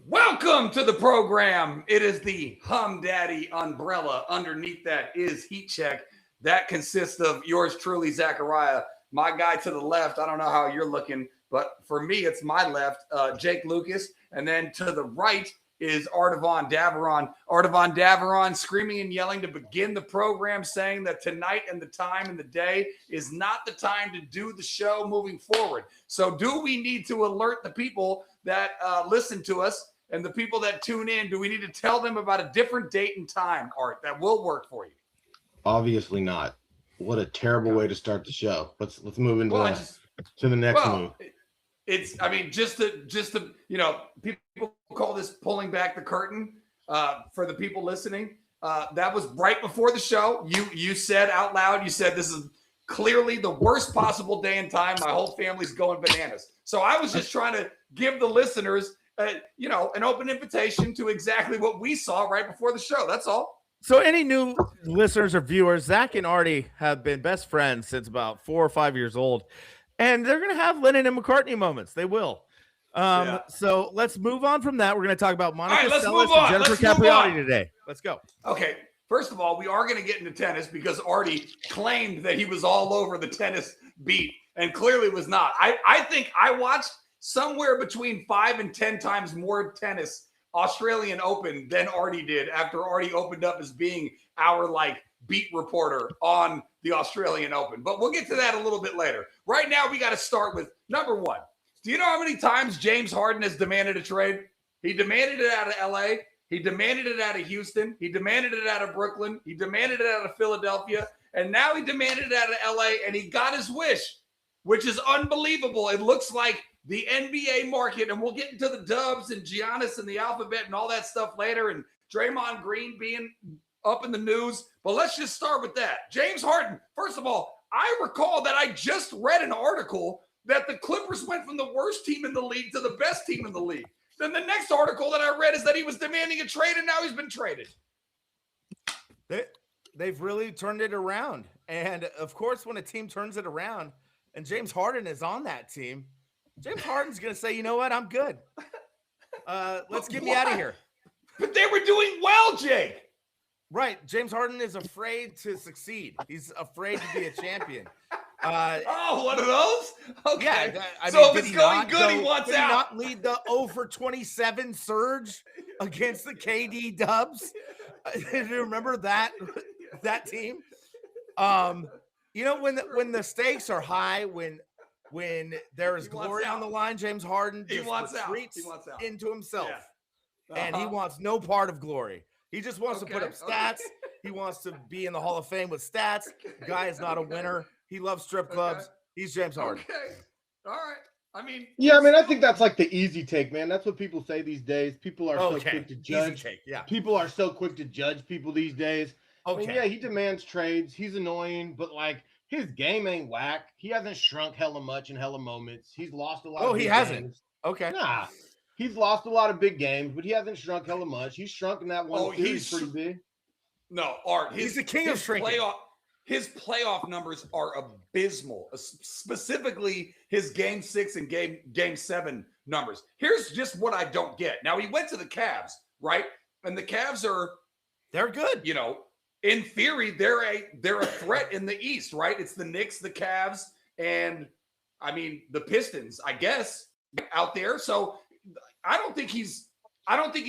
Welcome to the program. It is the Humm Daddy umbrella. Underneath that is Heat Check. That consists of yours truly, Zachariah. My guy to the left, I don't know how you're looking, but for me, it's my left, Jake Lucas. And then to the right is Artavon Daveron. Artavon Daveron screaming and yelling to begin the program, saying that tonight and the time and the day is not the time to do the show moving forward. So do we need to alert the people that listen to us and the people that tune in? Do we need to tell them about a different date and time, Art, that will work for you? Obviously not. What a terrible way to start the show. Let's move into to the next move. It's, I mean, just to, you know, people call this pulling back the curtain for the people listening. That was right before the show. You said out loud, you said this is clearly the worst possible day and time. My whole family's going bananas. So I was just trying to give the listeners, you know, an open invitation to exactly what we saw right before the show. That's all. So any new listeners or viewers, Zach and Artie have been best friends since about 4 or 5 years old. And they're going to have Lennon and McCartney moments. They will. So let's move on from that. We're going to talk about Monica Seles and Jennifer Capriati today. Let's go. Okay. First of all, we are going to get into tennis because Artie claimed that he was all over the tennis beat and clearly was not. I think I watched somewhere between 5 and 10 times more tennis Australian Open than Artie did after Artie opened up as being our beat reporter on the Australian Open. But we'll get to that a little bit later. Right now, we got to start with number one. Do you know how many times James Harden has demanded a trade? He demanded it out of LA. He demanded it out of Houston. He demanded it out of Brooklyn. He demanded it out of Philadelphia. And now he demanded it out of LA, and he got his wish, which is unbelievable. It looks like the NBA market, and we'll get into the Dubs and Giannis and the alphabet and all that stuff later, and Draymond Green being up in the news. But let's just start with that. James Harden, first of all, I recall that I just read an article that the Clippers went from the worst team in the league to the best team in the league. Then the next article that I read is that he was demanding a trade, and now he's been traded. They've really turned it around. And, of course, when a team turns it around and James Harden is on that team, James Harden's going to say, you know what, I'm good. Let's get me out of here. But they were doing well, Jake. Right. James Harden is afraid to succeed. He's afraid to be a champion. One of those? Okay. Yeah. If it's going good, he wants out. Did he not lead the 0 for 27 surge against the KD Dubs? Do you remember that team? You know, when the stakes are high, when there is glory on the line, James Harden just retreats into himself. Yeah. And he wants no part of glory. He just wants to put up stats. He wants to be in the Hall of Fame with stats. Guy is not a winner. He loves strip clubs. He's James Harden. Okay. All right. I think that's like the easy take, man. That's what people say these days. People are so quick to judge. Easy take, yeah. People are so quick to judge people these days. Okay. He demands trades. He's annoying, but his game ain't whack. He hasn't shrunk hella much in hella moments. He's lost a lot of big games. Okay. Nah. He's lost a lot of big games, but he hasn't shrunk hella much. He's shrunk in that one series pretty big. No, Art. He's the king of shrinking. His playoff numbers are abysmal, specifically his Game 6 and Game 7 numbers. Here's just what I don't get. Now, he went to the Cavs, right? And the Cavs they're good. You know, in theory, they're a threat in the East, right? It's the Knicks, the Cavs, and the Pistons, I guess, out there. So I don't think he's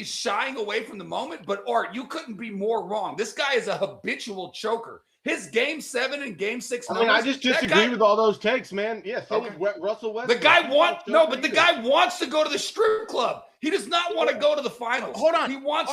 shying away from the moment, but Art, you couldn't be more wrong. This guy is a habitual choker. His Game 7 and Game 6 numbers. I just disagree with all those takes, man. Yeah, with Russell Westbrook. The guy wants to go to the strip club. He does not want to go to the finals. Hold on. He wants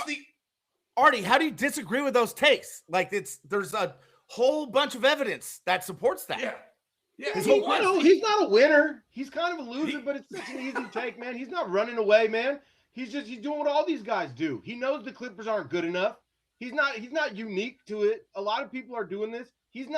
Artie, how do you disagree with those takes? There's a whole bunch of evidence that supports that. Yeah. He's not a winner. He's kind of a loser, but it's such an easy take, man. He's not running away, man. He's doing what all these guys do. He knows the Clippers aren't good enough. He's not unique to it. A lot of people are doing this. He's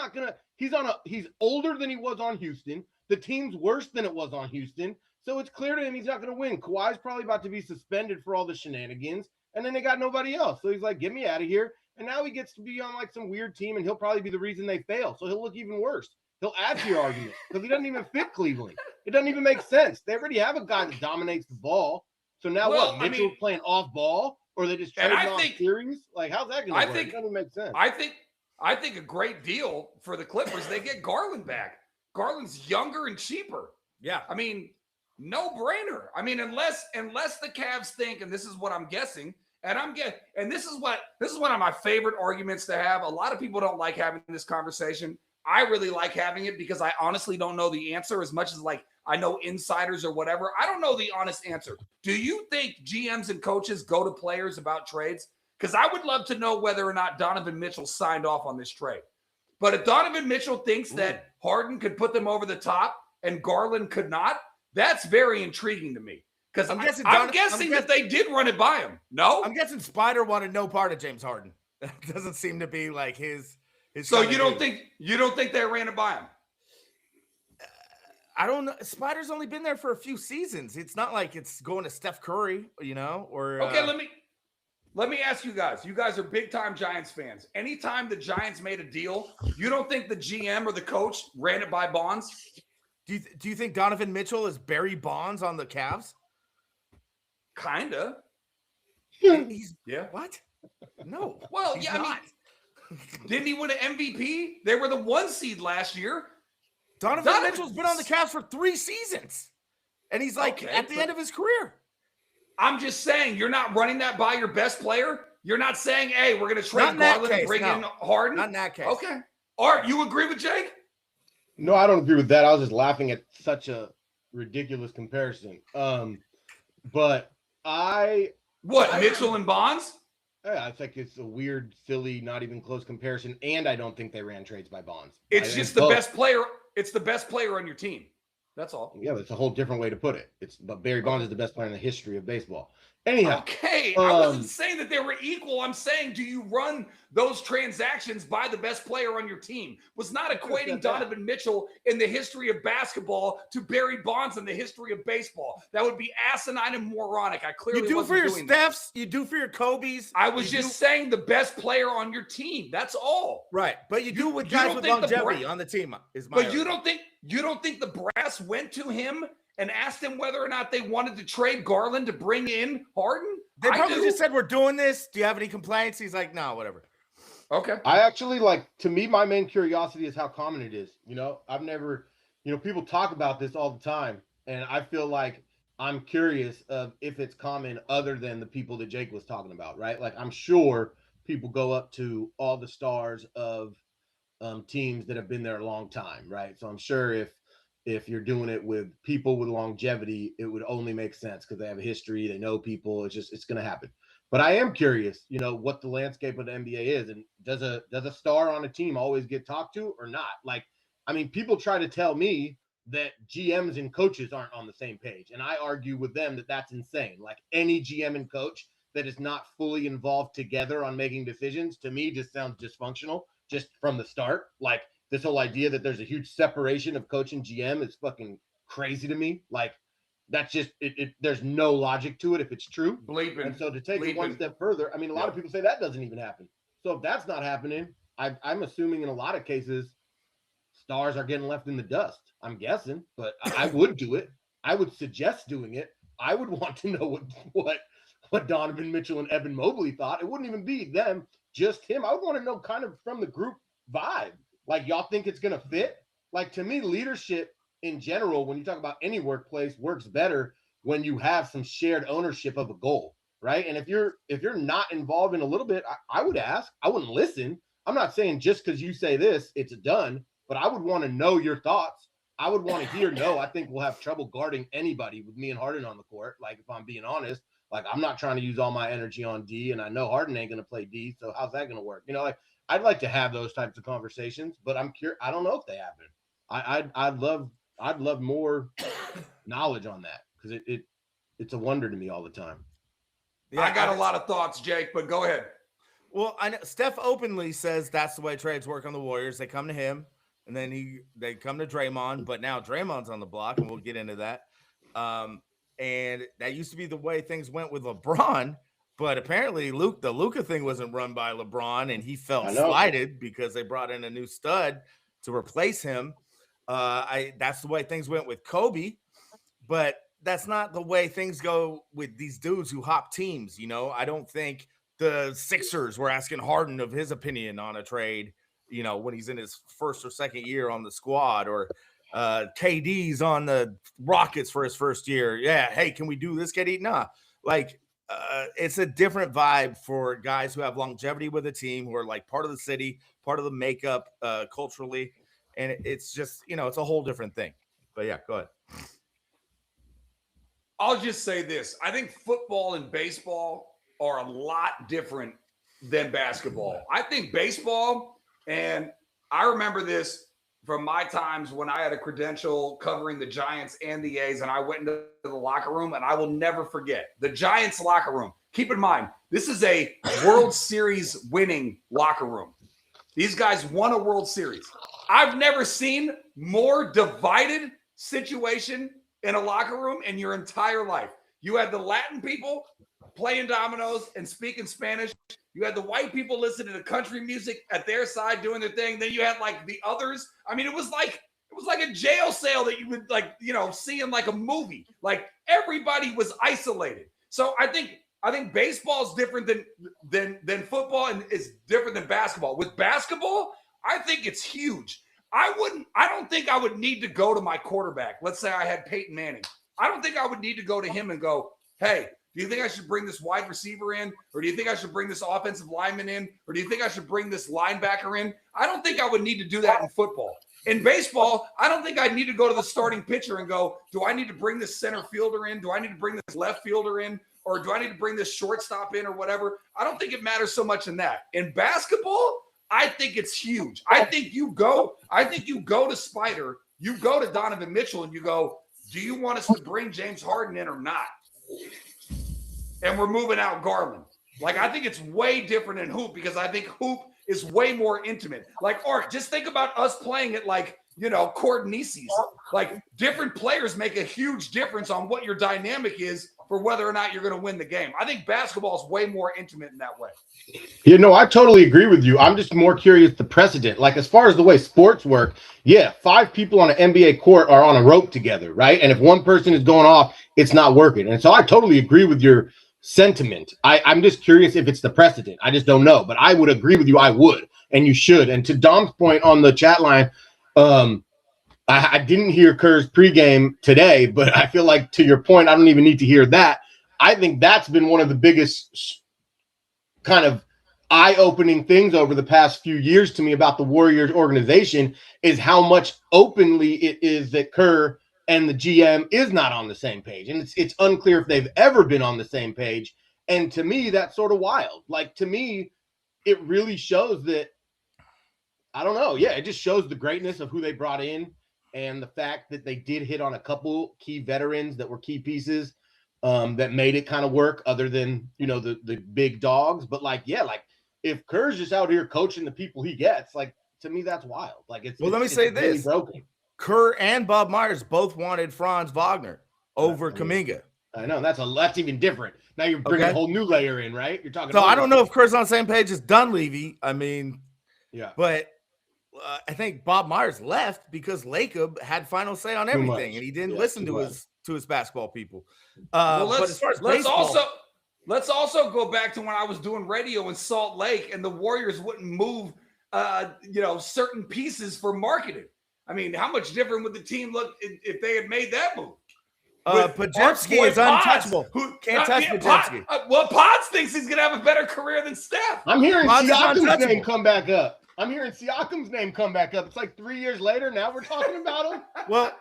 older than he was on Houston. The team's worse than it was on Houston. So it's clear to him he's not going to win. Kawhi's probably about to be suspended for all the shenanigans. And then they got nobody else. So he's like, get me out of here. And now he gets to be on some weird team, and he'll probably be the reason they fail. So he'll look even worse. He'll add to your argument because he doesn't even fit Cleveland. It doesn't even make sense. They already have a guy that dominates the ball. So now what? Mitchell playing off ball, or they just trading off series? Like, how's that going to work? It doesn't make sense. I think a great deal for the Clippers. They get Garland back. Garland's younger and cheaper. Yeah. I mean, no brainer. I mean, unless the Cavs think, and this is what I'm guessing, and this is one of my favorite arguments to have. A lot of people don't like having this conversation. I really like having it because I honestly don't know the answer as much as like I know insiders or whatever. I don't know the honest answer. Do you think GMs and coaches go to players about trades? Because I would love to know whether or not Donovan Mitchell signed off on this trade. But if Donovan Mitchell thinks that Harden could put them over the top and Garland could not, that's very intriguing to me. Because I'm guessing that they did run it by him. No? I'm guessing Spider wanted no part of James Harden. That doesn't seem to be like his So you don't think they ran it by him? I don't know. Spider's only been there for a few seasons. It's not like it's going to Steph Curry, or okay. Let me ask you guys. You guys are big time Giants fans. Anytime the Giants made a deal, you don't think the GM or the coach ran it by Bonds? Do you think Donovan Mitchell is Barry Bonds on the Cavs? Kinda. Yeah. What? No. Well, yeah. Not. I mean, didn't he win an MVP? They were the 1 seed last year. Donovan Mitchell's been on the Cavs for 3 seasons, and he's like at the end of his career. I'm just saying, you're not running that by your best player. You're not saying, "Hey, we're going to trade Garland and bring in Harden." Not in that case. Okay. Art, you agree with Jake? No, I don't agree with that. I was just laughing at such a ridiculous comparison. But Mitchell and Bonds? Yeah, I think it's a weird, silly, not even close comparison, and I don't think they ran trades by Bonds. It's just the best player. It's the best player on your team. That's all. Yeah, that's a whole different way to put it. But Barry Bonds is the best player in the history of baseball. Anyhow. Okay, I wasn't saying that they were equal. I'm saying, do you run those transactions by the best player on your team? Was not equating Donovan Mitchell in the history of basketball to Barry Bonds in the history of baseball. That would be asinine and moronic. I clearly wasn't doing that. You do for your Stephs. You do for your Kobe's. I was just saying the best player on your team. That's all. Right, but you do with guys with longevity on the team. But you don't think the brass went to him and asked him whether or not they wanted to trade Garland to bring in Harden? They probably just said, "We're doing this. Do you have any complaints?" He's like, "No, whatever." Okay. I actually to me, my main curiosity is how common it is. I've never, people talk about this all the time, and I feel like I'm curious of if it's common other than the people that Jake was talking about, right? Like, I'm sure people go up to all the stars of teams that have been there a long time, right? So I'm sure if you're doing it with people with longevity, it would only make sense because they have a history, they know people. It's going to happen. But I am curious, what the landscape of the NBA is, and does a star on a team always get talked to or not? Like, I mean, people try to tell me that GMs and coaches aren't on the same page, and I argue with them that that's insane. Like, any GM and coach that is not fully involved together on making decisions, to me, just sounds dysfunctional just from the start. Like, this whole idea that there's a huge separation of coach and GM is fucking crazy to me. Like, that's just it. There's no logic to it if it's true. Bleeping. And so to take it one step further, I mean, a lot of people say that doesn't even happen. So if that's not happening, I'm assuming in a lot of cases, stars are getting left in the dust. I'm guessing, but I would do it. I would suggest doing it. I would want to know what Donovan Mitchell and Evan Mobley thought. It wouldn't even be them, just him. I would want to know kind of from the group vibe. Like, y'all think it's going to fit? Like, to me, leadership in general, when you talk about any workplace, works better when you have some shared ownership of a goal, right? And if you're not involved in a little bit, I would ask. I wouldn't listen. I'm not saying just because you say this, it's done, but I would want to know your thoughts. I would want to hear, no, I think we'll have trouble guarding anybody with me and Harden on the court. Like, if I'm being honest, like, I'm not trying to use all my energy on D, and I know Harden ain't going to play D, so how's that going to work? Like, I'd like to have those types of conversations, but I'm curious. I don't know if they happen. I'd love more knowledge on that because it's a wonder to me all the time. Yeah, I got a lot of thoughts, Jake, but go ahead. Well, I know Steph openly says that's the way trades work on the Warriors. They come to him, and then they come to Draymond, but now Draymond's on the block, and we'll get into that. And that used to be the way things went with LeBron. But apparently, the Luka thing wasn't run by LeBron, and he felt slighted because they brought in a new stud to replace him. That's the way things went with Kobe. But that's not the way things go with these dudes who hop teams. I don't think the Sixers were asking Harden of his opinion on a trade, when he's in his first or second year on the squad, or KD's on the Rockets for his first year. Yeah. Hey, can we do this, KD? Nah. It's a different vibe for guys who have longevity with a team, who are like part of the city, part of the makeup culturally. And it's just, it's a whole different thing. But yeah, go ahead. I'll just say this. I think football and baseball are a lot different than basketball. I think baseball, and I remember this from my times when I had a credential covering the Giants and the A's, and I went into the locker room, and I will never forget the Giants locker room. Keep in mind, this is a World Series winning locker room. These guys won a World Series. I've never seen more divided situation in a locker room in your entire life. You had the Latin people playing dominoes and speaking Spanish. You had the white people listening to country music at their side doing their thing. Then you had like the others. I mean, it was like a jail cell that you would see in like a movie. Like everybody was isolated. So I think baseball is different than football, and it's different than basketball. With basketball, I think it's huge. I don't think I would need to go to my quarterback. Let's say I had Peyton Manning. I don't think I would need to go to him and go, hey, do you think I should bring this wide receiver in? Or do you think I should bring this offensive lineman in? Or do you think I should bring this linebacker in? I don't think I would need to do that in football. In baseball, I don't think I'd need to go to the starting pitcher and go, do I need to bring this center fielder in? Do I need to bring this left fielder in? Or do I need to bring this shortstop in or whatever? I don't think it matters so much in that. In basketball, I think it's huge. I think you go to Spider, you go to Donovan Mitchell, and you go, do you want us to bring James Harden in or not? And we're moving out Garland. Like, I think it's way different in hoop, because I think hoop is way more intimate. Like, Ark, just think about us playing it like, Court Nieces. Like, different players make a huge difference on what your dynamic is for whether or not you're going to win the game. I think basketball is way more intimate in that way. I totally agree with you. I'm just more curious the precedent. Like, as far as the way sports work, 5 people on an NBA court are on a rope together, right? And if one person is going off, it's not working. And so I totally agree with your sentiment. I'm just curious if it's the precedent. I just don't know. But I would agree with you. I would. And you should. And to Dom's point on the chat line, I didn't hear Kerr's pregame today, but I feel like, to your point, I don't even need to hear that. I think that's been one of the biggest kind of eye-opening things over the past few years to me about the Warriors organization, is how much openly it is that Kerr and the GM is not on the same page. And it's unclear if they've ever been on the same page. And to me, that's sort of wild. Like, to me, it really shows that, I don't know. Yeah, it just shows the greatness of who they brought in, and the fact that they did hit on a couple key veterans that were key pieces that made it kind of work, other than, the big dogs. But if Kerr's just out here coaching the people he gets, to me, that's wild. Let me say this. Really broken. Kerr and Bob Myers both wanted Franz Wagner over Kuminga. I know, that's even different. Now you're bringing a whole new layer in, right? You're talking. So I don't know if Kerr's on the same page as Dunleavy. I mean, yeah, but I think Bob Myers left because Lacob had final say on everything, and he didn't listen to his basketball people. But as far as let's also go back to when I was doing radio in Salt Lake, and the Warriors wouldn't move, certain pieces for marketing. I mean, how much different would the team look if they had made that move? Podziemski is untouchable. Can't touch Podziemski. Pods thinks he's going to have a better career than Steph. I'm hearing Siakam's name come back up. It's like 3 years later. Now we're talking about him. Well,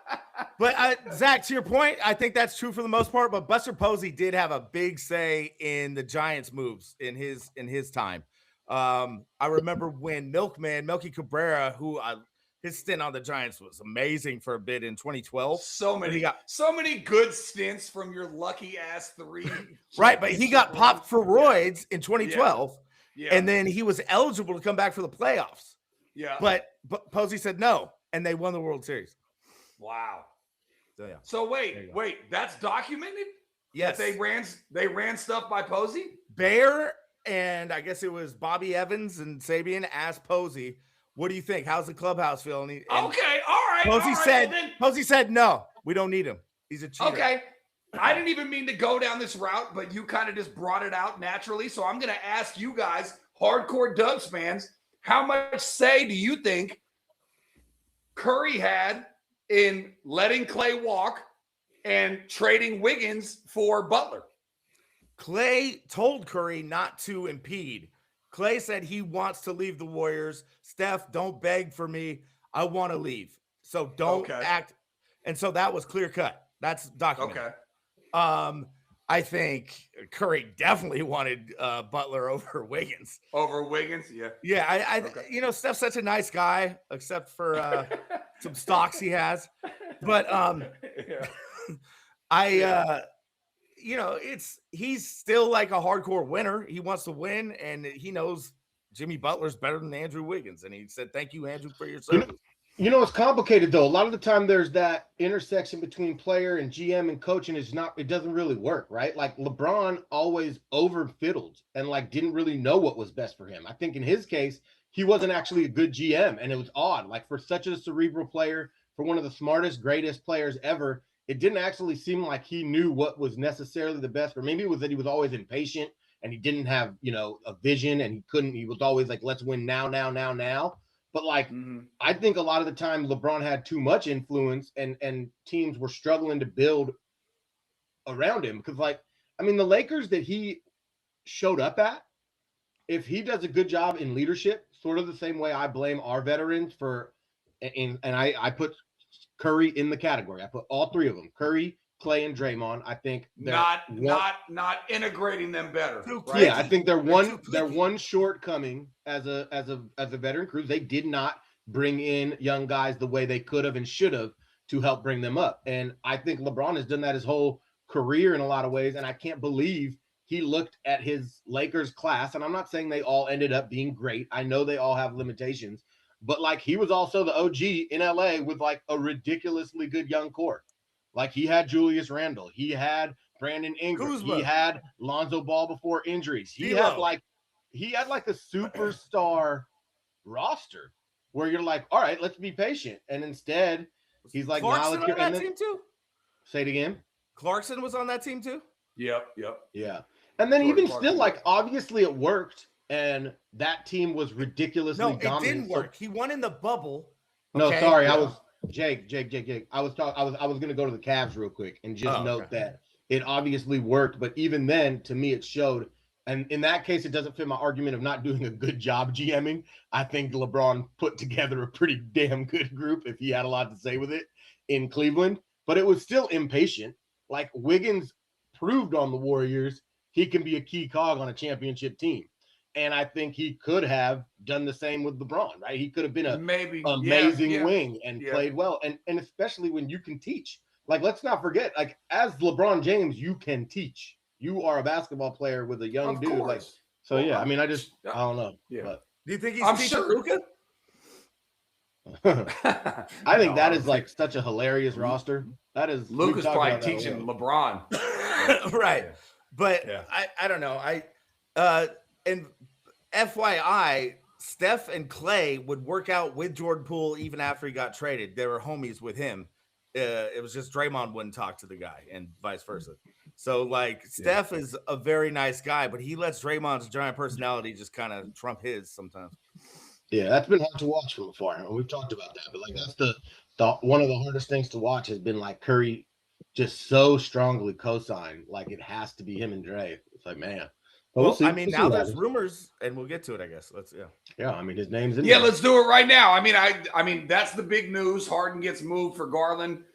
but Zach, to your point, I think that's true for the most part. But Buster Posey did have a big say in the Giants' moves in his time. I remember when Melky Cabrera, who his stint on the Giants was amazing for a bit in 2012. So many good stints from your lucky ass 3. Right, but he got popped for roids in 2012. Yeah. And then he was eligible to come back for the playoffs. Yeah. But Posey said no, and they won the World Series. Wow. So, yeah. So wait, that's documented? Yes. That they ran stuff by Posey? Bear, and I guess it was Bobby Evans and Sabian asked Posey, what do you think? How's the clubhouse feel? And okay, all right. Posey said no, we don't need him. He's a cheater. Okay. I didn't even mean to go down this route, but you kind of just brought it out naturally. So I'm going to ask you guys, hardcore Dubs fans, how much say do you think Curry had in letting Clay walk and trading Wiggins for Butler? Clay told Curry not to impede. Clay said he wants to leave the Warriors. Steph, don't beg for me. I want to leave. So don't act. And so that was clear cut. That's documented. Okay. I think Curry definitely wanted Butler over Wiggins. Over Wiggins, yeah. Yeah, you know, Steph's such a nice guy, except for some stocks he has. But you know, he's still like a hardcore winner. He wants to win, and he knows Jimmy Butler's better than Andrew Wiggins. And he said, "Thank you, Andrew, for your service." You know, it's complicated though. A lot of the time, there's that intersection between player and GM and coaching. It doesn't really work, right? Like LeBron always over fiddled and like didn't really know what was best for him. I think in his case, he wasn't actually a good GM, and it was odd. Like for such a cerebral player, for one of the smartest, greatest players ever, it didn't actually seem like he knew what was necessarily the best. Or maybe it was that he was always impatient and he didn't have, you know, a vision, and he was always like, let's win now. But like, I think a lot of the time LeBron had too much influence and teams were struggling to build around him. Because like, I mean, the Lakers that he showed up at, if he does a good job in leadership, sort of the same way I blame our veterans for, and I put Curry in the category. I put all three of them, Curry, Clay, and Draymond. I think not integrating them better. Right? Yeah, I think they're one shortcoming as a veteran crew. They did not bring in young guys the way they could have and should have to help bring them up. And I think LeBron has done that his whole career in a lot of ways. And I can't believe he looked at his Lakers class. And I'm not saying they all ended up being great. I know they all have limitations, but like he was also the OG in LA with like a ridiculously good young core. Like he had Julius Randle, he had Brandon Ingram, Kuzma. He had Lonzo Ball before injuries. He had like a superstar roster where you're like, all right, let's be patient. And instead, he's like, Clarkson on that team too. Say it again. Clarkson was on that team too. Yep. Yeah. And then even Clarkson, still, like obviously it worked, and that team was ridiculously dominant. No, it didn't work. He won in the bubble. No, sorry, I was Jake. I was going to go to the Cavs real quick and just note that it obviously worked, but even then, to me, it showed. And in that case, it doesn't fit my argument of not doing a good job GMing. I think LeBron put together a pretty damn good group if he had a lot to say with it in Cleveland, but it was still impatient. Like Wiggins proved on the Warriors, he can be a key cog on a championship team. And I think he could have done the same with LeBron, right? He could have been an amazing wing and played well. And especially when you can teach. Like, let's not forget, like, as LeBron James, you can teach. You are a basketball player with a young dude. Like, so, yeah, I mean, I don't know. Yeah. But. Do you think he's teaching Luka? I think that is, like, such a hilarious roster. That is. Luka's probably teaching LeBron. Right. But I don't know. And FYI, Steph and Clay would work out with Jordan Poole even after he got traded. They were homies with him. It was just Draymond wouldn't talk to the guy and vice versa. So, like, Steph is a very nice guy, but he lets Draymond's giant personality just kind of trump his sometimes. Yeah, that's been hard to watch from afar. We've talked about that, but like that's the one of the hardest things to watch has been like Curry just so strongly co-signed, like it has to be him and Dre. It's like, man. Well, I mean, now there's rumors, and we'll get to it, I guess. Yeah, I mean, his name's in there. Let's do it right now. I mean, that's the big news. Harden gets moved for Garland.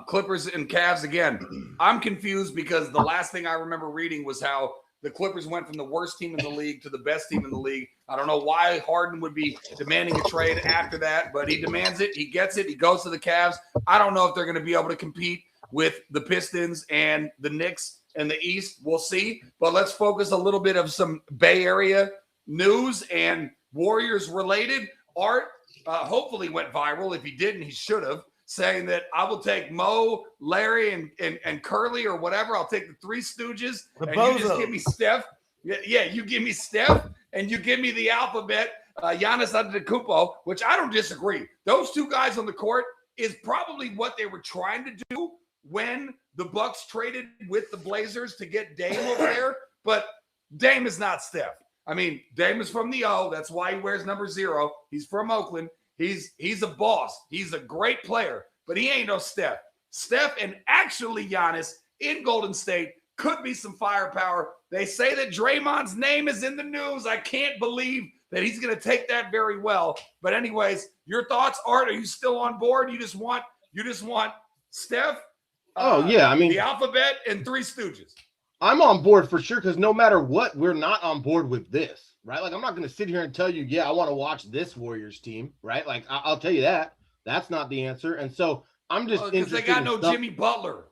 Clippers and Cavs again. I'm confused because the last thing I remember reading was how the Clippers went from the worst team in the league to the best team in the league. I don't know why Harden would be demanding a trade after that, but he demands it. He gets it. He goes to the Cavs. I don't know if they're going to be able to compete with the Pistons and the Knicks in the East. We'll see. But let's focus a little bit of some Bay Area news and Warriors related. Art hopefully went viral. If he didn't, he should have, saying that I will take Mo, Larry, and Curly or whatever. I'll take the Three Stooges. And you just give me Steph. Yeah, you give me Steph and you give me the alphabet, Giannis Antetokounmpo, which I don't disagree. Those two guys on the court is probably what they were trying to do when the Bucks traded with the Blazers to get Dame over there, but Dame is not Steph. I mean, Dame is from the O. That's why he wears number 0. He's from Oakland. He's a boss. He's a great player, but he ain't no Steph. Steph and actually Giannis in Golden State could be some firepower. They say that Draymond's name is in the news. I can't believe that he's going to take that very well. But anyways, your thoughts, Art? Are you still on board? You just want Steph? Yeah, I mean the alphabet and Three Stooges. I'm on board for sure because no matter what, we're not on board with this, right? Like I'm not going to sit here and tell you, yeah, I want to watch this Warriors team, right? Like I'll tell you that. That's not the answer. And so I'm just interested. They got no Jimmy Butler.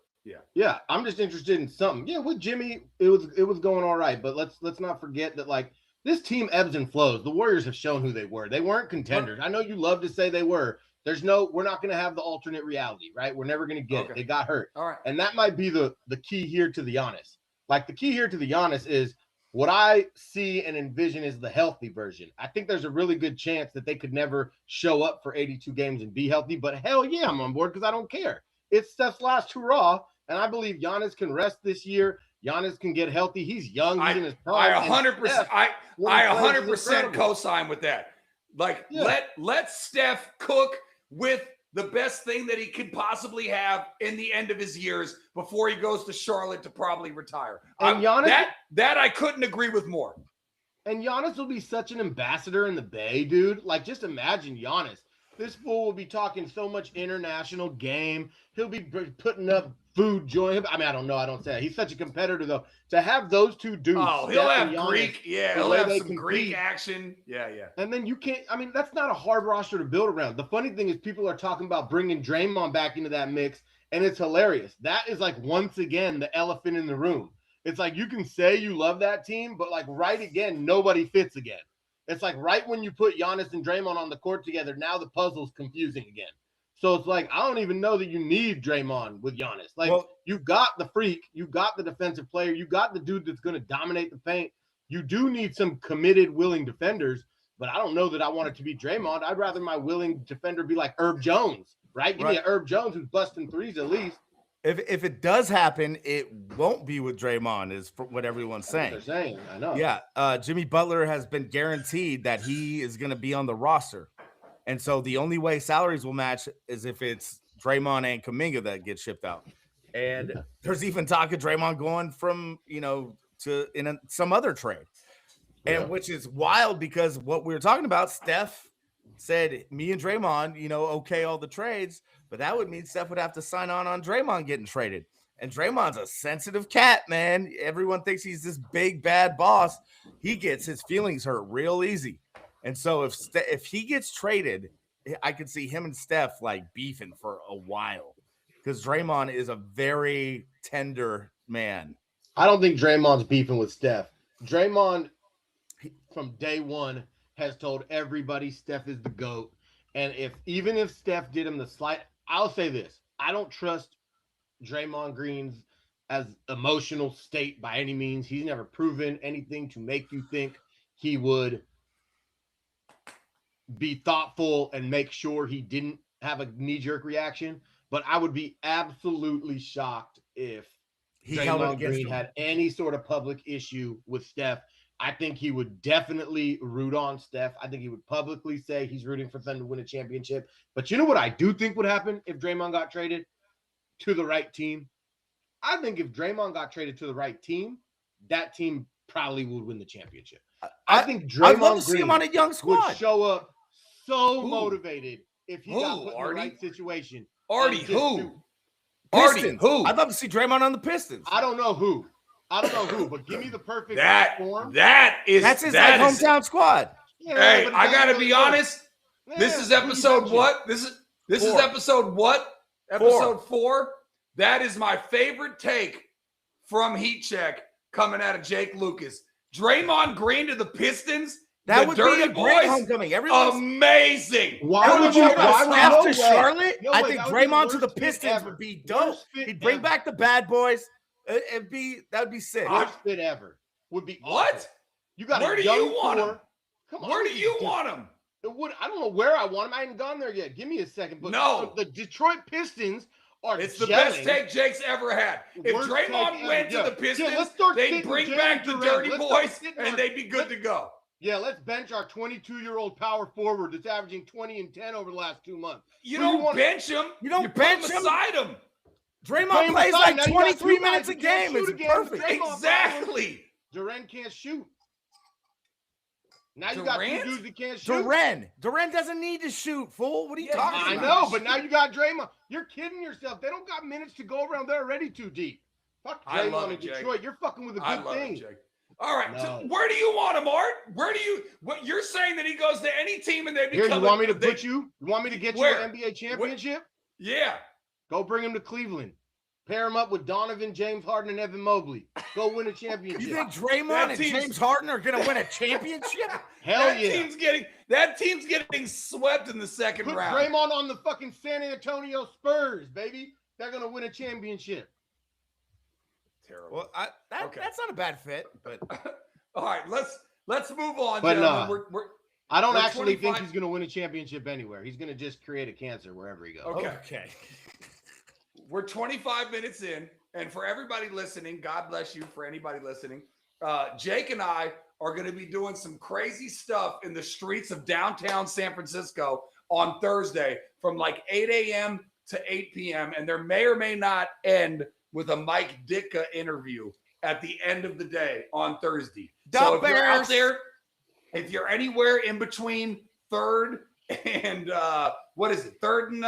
Yeah, I'm just interested in something. Yeah, with Jimmy, it was going all right, but let's not forget that like this team ebbs and flows. The Warriors have shown who they were. They weren't contenders. I know you love to say they were. We're not going to have the alternate reality, right? We're never going to get it. They got hurt. All right. And that might be the key here to the Giannis. Like the key here to the Giannis is what I see and envision is the healthy version. I think there's a really good chance that they could never show up for 82 games and be healthy, but hell yeah, I'm on board because I don't care. It's Steph's last hurrah, and I believe Giannis can rest this year. Giannis can get healthy. He's young. He's in his prime. I 100%. I 100% co-sign with that. Like let Steph cook with the best thing that he could possibly have in the end of his years before he goes to Charlotte to probably retire. And Giannis, that I couldn't agree with more. And Giannis will be such an ambassador in the Bay, dude. Like, just imagine Giannis. This fool will be talking so much international game. He'll be putting up food joint. I mean, I don't know. I don't say that. He's such a competitor, though. To have those two dudes. Oh, he'll have Greek. Yeah, he'll have some Greek action. Yeah. And then you can't. I mean, that's not a hard roster to build around. The funny thing is people are talking about bringing Draymond back into that mix, and it's hilarious. That is like, once again, the elephant in the room. It's like you can say you love that team, but like right again, nobody fits again. It's like right when you put Giannis and Draymond on the court together, now the puzzle's confusing again. So it's like, I don't even know that you need Draymond with Giannis. Like, you got the freak, you got the defensive player, you got the dude that's going to dominate the paint. You do need some committed, willing defenders, but I don't know that I want it to be Draymond. I'd rather my willing defender be like Herb Jones, right? Give me an Herb Jones who's busting threes at least. If it does happen, it won't be with Draymond, is what everyone's saying. They're saying, I know. Yeah, Jimmy Butler has been guaranteed that he is going to be on the roster. And so the only way salaries will match is if it's Draymond and Kuminga that get shipped out. And there's even talk of Draymond going from, to some other trade. And which is wild because what we were talking about, Steph said, me and Draymond, okay, all the trades, but that would mean Steph would have to sign on Draymond getting traded. And Draymond's a sensitive cat, man. Everyone thinks he's this big, bad boss. He gets his feelings hurt real easy. And so if he gets traded, I could see him and Steph like beefing for a while because Draymond is a very tender man. I don't think Draymond's beefing with Steph. Draymond, from day one, has told everybody Steph is the GOAT. And even if Steph did him the slight, I'll say this. I don't trust Draymond Green's as emotional state by any means. He's never proven anything to make you think he would be thoughtful and make sure he didn't have a knee-jerk reaction. But I would be absolutely shocked if Draymond Green had any sort of public issue with Steph. I think he would definitely root on Steph. I think he would publicly say he's rooting for them to win a championship. But you know what I do think would happen if Draymond got traded to the right team? I think if Draymond got traded to the right team, that team probably would win the championship. I think Draymond Green him on a young squad would show up so motivated if he got put in the right situation. Who? I'd love to see Draymond on the Pistons. I don't know who, but give me the perfect form. That's his hometown squad. Yeah, hey, I gotta be honest. This is episode what? This is episode what? Episode 4. That is my favorite take from Heat Check coming out of Jake Lucas. Draymond Green to the Pistons. That would be a great homecoming. Amazing. Why would you after Charlotte? I think Draymond to the Pistons would be dope. He'd bring back the bad boys. That would be sick. Worst fit ever. Would be what? Awful. You got where do you want him? Come on. Where do you want him? I don't know where I want him. I haven't gone there yet. Give me a second. But no, the Detroit Pistons are It's the gelling. best take Jake's ever had. If Worst Draymond take went ever. to the Pistons, let's start they'd sitting bring Jalen back the Durant. Dirty Let's start Boys, sitting and our- they'd be good to go. Yeah, let's bench our 22-year-old power forward that's averaging 20 and 10 over the last 2 months. You don't bench him. You don't put him bench him? beside him. Draymond plays aside. like Now you got 23 two minutes guys a who can't game. shoot It's again. perfect. Draymond Exactly. Durant can't shoot. Now you got Durant? two dudes that can't shoot. Durant doesn't need to shoot, fool. What are you Yeah, talking I about? know, but now you got Draymond. You're kidding yourself. They don't got minutes to go around. They're already too deep. Fuck I love Draymond in it, Jake. Detroit. You're fucking with a I good love thing. it, Jake. All right. No. So where do you want him, Art? What you're saying that he goes to any team and they Here, become you want me to put you? You want me to get Where? you an NBA championship? Yeah. Go bring him to Cleveland. Pair him up with Donovan, James Harden, and Evan Mobley. Go win a championship. You think Draymond That and team's- James Harden are going to win a championship? Hell that yeah. team's getting swept in the second Put round. Draymond on the fucking San Antonio Spurs, baby. They're gonna win a championship. Terrible. Well, that's not a bad fit, but All right, let's move on. But gentlemen. no. I don't We're actually think 25 he's gonna win a championship anywhere. He's gonna just create a cancer wherever he goes. Okay. We're 25 minutes in, and for everybody listening, God bless you for anybody listening. Jake and I are going to be doing some crazy stuff in the streets of downtown San Francisco on Thursday from like 8 a.m. to 8 p.m. And there may or may not end with a Mike Ditka interview at the end of the day on Thursday. So if you're out there, if you're anywhere in between 3rd and Third and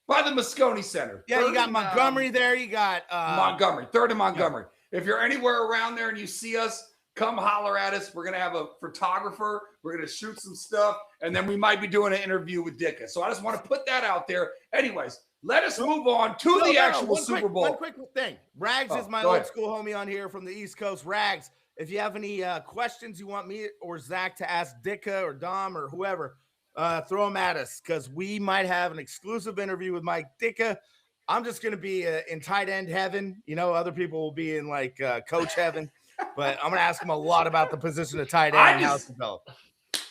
by the Moscone Center. yeah, you got and, Montgomery there. You got Montgomery, 3rd and Montgomery. Yeah. If you're anywhere around there and you see us, come holler at us. We're going to have a photographer. We're going to shoot some stuff, and then we might be doing an interview with Ditka. So I just want to put that out there. Anyways, let us move on to the actual Super Bowl. One quick thing. Rags is my old school homie on here from the East Coast. Rags, if you have any questions you want me or Zach to ask Ditka or Dom or whoever, throw them at us because we might have an exclusive interview with Mike Ditka. I'm just going to be in tight end heaven. You know, other people will be in like coach heaven, but I'm going to ask him a lot about the position of tight end and how it's developed.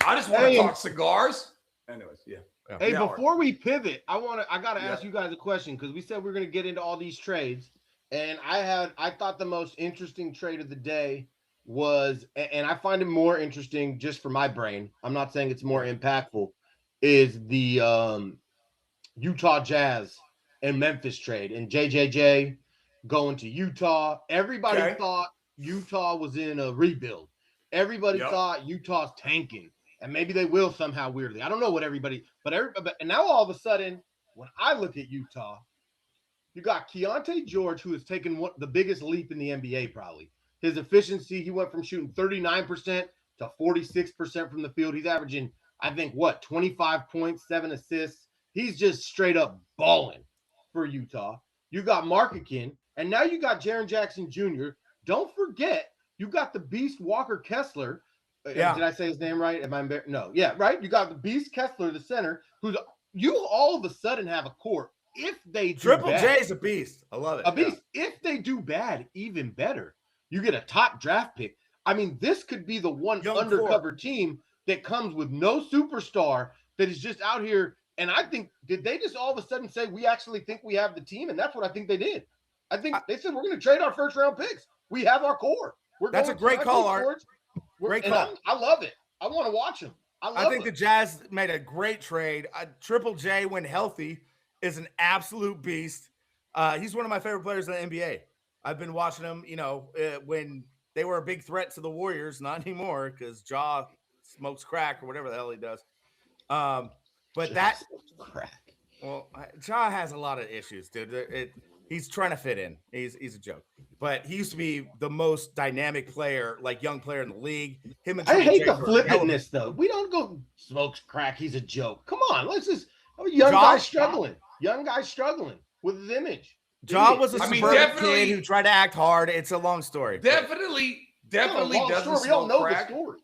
I just want to talk cigars. Anyways, yeah. Hey, Yeah, before we pivot, I gotta ask you guys a question because we said we are gonna get into all these trades, and I thought the most interesting trade of the day was, and I find it more interesting just for my brain. I'm not saying it's more impactful, is the Utah Jazz and Memphis trade and JJJ going to Utah. Everybody thought Utah was in a rebuild. Everybody thought Utah's tanking. And maybe they will somehow weirdly. I don't know what everybody, but now all of a sudden, when I look at Utah, you got Keontae George, who has taken the biggest leap in the NBA probably. His efficiency, he went from shooting 39% to 46% from the field. He's averaging, I think, 25 points, 7 assists. He's just straight up balling for Utah. You got Markkanen, and now you got Jaren Jackson Jr. Don't forget, you got the beast Walker Kessler. Yeah. Did I say his name right? Am I embarrassed? No. Yeah, right. You got the beast Kessler, the center, who's you all of a sudden have a court. If they do Triple bad, J is a beast. I love it. A beast. Yeah. If they do bad, even better. You get a top draft pick. I mean, this could be the one Young undercover team that comes with no superstar that is just out here. And I think, did they just all of a sudden say, we actually think we have the team? And that's what I think they did. I think they said, we're going to trade our first round picks. We have our core. That's a great call, Art. Great call. I love it. I want to watch him. I think the Jazz made a great trade. Triple J, when healthy, is an absolute beast. He's one of my favorite players in the NBA. I've been watching him, when they were a big threat to the Warriors, not anymore because Ja smokes crack or whatever the hell he does. But that crack. Well, Ja has a lot of issues, dude. He's trying to fit in. He's a joke. But he used to be the most dynamic player, like young player in the league. Him and I hate the flippantness, though. We don't go smokes crack. He's a joke. Come on, let's just young guy struggling. Young guy struggling with his image. Ja was a suburban kid who tried to act hard. It's a long story. Definitely doesn't we all know crack. the story.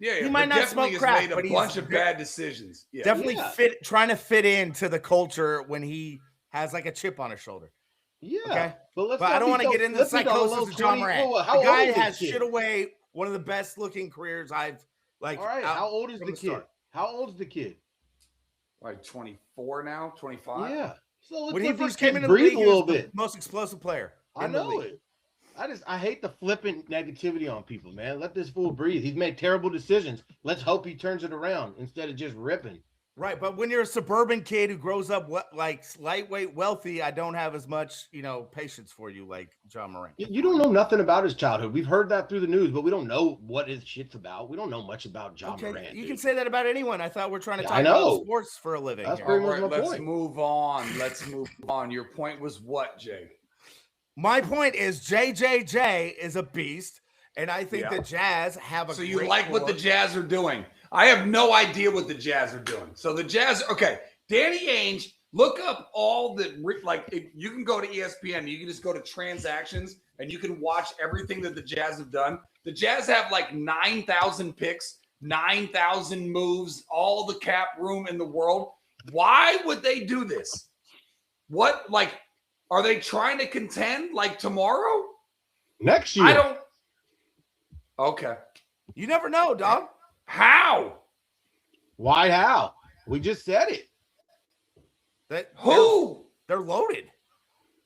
Yeah, he might not smoke crack, but made a bunch of bad decisions. Yeah. Definitely trying to fit into the culture when he has like a chip on his shoulder. Yeah. Okay. But I don't want to get into the psychosis of John Morant. The guy has shit away one of the best looking careers I've like. All right. How old is the kid? How old is the kid? Like 24 now, 25. Yeah. So when he let's first came into the breathe league, a he little was the bit. most explosive player. I know it. I hate the flipping negativity on people, man. Let this fool breathe. He's made terrible decisions. Let's hope he turns it around instead of just ripping. Right, but when you're a suburban kid who grows up like lightweight wealthy, I don't have as much, patience for you like John Moran. You don't know nothing about his childhood. We've heard that through the news, but we don't know what his shit's about. We don't know much about John Moran. You can say that about anyone. I thought we're trying to talk about sports for a living. That's here. pretty much my Let's point. move on. Your point was what, Jake? My point is JJJ is a beast, and I think the Jazz have a. So you like what the Jazz are doing? I have no idea what the Jazz are doing. So the Jazz, okay, Danny Ainge, look up all the, you can go to ESPN, you can just go to transactions, and you can watch everything that the Jazz have done. The Jazz have like 9,000 picks, 9,000 moves, all the cap room in the world. Why would they do this? What, are they trying to contend like tomorrow? Next year. I don't. Okay. You never know, dog. How? Why? How? We just said it. They're loaded.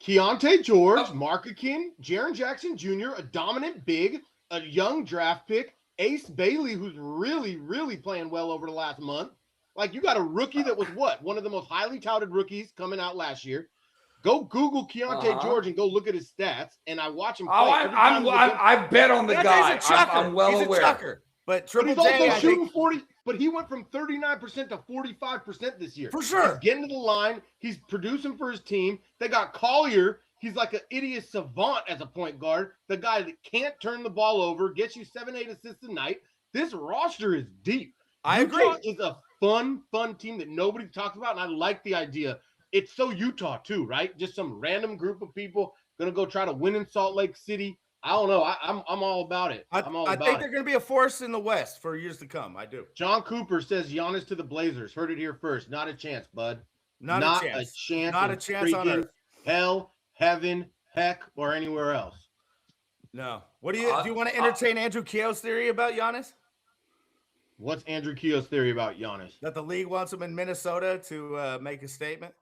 Keontae George, Markkanen, Jaren Jackson Jr., a dominant big, a young draft pick, Ace Bailey, who's really, really playing well over the last month. Like, you got a rookie that was one of the most highly touted rookies coming out last year. Go Google Keontae George and go look at his stats, and I watch him play. I bet on the guy. I'm well He's aware. A chucker. But he's also shooting 40. But he went from 39% to 45% this year. For sure. He's getting to the line. He's producing for his team. They got Collier. He's like an idiot savant as a point guard. The guy that can't turn the ball over, gets you 7-8 assists a night. This roster is deep. I agree. It's a fun team that nobody talks about, and I like the idea. It's so Utah too, right? Just some random group of people gonna go try to win in Salt Lake City. I don't know. I'm all about it. I think they're going to be a force in the West for years to come. I do. John Cooper says Giannis to the Blazers. Heard it here first. Not a chance, bud. Not a chance. Not a chance on earth. Hell, heaven, heck, or anywhere else. No. What do you want to entertain Andrew Keough's theory about Giannis? What's Andrew Keough's theory about Giannis? That the league wants him in Minnesota to make a statement.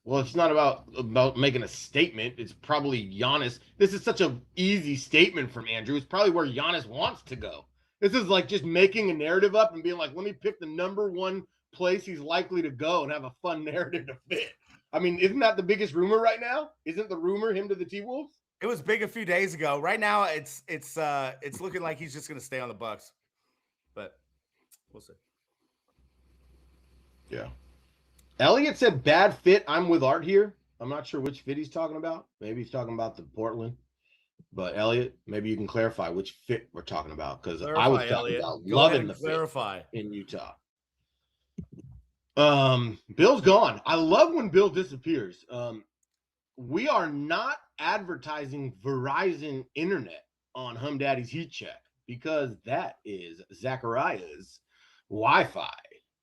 Well, it's not about making a statement. It's probably Giannis. This is such an easy statement from Andrew. It's probably where Giannis wants to go. This is like just making a narrative up and being like, let me pick the number one place he's likely to go and have a fun narrative to fit. I mean, isn't that the biggest rumor right now? Isn't the rumor him to the T-Wolves? It was big a few days ago. Right now, it's looking like he's just going to stay on the Bucks. But we'll see. Yeah. Elliot said bad fit. I'm with Art here. I'm not sure which fit he's talking about. Maybe he's talking about the Portland. But Elliot, maybe you can clarify which fit we're talking about, because I was talking about loving the fit in Utah. Bill's gone. I love when Bill disappears. We are not advertising Verizon Internet on Humm Daddies Heat Check, because that is Zachariah's Wi-Fi.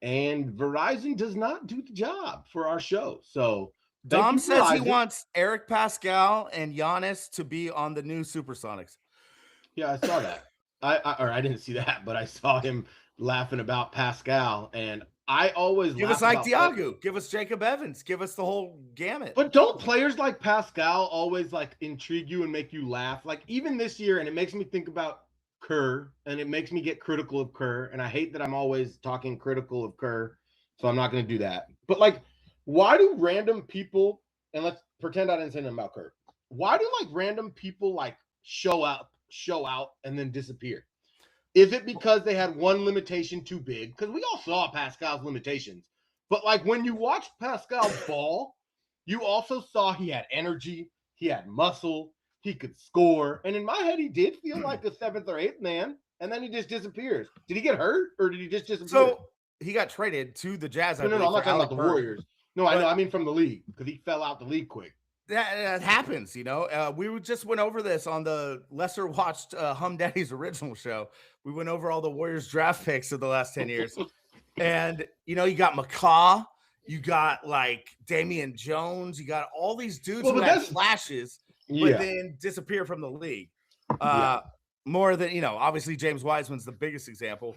And Verizon does not do the job for our show. So Dom says he wants Eric Pascal and Giannis to be on the new Supersonics. Yeah, I saw that. I didn't see that, but I saw him laughing about Pascal. And I always give us like Diagu, give us Jacob Evans, give us the whole gamut. But don't players like Pascal always like intrigue you and make you laugh? Like even this year, and it makes me think about Kerr, and it makes me get critical of Kerr, and I hate that I'm always talking critical of Kerr, so I'm not going to do that. But like, why do random people, and let's pretend I didn't say anything about Kerr, why do like random people like show out and then disappear? Is it because they had one limitation too big? Because we all saw Pascal's limitations, but like when you watch Pascal ball, you also saw he had energy, he had muscle, he could score. And in my head, he did feel like a seventh or eighth man. And then he just disappears. Did he get hurt or did he just disappear? So he got traded to the Jazz. No, I'm not talking about the Warriors. No, I know. I mean from the league, because he fell out the league quick. That happens, you know. We just went over this on the lesser watched Humm Daddies original show. We went over all the Warriors draft picks of the last 10 years. And, you know, you got McCaw. You got like Damian Jones. You got all these dudes who had flashes. But then disappear from the league. More than, you know, obviously James Wiseman's the biggest example.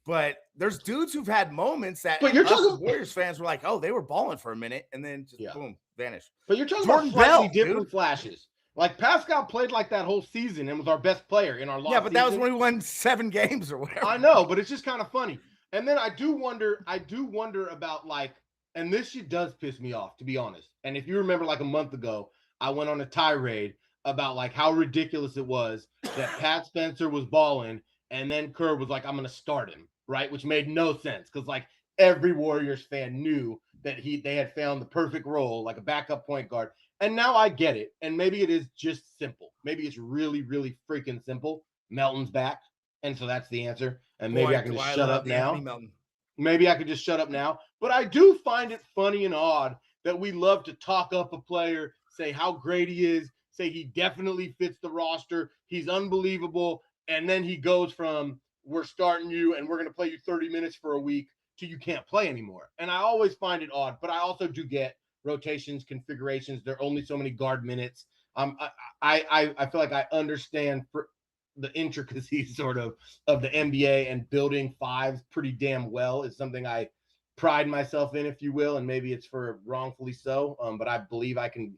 But there's dudes who've had moments that But you're us talking Warriors fans were like, oh, they were balling for a minute and then just Yeah. boom, vanished. But you're talking Jordan about slightly Bell, different dude. flashes. Like Pascal played like that whole season and was our best player in our lost Yeah, but that was season. when we won 7 games or whatever. I know, but it's just kind of funny. And then I do wonder about like, and this shit does piss me off, to be honest. And if you remember, like a month ago, I went on a tirade about like how ridiculous it was that Pat Spencer was balling, and then Kerr was like, "I'm going to start him," right? Which made no sense because like every Warriors fan knew that they had found the perfect role, like a backup point guard. And now I get it. And maybe it is just simple. Maybe it's really, really freaking simple. Melton's back. And so that's the answer. And maybe I can just shut up now. Maybe I could just shut up now. But I do find it funny and odd that we love to talk up a player, say how great he is, say he definitely fits the roster, he's unbelievable, and then he goes from we're starting you and we're going to play you 30 minutes for a week to you can't play anymore. And I always find it odd, but I also do get rotations, configurations. There are only so many guard minutes. I feel like I understand the intricacies sort of the NBA, and building fives pretty damn well is something I pride myself in, if you will, and maybe it's for wrongfully so, but I believe I can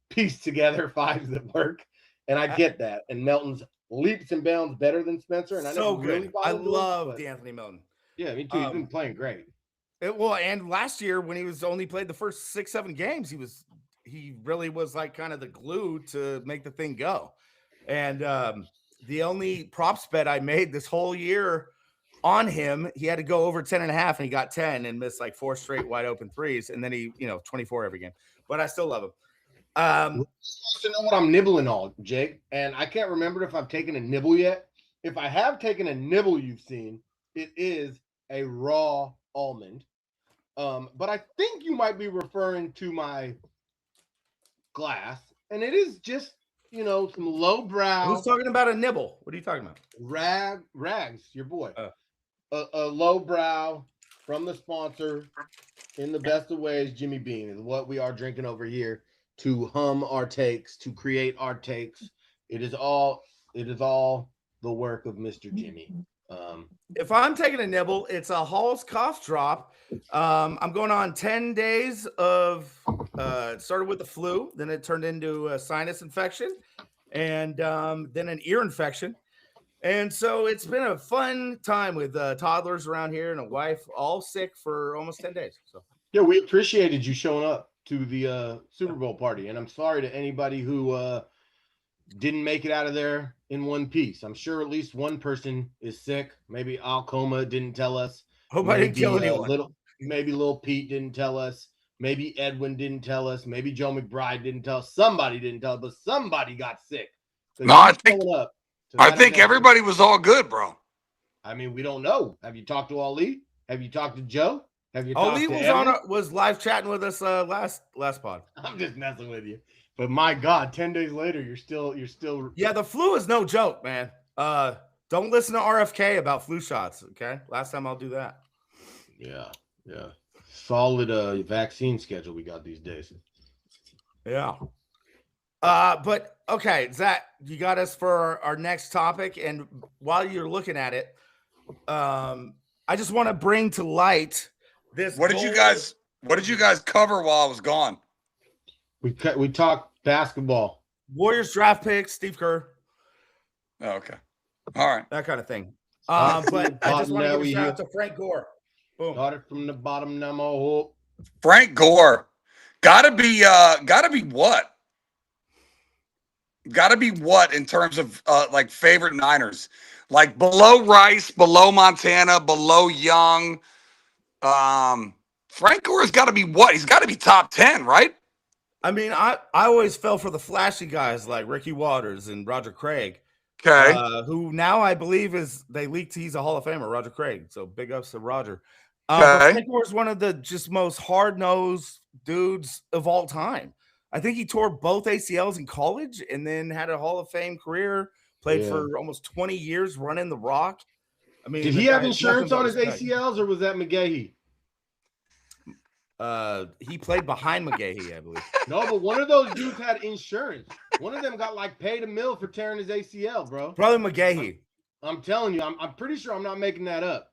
piece together fives that work, and I get that. And Melton's leaps and bounds better than Spencer, and I so never good. really I love D'Anthony Melton. Yeah, me too. He's been playing great. And last year when he was only played the first 6-7 games, he really was like kind of the glue to make the thing go. And the only props bet I made this whole year on him, he had to go over 10.5 and he got 10 and missed like 4 straight wide open threes. And then he, 24 every game, but I still love him. Just to know what I'm nibbling on, Jake. And I can't remember if I've taken a nibble yet. If I have taken a nibble you've seen, it is a raw almond. But I think you might be referring to my glass, and it is just some lowbrow. Who's talking about a nibble? What are you talking about? Rags, your boy. A lowbrow from the sponsor, in the best of ways, Jimmy Bean is what we are drinking over here to hum our takes, to create our takes. It is all the work of Mr. Jimmy. If I'm taking a nibble, it's a Hall's cough drop. I'm going on 10 days of it started with the flu, then it turned into a sinus infection, and then an ear infection. And so it's been a fun time with toddlers around here and a wife, all sick for almost 10 days. So yeah, we appreciated you showing up to the Super Bowl party, and I'm sorry to anybody who didn't make it out of there in one piece. I'm sure at least one person is sick. Maybe Alcoma didn't tell us. Hope I didn't kill anyone. Maybe Lil Pete didn't tell us. Maybe Edwin didn't tell us. Maybe Joe McBride didn't tell us. Somebody didn't tell us, but somebody got sick. No, I think everybody was all good, bro. I mean, we don't know. Have you talked to Ali? Have you talked to Joe? Have you Ali was live chatting with us last pod. I'm just messing with you. But my God, 10 days later, you're still. Yeah, the flu is no joke, man. Don't listen to RFK about flu shots. Okay, last time I'll do that. Yeah. Solid vaccine schedule we got these days. Yeah. But okay, Zach, you got us for our next topic, and while you're looking at it, I just want to bring to light this. What did you guys cover while I was gone? We talked basketball. Warriors draft picks, Steve Kerr. Oh, okay. All right. That kind of thing. But I just want to give a shout out to Frank Gore. Boom. Started from the bottom, now. Frank Gore. Gotta be what? Gotta be what in terms of like favorite Niners? Like below Rice, below Montana, below Young. Frank Gore's gotta be what? He's gotta be top 10, right? I mean, I always fell for the flashy guys like Ricky Waters and Roger Craig. Okay. Who now I believe they leaked he's a Hall of Famer, Roger Craig. So big ups to Roger. Frank Gore is one of the just most hard-nosed dudes of all time. I think he tore both ACLs in college and then had a Hall of Fame career, played for almost 20 years running the Rock. I mean, did he have insurance on his ACLs or was that McGahee? He played behind McGahee, I believe. No, but one of those dudes had insurance. One of them got like paid $1 million for tearing his ACL, bro. Probably McGahee. I'm telling you, I'm pretty sure I'm not making that up.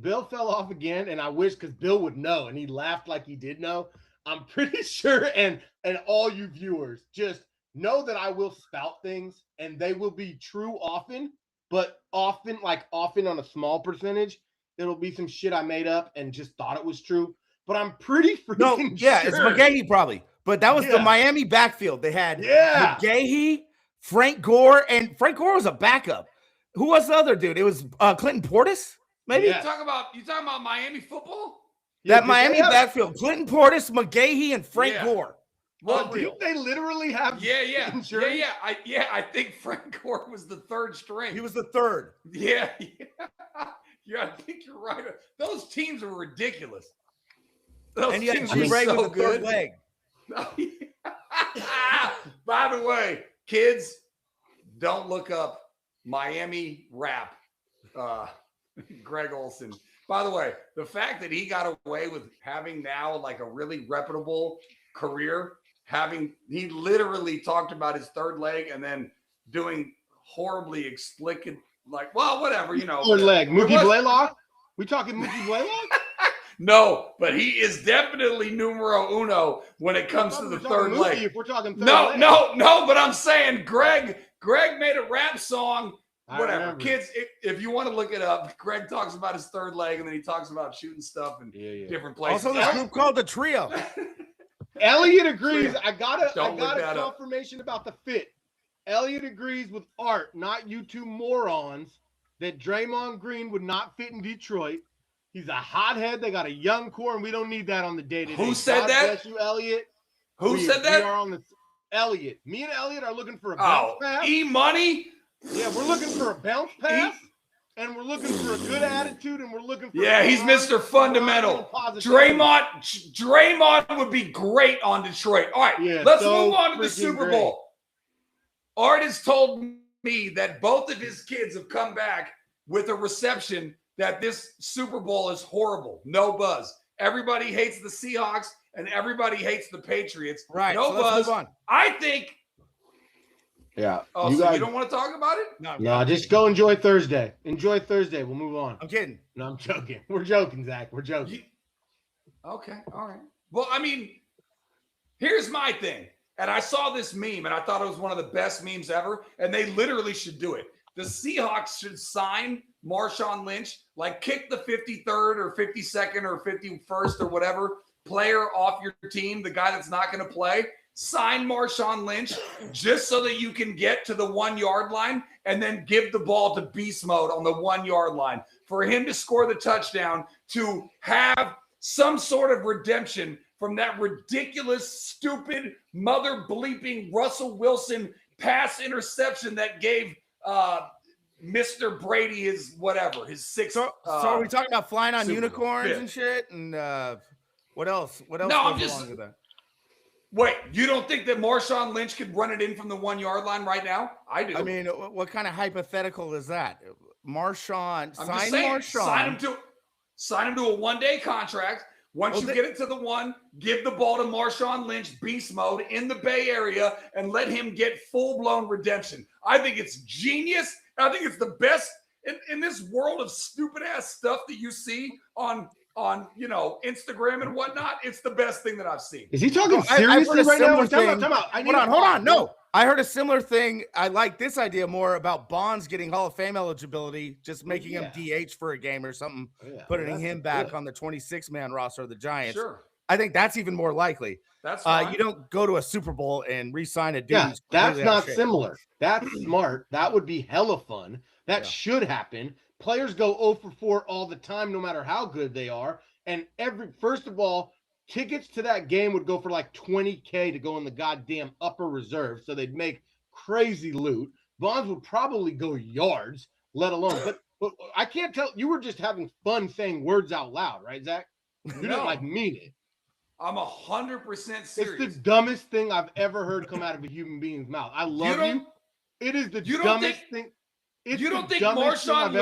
Bill fell off again, and I wish because Bill would know, and he laughed like he did know. I'm pretty sure, and all you viewers just know that I will spout things, and they will be true often, but often on a small percentage, it'll be some shit I made up and just thought it was true. But I'm pretty freaking sure. It's McGahee probably, but that was the Miami backfield. They had McGahee, Frank Gore, and Frank Gore was a backup. Who was the other dude? It was Clinton Portis. Maybe you talking about Miami football? That Miami backfield: Clinton Portis, McGahee, and Frank Gore. Well, didn't they literally have insurance? I think Frank Gore was the third string. He was the third. Yeah, I think you're right. Those teams are ridiculous. And yet, Jim Ray was a good leg. By the way, kids, don't look up Miami rap. Greg Olson. By the way, the fact that he got away with having now like a really reputable career, he literally talked about his third leg and then doing horribly explicit, like, well, whatever, Third leg. Mookie Blaylock? We talking Mookie Blaylock? No, but he is definitely numero uno when it comes to the third leg. If we're talking third leg. No, but I'm saying Greg made a rap song. Whatever. Kids, if you want to look it up, Greg talks about his third leg, and then he talks about shooting stuff in different places. Also, this group called the Trio. Elliot agrees. I got a confirmation about the fit. Elliot agrees with Art, not you two morons, that Draymond Green would not fit in Detroit. He's a hothead. They got a young core, and we don't need that on the day-to-day. Who said that? Bless you, Elliot. Who said that? We are on the Elliot. Me and Elliot are looking for a bounce pass. E-Money? Yeah, we're looking for a bounce pass, and we're looking for a good attitude, and we're looking for he's Mr. Fundamental. Draymond would be great on Detroit. All right, let's move on to the Super Bowl. Art has told me that both of his kids have come back with a reception that this Super Bowl is horrible. No buzz. Everybody hates the Seahawks, and everybody hates the Patriots. Right. No buzz. Let's move on. I think. Yeah. Oh, so you don't want to talk about it? No, just go enjoy Thursday. Enjoy Thursday. We'll move on. I'm kidding. No, I'm joking. We're joking, Zach. We're joking. Okay. All right. Well, I mean, here's my thing. And I saw this meme, and I thought it was one of the best memes ever. And they literally should do it. The Seahawks should sign Marshawn Lynch, like kick the 53rd or 52nd or 51st or whatever player off your team, the guy that's not going to play. Sign Marshawn Lynch just so that you can get to the 1 yard line and then give the ball to beast mode on the 1 yard line for him to score the touchdown, to have some sort of redemption from that ridiculous, stupid, mother bleeping Russell Wilson pass interception that gave Mr. Brady his whatever, his sixth. So are we talking about flying on Super unicorns Bowl. and shit? And what else? What else? No, goes I'm just. along with that? Wait, you don't think that Marshawn Lynch could run it in from the 1 yard line right now? I do. I mean, what kind of hypothetical is that? Marshawn, sign him to a 1 day contract. Once you get it to the one, give the ball to Marshawn Lynch, beast mode in the Bay Area, and let him get full-blown redemption. I think it's genius. I think it's the best in this world of stupid-ass stuff that you see on Instagram and whatnot. It's the best thing that I've seen. Is he talking seriously right now? Time out. Hold on. No, I heard a similar thing. I like this idea more about Bonds getting Hall of Fame eligibility, just making him DH for a game or something, putting him back on the 26-man roster of the Giants. Sure. I think that's even more likely. That's fine. You don't go to a Super Bowl and re-sign a dude. Yeah, that's not similar. That's smart. That would be hella fun. That should happen. Players go 0 for 4 all the time, no matter how good they are. And first of all, tickets to that game would go for like $20K to go in the goddamn upper reserve. So they'd make crazy loot. Bonds would probably go yards, let alone. But I can't tell. You were just having fun saying words out loud, right, Zach? You didn't mean it. I'm 100% serious. It's the dumbest thing I've ever heard come out of a human being's mouth. I love you. It is the dumbest thing. You don't think Marshawn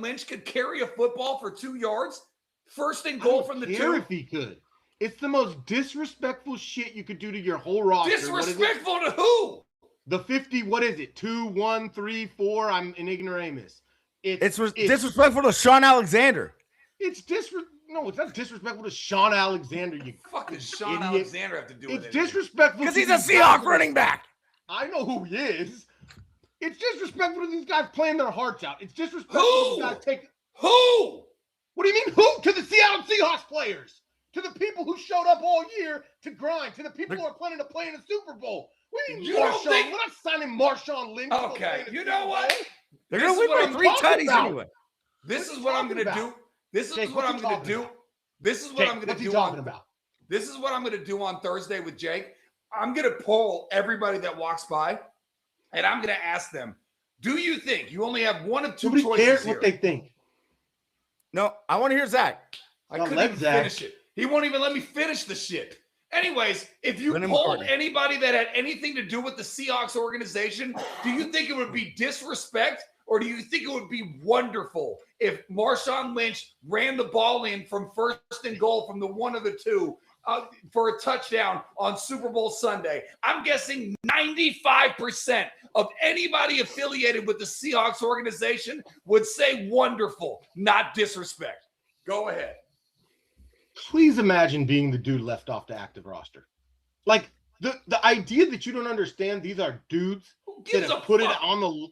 Lynch could carry a football for 2 yards? First and goal from the 2? If he could. It's the most disrespectful shit you could do to your whole roster. Disrespectful to who? The 50, what is it? 2, 1, 3, 4. I'm an ignoramus. It's disrespectful to Sean Alexander. No, it's not disrespectful to Sean Alexander. You fuck does Sean idiot. Alexander have to do with it? It's disrespectful because he's a Seahawk running back. I know who he is. It's disrespectful to these guys playing their hearts out. It's disrespectful to these guys taking. Who? What do you mean who? To the Seattle Seahawks players. To the people who showed up all year to grind. To the people who are planning to play in the Super Bowl. What do you mean Marshawn? We're not signing Marshawn Lynch. Okay, you know what? They're going to win by 3 tutties anyway. This is what I'm going to do. This is what I'm going to do. This is what I'm going to do. This is what I'm going to do on Thursday with Jake. I'm going to poll everybody that walks by, and I'm going to ask them, do you think you only have one of two choices Nobody cares here? what they think. No, I want to hear Zach. I couldn't even finish it. He won't even let me finish the shit. Anyways, if you polled anybody that had anything to do with the Seahawks organization, do you think it would be disrespect or do you think it would be wonderful if Marshawn Lynch ran the ball in from first and goal from the one of the two for a touchdown on Super Bowl Sunday? I'm guessing 95% of anybody affiliated with the Seahawks organization would say wonderful, not disrespect. Go ahead. Please imagine being the dude left off the active roster. Like the idea that you don't understand these are dudes that have put it on the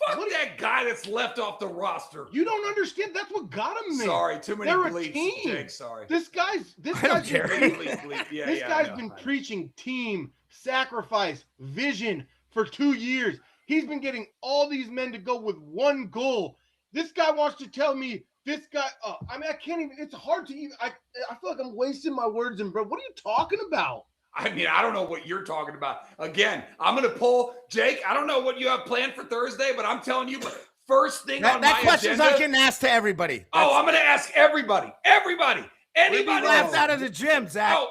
fuck that guy that's left off the roster. You don't understand. That's what got him there. Sorry, too many bleeps, Jake. Sorry. This guy's been preaching team, sacrifice, vision for 2 years. He's been getting all these men to go with one goal. This guy wants to tell me this guy, I can't even, it's hard to even, I feel like I'm wasting my words. And bro, what are you talking about? I mean, I don't know what you're talking about. Again, I'm going to pull Jake. I don't know what you have planned for Thursday, but I'm telling you, first thing on my agenda. That question's not getting asked to everybody. I'm going to ask everybody. Anybody laughed out of the gym, Zach. Oh,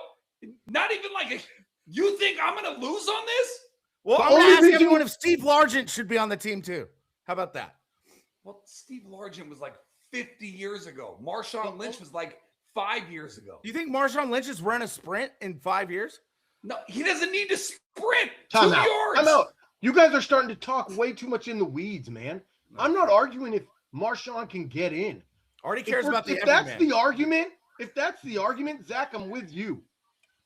not even like you think I'm going to lose on this? Well, I'm going to ask everyone if Steve Largent should be on the team too. How about that? Well, Steve Largent was like 50 years ago. Marshawn Lynch was like 5 years ago. You think Marshawn Lynch is running a sprint in 5 years? No, he doesn't need to sprint 2 yards. Time out. You guys are starting to talk way too much in the weeds, man. No. I'm not arguing if Marshawn can get in. Already cares about the if that's the argument, Zach, I'm with you.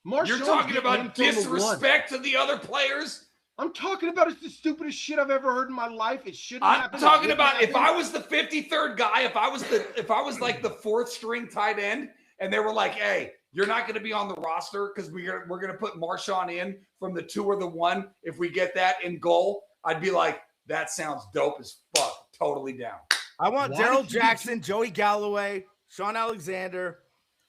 You're talking about disrespect to the other players? I'm talking about it's the stupidest shit I've ever heard in my life. It shouldn't happen. I'm talking about if I was the 53rd guy, if I was like the 4th string tight end, and they were like, "Hey, you're not going to be on the roster because we're going to put Marshawn in from the 2 or the 1. If we get that in goal," I'd be like, "That sounds dope as fuck. Totally down." I want Daryl Jackson, Joey Galloway, Sean Alexander,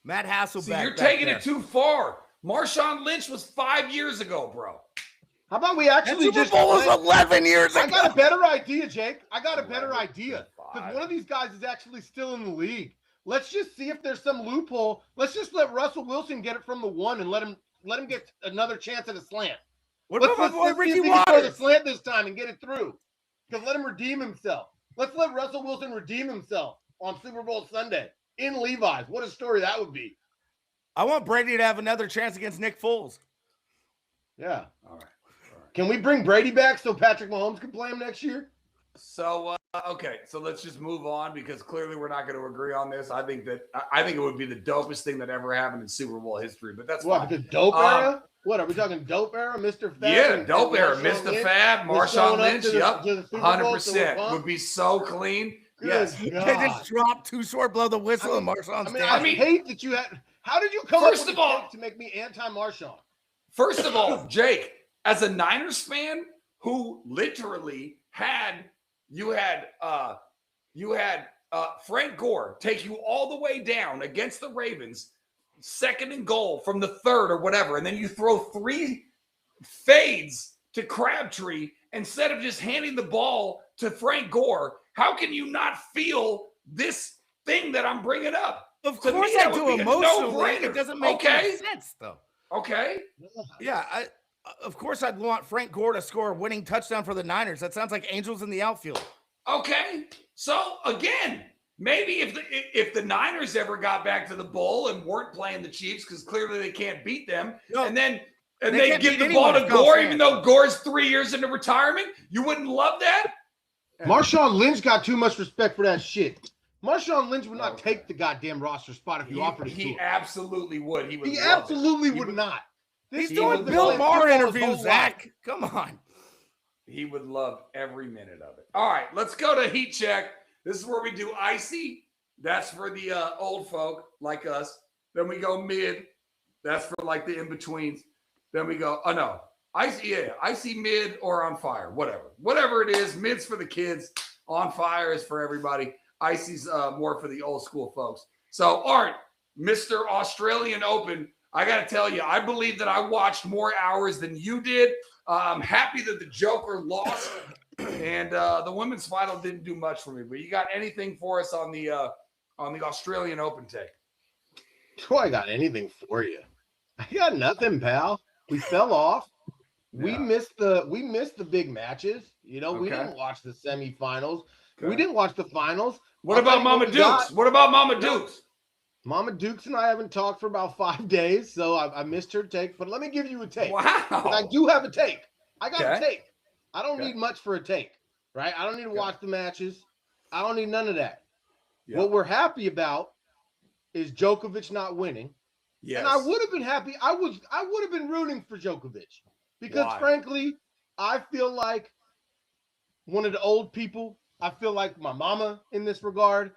Matt Hasselbeck. See, you're taking it too far. Marshawn Lynch was 5 years ago, bro. How about we actually just was 11 years ago? I got a better idea, Jake. I got a better idea. Because one of these guys is actually still in the league. Let's just see if there's some loophole. Let's just let Russell Wilson get it from the 1 and let him get another chance at a slant. Let's see if he can throw the slant this time and get it through. Because let him redeem himself. Let's let Russell Wilson redeem himself on Super Bowl Sunday in Levi's. What a story that would be. I want Brady to have another chance against Nick Foles. Yeah. All right. Can we bring Brady back so Patrick Mahomes can play him next year? So, okay. So let's just move on because clearly we're not going to agree on this. I think it would be the dopest thing that ever happened in Super Bowl history, but that's what, the dope era? What, are we talking dope era, Mr. Fab? Yeah, dope era. Mr. Fab, Marshawn Lynch. Yep. 100%. Would be so clean. Yes. They just dropped too short, blow the whistle, and Marshawn's down. I hate that you had. How did you come up with to make me anti-Marshawn? First of all, Jake, as a Niners fan who literally had Frank Gore take you all the way down against the Ravens, 2nd and goal from the 3rd or whatever, and then you throw 3 fades to Crabtree instead of just handing the ball to Frank Gore, how can you not feel this thing that I'm bringing up? Of course I do emotionally. It doesn't make any sense, though. Okay. Yeah, of course I'd want Frank Gore to score a winning touchdown for the Niners. That sounds like angels in the outfield. Okay. So, again, maybe if the Niners ever got back to the bowl and weren't playing the Chiefs because clearly they can't beat them, and they give the ball to Gore even though Gore's 3 years into retirement, you wouldn't love that? Marshawn Lynch got too much respect for that shit. Marshawn Lynch would not take the goddamn roster spot if you offered it to him. He absolutely would. He absolutely would not. He's doing Bill Maher interviews, Zach. Come on. He would love every minute of it. All right, let's go to Heat Check. This is where we do icy. That's for the old folk like us. Then we go mid. That's for like the in-betweens. Then we go, icy mid or on fire, whatever. Whatever it is, mid's for the kids. On fire is for everybody. Icy's more for the old school folks. So, Art, Mr. Australian Open, I got to tell you, I believe that I watched more hours than you did. I'm happy that the Joker lost, and the women's final didn't do much for me. But you got anything for us on the Australian Open take? Do I got anything for you? I got nothing, pal. We fell off. Yeah. We missed the big matches. You know, we didn't watch the semifinals. Okay. We didn't watch the finals. What about Mama Dukes? What about Mama Dukes? Mama Dukes and I haven't talked for about 5 days, so I missed her take. But let me give you a take. Wow. I do have a take. I got a take. I don't need much for a take, right? I don't need to watch the matches. I don't need none of that. Yep. What we're happy about is Djokovic not winning. Yes. And I would have been happy. I would have been rooting for Djokovic because, frankly, I feel like one of the old people. I feel like my mama in this regard.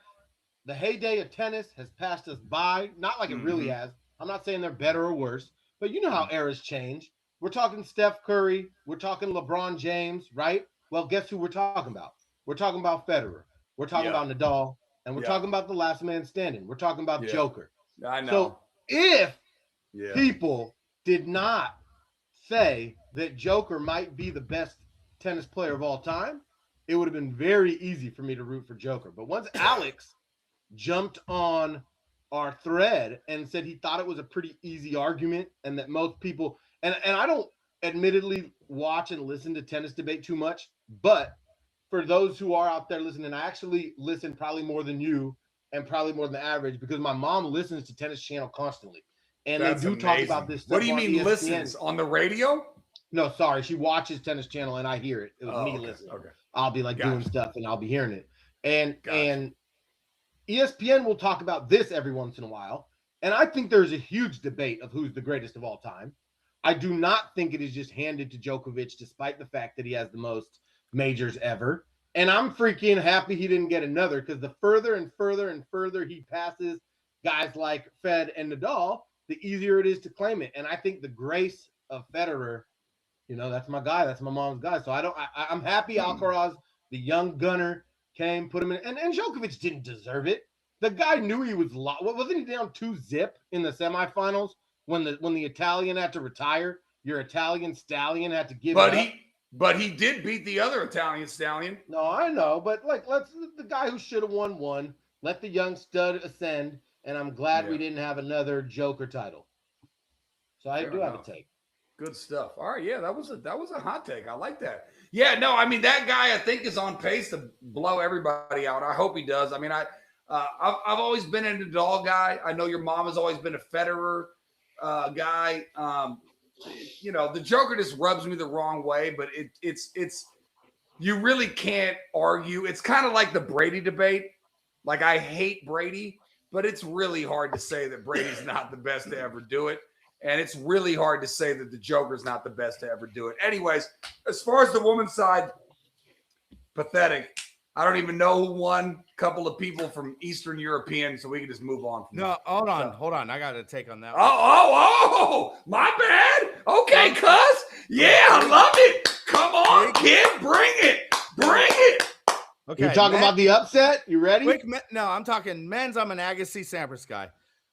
The heyday of tennis has passed us by. Not like it really has. I'm not saying they're better or worse, but you know how eras change. We're talking Steph Curry. We're talking LeBron James, right? Well, guess who we're talking about? We're talking about Federer. We're talking about Nadal. And we're talking about the last man standing. We're talking about Joker. I know. So if people did not say that Joker might be the best tennis player of all time, it would have been very easy for me to root for Joker. But once Alex jumped on our thread and said he thought it was a pretty easy argument and that most people, and I don't admittedly watch and listen to tennis debate too much, but for those who are out there listening, I actually listen probably more than you and probably more than the average because my mom listens to Tennis Channel constantly. And they do talk about this stuff. What do you mean listens? On the radio? No, sorry. She watches Tennis Channel and I hear it. It was me listening. Okay. I'll be like doing stuff and I'll be hearing it. And ESPN will talk about this every once in a while. And I think there's a huge debate of who's the greatest of all time. I do not think it is just handed to Djokovic, despite the fact that he has the most majors ever. And I'm freaking happy he didn't get another because the further and further and further he passes guys like Fed and Nadal, the easier it is to claim it. And I think the grace of Federer, you know, that's my guy. That's my mom's guy. So I'm happy Alcaraz, the young gunner, came, put him in. And Djokovic didn't deserve it. The guy knew he was wasn't he down 2-0 in the semifinals when the Italian had to retire? Your Italian stallion had to give it up. But he did beat the other Italian stallion. No, I know, but let's the guy who should have won. Let the young stud ascend, and I'm glad we didn't have another Joker title. So I do have a take. Good stuff. All right, that was a hot take. I like that. Yeah, no, I mean that guy I think is on pace to blow everybody out. I hope he does. I mean, I've always been a Nadal guy. I know your mom has always been a Federer guy. You know, the Joker just rubs me the wrong way, but it's you really can't argue. It's kind of like the Brady debate. Like I hate Brady, but it's really hard to say that Brady's not the best to ever do it. And it's really hard to say that the Joker's not the best to ever do it. Anyways, as far as the women's side, pathetic. I don't even know who won. A couple of people from Eastern European, so we can just move on. Hold on. I got to take on that one. Oh, my bad. Okay, cuz. Yeah, I love it. Come on, kid. Bring it. Okay. You're talking about the upset? You ready? No, I'm talking men's. I'm an Agassi Sampras guy.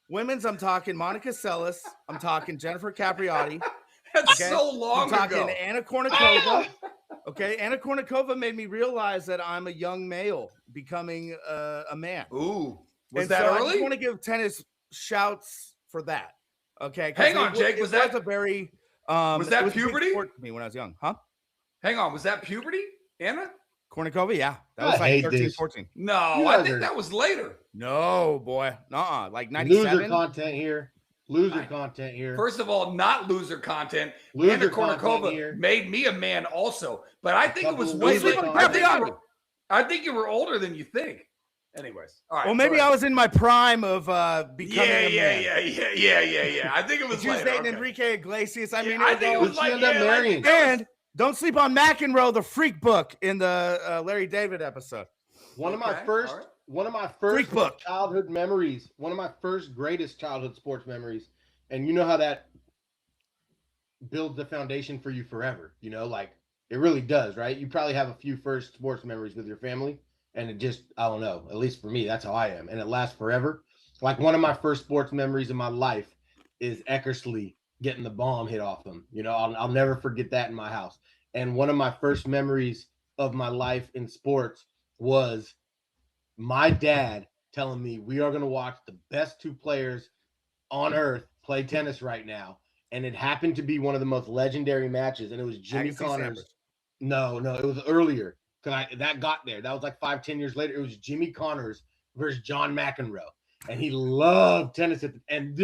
Women's, I'm talking Monica Seles. I'm talking Jennifer Capriati. That's so long ago. I'm talking Anna Kournikova. Okay, Anna Kournikova made me realize that I'm a young male becoming a man. Ooh, was that early? I just want to give tennis shouts for that. Okay, hang on, Jake. Was that a very was that puberty? For me when I was young, huh? Hang on, was that puberty, Anna Kournikova? Yeah, that was like 13, 14. No, I think that was later. No, boy, like 97. Loser content here. Content here. First of all, not loser content. Anna Kournikova made me a man also, but I think it was way later. I think you were older than you think. Anyways, all right. Well, maybe I was in my prime of becoming a man. Yeah. I think it was She was later. dating Enrique Iglesias. I mean, I think it was What'd she like, end up marrying? and don't sleep on McEnroe, the freak book in the Larry David episode. One of my first Freak book. childhood memories, one of my first greatest childhood sports memories, and you know how that builds the foundation for you forever. You know, like it really does, right? You probably have a few first sports memories with your family, and it just, I don't know, at least for me, that's how I am, and it lasts forever. Like one of my first sports memories in my life is Eckersley getting the bomb hit off him. You know, I'll never forget that in my house. And one of my first memories of my life in sports was my dad telling me we are going to watch the best two players on earth play tennis right now. And it happened to be one of the most legendary matches. And it was Jimmy Connors. No, it was earlier. That got there. That was like 5-10 years later. It was Jimmy Connors versus John McEnroe. And he loved tennis. And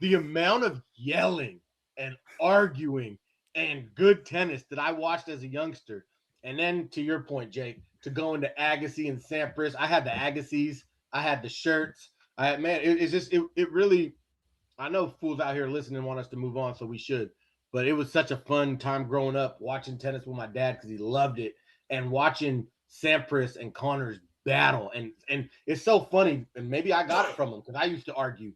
the amount of yelling and arguing and good tennis that I watched as a youngster. And then to your point, Jake, to go into Agassi and Sampras. I had the Agassi's. I had the shirts. It really, I know fools out here listening want us to move on, so we should. But it was such a fun time growing up watching tennis with my dad because he loved it, and watching Sampras and Connors battle. And it's so funny, and maybe I got it from him because I used to argue.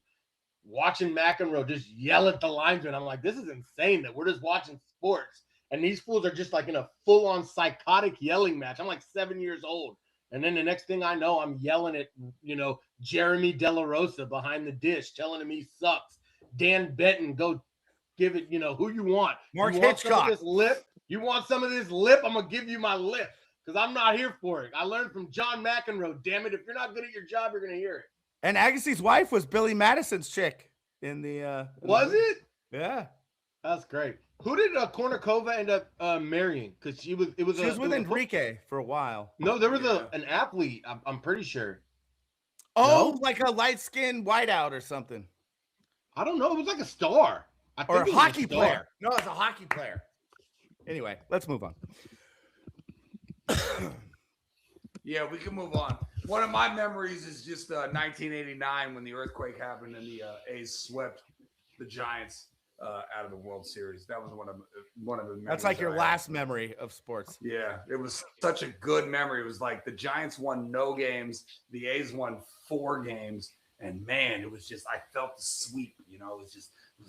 Watching McEnroe just yell at the linesman, I'm like, this is insane that we're just watching sports. And these fools are just like in a full-on psychotic yelling match. I'm like 7 years old. And then the next thing I know, I'm yelling at, Jeremy De La Rosa behind the dish, telling him he sucks. Dan Benton, go give it, who you want. Mark you want Hitchcock. Some of this lip? You want some of this lip? I'm going to give you my lip because I'm not here for it. I learned from John McEnroe. Damn it. If you're not good at your job, you're going to hear it. And Agassi's wife was Billy Madison's chick in the. Was it? Yeah. That's great. Who did Kornikova end up marrying? Because she was with Enrique for a while. No, there was an athlete. I'm pretty sure. Oh, no? Like a light-skinned whiteout or something. I don't know. It was like a star. Or a hockey player. No, it's a hockey player. Anyway, let's move on. Yeah, we can move on. One of my memories is just 1989 when the earthquake happened and the A's swept the Giants out of the World Series. That was one of the memories. That's like your last memory of sports. Yeah, it was such a good memory. It was like the Giants won no games, the A's won 4 games, and man, it was just, I felt the sweep. It was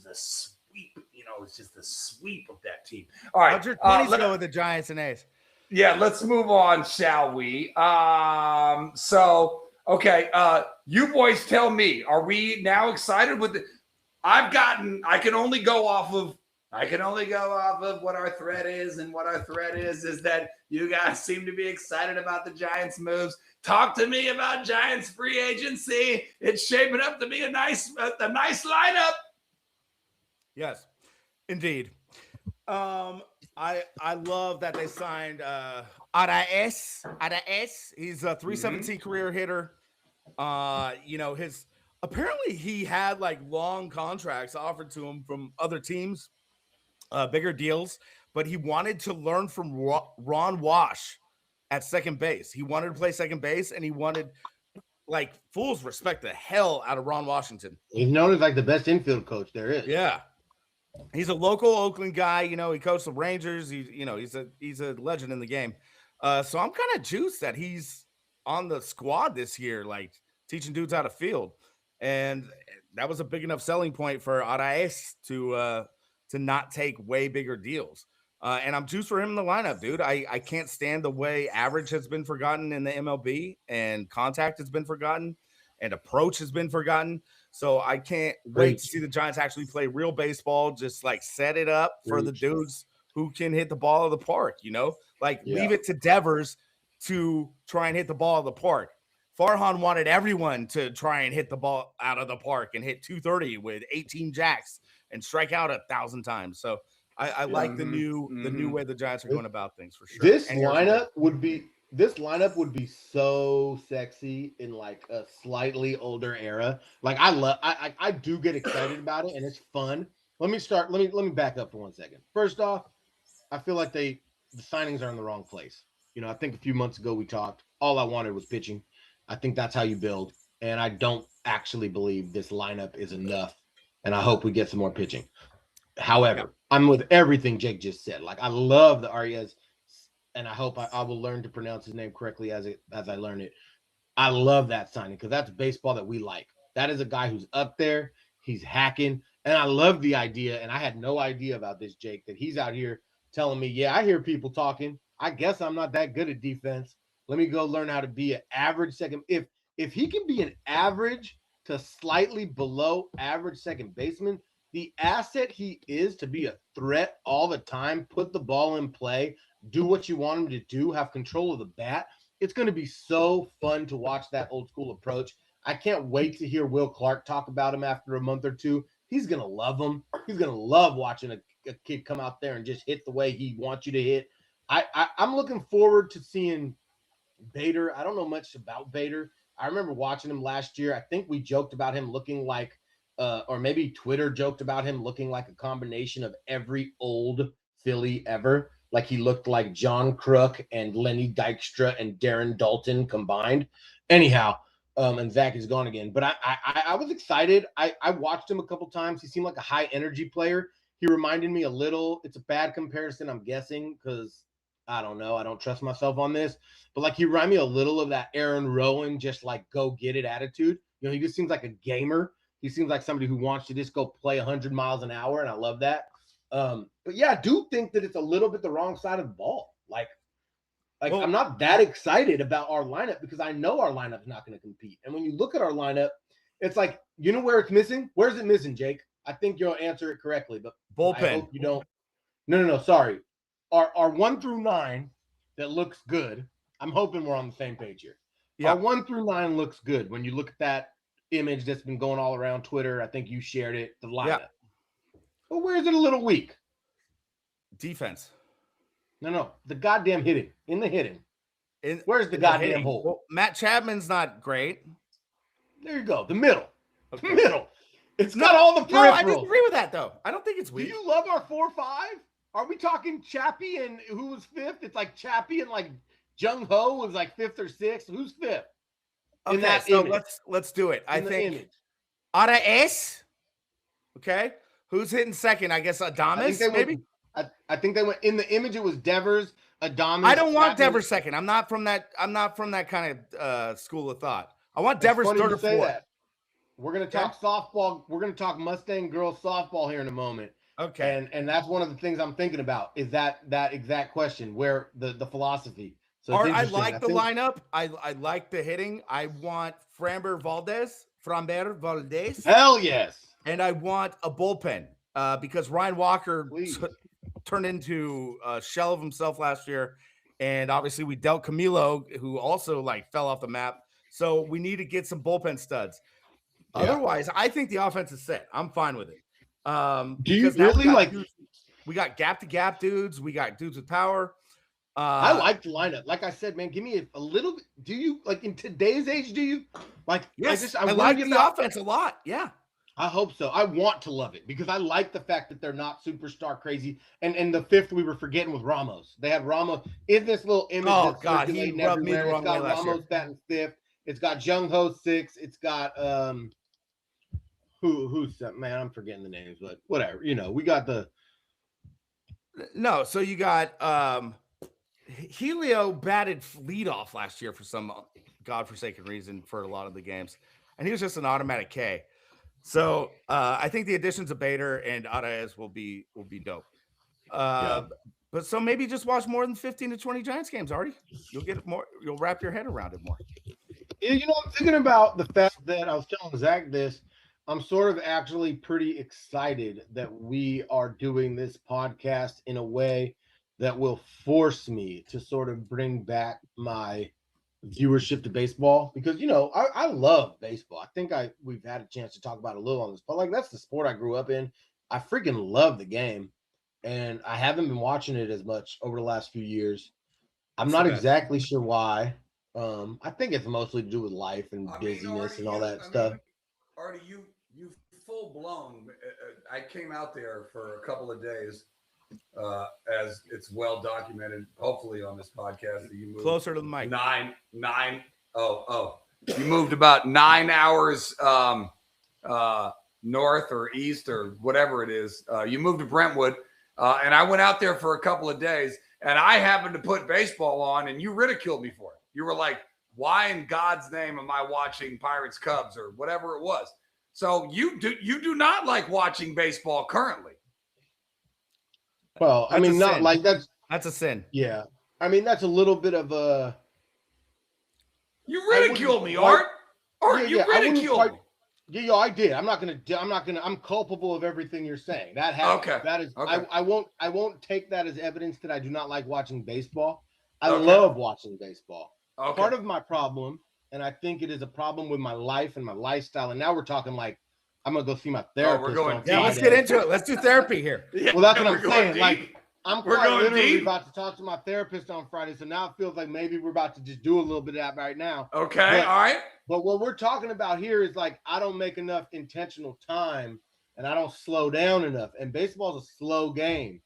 a sweep. It was just the sweep of that team. All right, how'd your 20s go with the Giants and A's? Yeah, let's move on, shall we? You boys tell me, are we now excited with the I can only go off of what our thread is, and what our thread is that you guys seem to be excited about the Giants moves. Talk to me about Giants free agency. It's shaping up to be a nice lineup. Yes, indeed. I love that they signed Araes. He's a 317 career hitter. Apparently he had like long contracts offered to him from other teams, bigger deals, but he wanted to learn from Ron Wash at second base. He wanted to play second base, and he wanted, like, fools respect the hell out of Ron Washington. He's known as like the best infield coach there is. Yeah. He's a local Oakland guy. He coached the Rangers. He's a legend in the game. So I'm kind of juiced that he's on the squad this year, like teaching dudes how to field. And that was a big enough selling point for Araes to not take way bigger deals. And I'm juiced for him in the lineup, dude. I can't stand the way average has been forgotten in the MLB, and contact has been forgotten, and approach has been forgotten. So I can't wait to see the Giants actually play real baseball, just like set it up for the dudes who can hit the ball out of the park, leave it to Devers to try and hit the ball out of the park. Farhan wanted everyone to try and hit the ball out of the park and hit 230 with 18 jacks and strike out 1,000 times. So I like the new way the Giants are going about things for sure. This lineup would be so sexy in like a slightly older era. Like I do get excited about it, and it's fun. Let me back up for 1 second. First off, I feel like the signings are in the wrong place. I think a few months ago we talked. all I wanted was pitching. I think that's how you build. And I don't actually believe this lineup is enough. And I hope we get some more pitching. However, I'm with everything Jake just said. Like, I love the Arias, and I hope I will learn to pronounce his name correctly as I learn it. I love that signing because that's baseball that we like. That is a guy who's up there. He's hacking. And I love the idea, and I had no idea about this, Jake, that he's out here telling me, yeah, I hear people talking. I guess I'm not that good at defense. Let me go learn how to be an average second. If he can be an average to slightly below average second baseman, the asset he is to be a threat all the time, put the ball in play, do what you want him to do, have control of the bat. It's going to be so fun to watch that old school approach. I can't wait to hear Will Clark talk about him after a month or two. He's going to love him. He's going to love watching a kid come out there and just hit the way he wants you to hit. I'm looking forward to seeing Bader. I don't know much about Bader. I remember watching him last year. I think we joked about him looking like or maybe Twitter joked about him looking like a combination of every old Philly ever. Like he looked like John Crook and Lenny Dykstra and Darren Dalton combined. Anyhow, and Zach is gone again. But I was excited. I watched him a couple times. He seemed like a high energy player. He reminded me a little. It's a bad comparison, I'm guessing, because I don't know. I don't trust myself on this. But like he reminded me a little of that Aaron Rowan, just like go get it attitude. You know, he just seems like a gamer. He seems like somebody who wants to just go play 100 miles an hour, and I love that. But yeah, I do think that it's a little bit the wrong side of the ball. Like well, I'm not that excited about our lineup because I know our lineup is not going to compete. And when you look at our lineup, it's like, you know where it's missing? Where's it missing, Jake? I think you'll answer it correctly, but bullpen. I hope you don't. No. Sorry. Our 1 through 9 that looks good. I'm hoping we're on the same page here. Yeah. Our 1 through 9 looks good when you look at that image that's been going all around Twitter. I think you shared it, the lineup. Yeah. But where's it a little weak? Defense. No. The goddamn hitting. In the hitting. Where's the goddamn hole? Well, Matt Chapman's not great. There you go. The middle. Okay. The middle. It's got all the peripherals. No, I disagree with that, though. I don't think it's weak. Do you love our 4-5? Are we talking Chappie and who was 5th? It's like Chappie and like Jung Ho was like 5th or 6th. Who's 5th? Okay, so let's do it. I think Ara S. Okay. Who's hitting second? I guess Adames, maybe? I think they went in the image. It was Devers, Adames. I don't want Devers second. I'm not from that kind of school of thought. I want Devers third or fourth. We're gonna talk softball. We're gonna talk Mustang girls softball here in a moment. Okay. And that's one of the things I'm thinking about is that exact question, where the philosophy. So I like the lineup. I like the hitting. I want Framber Valdez. Hell yes. And I want a bullpen because Ryan Walker turned into a shell of himself last year. And obviously we dealt Camilo, who also like fell off the map. So we need to get some bullpen studs. Yeah. Otherwise, I think the offense is set. I'm fine with it. Do you really like? We got gap to gap dudes. We got dudes with power. I like the lineup. Like I said, man, give me a little bit. Do you like in today's age? Do you like? Yes, I like the offense a lot. Yeah, I hope so. I want to love it because I like the fact that they're not superstar crazy. And the 5th we were forgetting with Ramos. They had Ramos in this little image. Oh God, he rubbed me the wrong way last year. Ramos batting 5th. It's got Jung Ho 6. It's got who's man? I'm forgetting the names, but whatever. You know, we got the. No, so you got Helio batted leadoff last year for some godforsaken reason for a lot of the games, and he was just an automatic K. So I think the additions of Bader and Arias will be dope. But so maybe just watch more than 15 to 20 Giants games, Artie. You'll get more. You'll wrap your head around it more. You know, I'm thinking about the fact that I was telling Zach this. I'm sort of actually pretty excited that we are doing this podcast in a way that will force me to sort of bring back my viewership to baseball because, you know, I love baseball. I think we've had a chance to talk about it a little on this, but like that's the sport I grew up in. I freaking love the game, and I haven't been watching it as much over the last few years. I'm not exactly sure why. I think it's mostly to do with life and busyness and all that stuff. Artie, you full blown. I came out there for a couple of days, as it's well documented, hopefully on this podcast, that you moved closer to the mic. You moved about 9 hours north or east or whatever it is. You moved to Brentwood, and I went out there for a couple of days, and I happened to put baseball on, and you ridiculed me for it. You were like, "Why in God's name am I watching Pirates Cubs or whatever it was?" So you do not like watching baseball currently. Well, I mean, not sin. like that's a sin. Yeah, I mean that's a little bit of a. You ridicule me, Art. Art, you ridicule me. Yeah, I did. I'm not gonna. I'm culpable of everything you're saying. That happened. Okay. That is. Okay. I won't take that as evidence that I do not like watching baseball. I love watching baseball. Okay. Part of my problem, and I think it is a problem with my life and my lifestyle. And now we're talking like I'm gonna go see my therapist. we're going on deep. Yeah, let's get into it. Let's do therapy here. Well, that's what I'm saying. Deep. Like I'm We're quite going literally deep. about to talk to my therapist on Friday, so now it feels like maybe we're about to just do a little bit of that right now. Okay, all right. But what we're talking about here is like I don't make enough intentional time, and I don't slow down enough. And baseball's a slow game.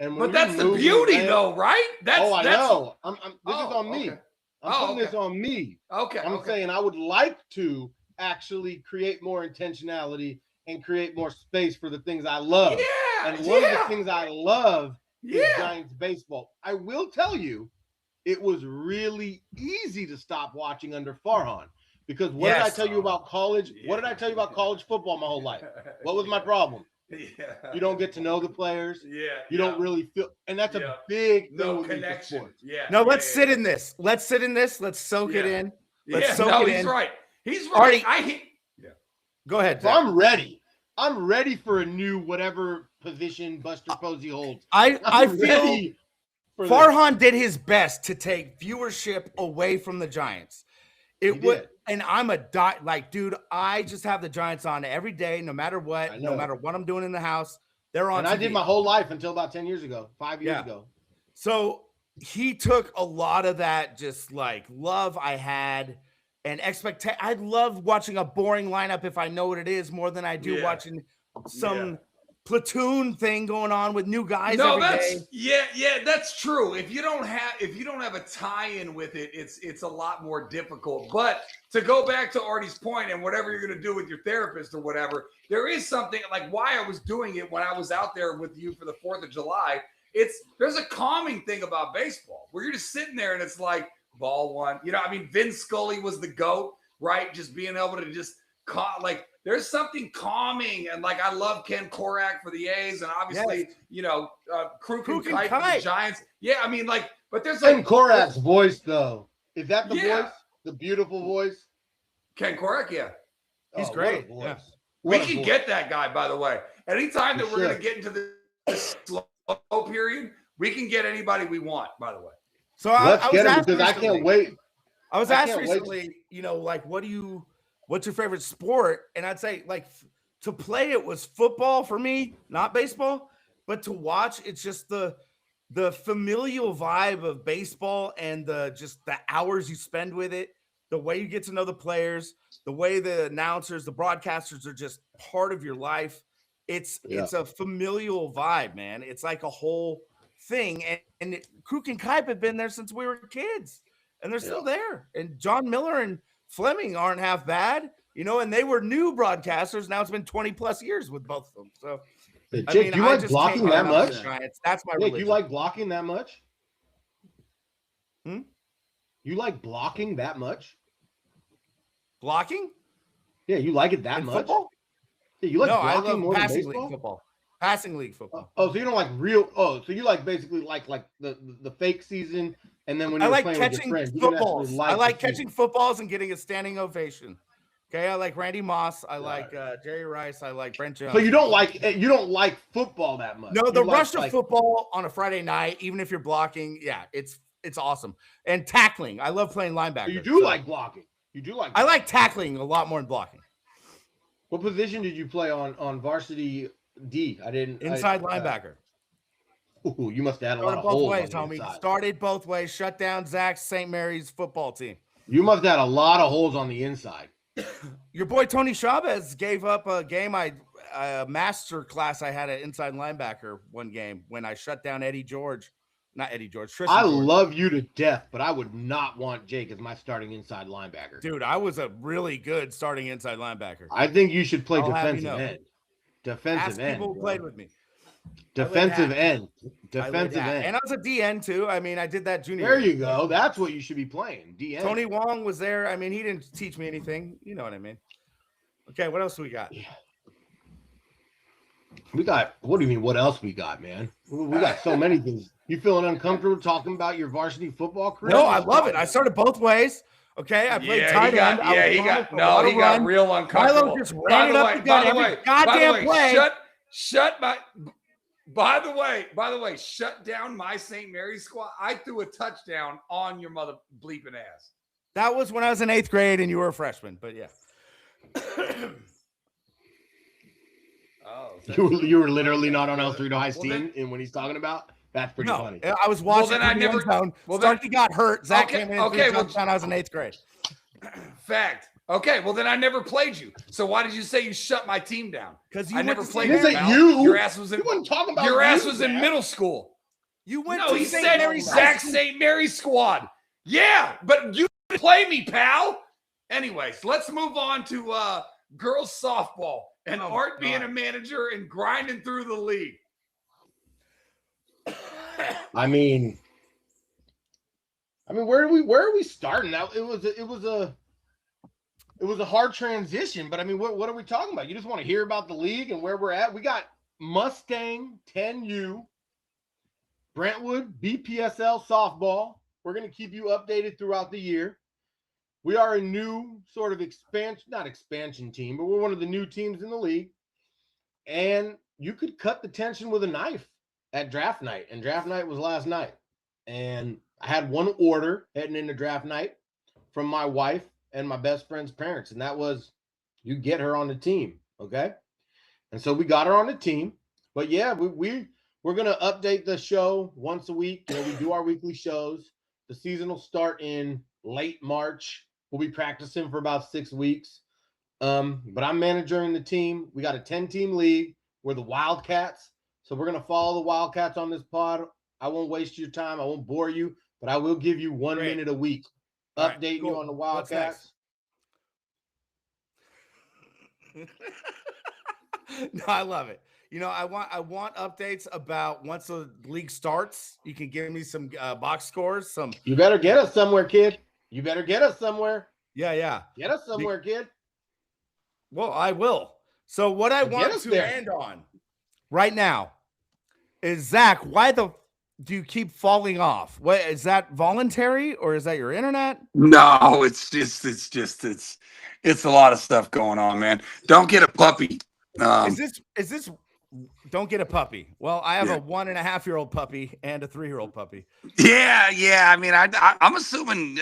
And But that's the beauty, though, right? I know. This is on me. Okay. I'm putting this on me. Okay. I'm saying I would like to actually create more intentionality and create more space for the things I love. Yeah. And one of the things I love is Yeah. Giants baseball. I will tell you, it was really easy to stop watching under Farhan. Because what did I tell you about college? What did I tell you about college football my whole life? What was my problem? Yeah. You don't get to know the players. Yeah. You don't really feel, and that's a big thing with connection. sports. Yeah. No, let's sit in this. Let's sit in this. Let's soak it in. Let's soak it in. He's right. He's right. Go ahead. So I'm ready. I'm ready for a new whatever position Buster Posey holds. I feel Farhan did his best to take viewership away from the Giants. It would, and I'm dude, I just have the Giants on every day, no matter what, no matter what I'm doing in the house. They're on. And I did my whole life until about 10 years ago, 5 years ago. So he took a lot of that, just like love I had and expectation. I love watching a boring lineup if I know what it is more than I do watching some platoon thing going on with new guys. That's true. If you don't have a tie-in with it, it's a lot more difficult. But to go back to Artie's point, and whatever you're going to do with your therapist or whatever, there is something like why I was doing it when I was out there with you for the 4th of July. There's a calming thing about baseball where you're just sitting there and it's like ball one. You know, I mean, Vin Scully was the GOAT, right? Just being able to just there's something calming, and like I love Ken Korak for the A's, and obviously Kruk and Kite for the Giants. Yeah, I mean, like, but there's Ken Korak's voice though. Is that the voice? The beautiful voice? Ken Korak, yeah, he's great. Yeah. We can get that guy, by the way. Anytime that we're going to get into this slow period, we can get anybody we want. By the way, so I was asked because I can't wait. I was asked recently, like, what's your favorite sport? And I'd say, like, to play it was football for me, not baseball. But to watch, it's just the familial vibe of baseball and the hours you spend with it, the way you get to know the players, the way the announcers, the broadcasters are just part of your life. It's a familial vibe, man. It's like a whole thing. And Kruk and Kipe have been there since we were kids, and they're still there. And John Miller and Fleming aren't half bad, and they were new broadcasters. Now it's been 20 plus years with both of them. So, Jake, you like blocking that much? That's my religion. You like blocking that much? You like blocking that much? Blocking? Yeah, you like it that much? Football? Yeah, you like blocking more than baseball? League football. Passing league football. So you don't like real? So you like basically like the fake season, and then when you're playing with your friends, footballs. I like catching footballs and getting a standing ovation. Okay, I like Randy Moss. I like Jerry Rice. I like Brent Jones. So you don't like football that much? No, the rush of football on a Friday night, even if you're blocking, it's awesome. And tackling, I love playing linebacker. So you do like blocking. You do like. I like tackling a lot more than blocking. What position did you play on varsity D? I didn't. Inside linebacker. Ooh, you must have had a lot of both holes ways, on the homie. inside. Started both ways. Shut down Zach's St. Mary's football team. You must have had a lot of holes on the inside. Your boy Tony Chavez gave up a game I a master class I had at inside linebacker one game when I shut down I love you to death, but I would not want Jake as my starting inside linebacker. Dude, I was a really good starting inside linebacker. I think you should play defensive you know. end. Defensive Ask end. people who played with me. Defensive end. Defensive end. And I was a DN too. I mean, I did that junior. There you go. That's what you should be playing. DN. Tony Wong was there. I mean, he didn't teach me anything. You know what I mean? Okay, what else do we got? Yeah. We got, what do you mean, what else we got, man? We got so many things. You feeling uncomfortable talking about your varsity football career? No, I love it. I started both ways. Okay, I played tight end. He got real uncomfortable. Milo just ran it up the gut every goddamn play. By the way, shut down my St. Mary's squad. I threw a touchdown on your mother bleeping ass. That was when I was in 8th grade and you were a freshman, but yeah. You were literally not on El Cerrito High team, and when he's talking about, that's pretty funny. I was watching. Starkey got hurt. Zach came in. I was in 8th grade. Fact. Okay, well then I never played you. So why did you say you shut my team down? Because I never played you. Your ass was in. You weren't talking about your ass was in middle school. You went. No, he said Zach St. Mary's squad. Yeah, but you didn't play me, pal. Anyways, let's move on to girls softball and Art being a manager and grinding through the league. I mean, where are we starting now? It was a hard transition, but I mean, what are we talking about? You just want to hear about the league and where we're at? We got Mustang 10U, Brentwood BPSL softball. We're going to keep you updated throughout the year. We are a new sort of not expansion team, but we're one of the new teams in the league. And you could cut the tension with a knife at draft night. And draft night was last night. And I had one order heading into draft night from my wife and my best friend's parents. And that was, you get her on the team. Okay. And so we got her on the team. But yeah, we're going to update the show once a week. You know, we do our weekly shows. The season will start in late March. We'll be practicing for about 6 weeks. But I'm managing the team. We got a 10-team league. We're the Wildcats. So we're going to follow the Wildcats on this pod. I won't waste your time. I won't bore you, but I will give you 1 minute a week updating you on the Wildcats. No, I love it. You know, I want updates about once the league starts. You can give me some box scores. You better get us somewhere, kid. You better get us somewhere. Yeah. Get us somewhere, kid. Well, I will. So what I want to end on right now is, Zach, why do you keep falling off? What is that, voluntary, or is that your internet? No, it's a lot of stuff going on, man. Don't get a puppy. Is this don't get a puppy? Well, I have a 1.5-year-old puppy and a 3-year-old puppy. Yeah. I mean, I'm assuming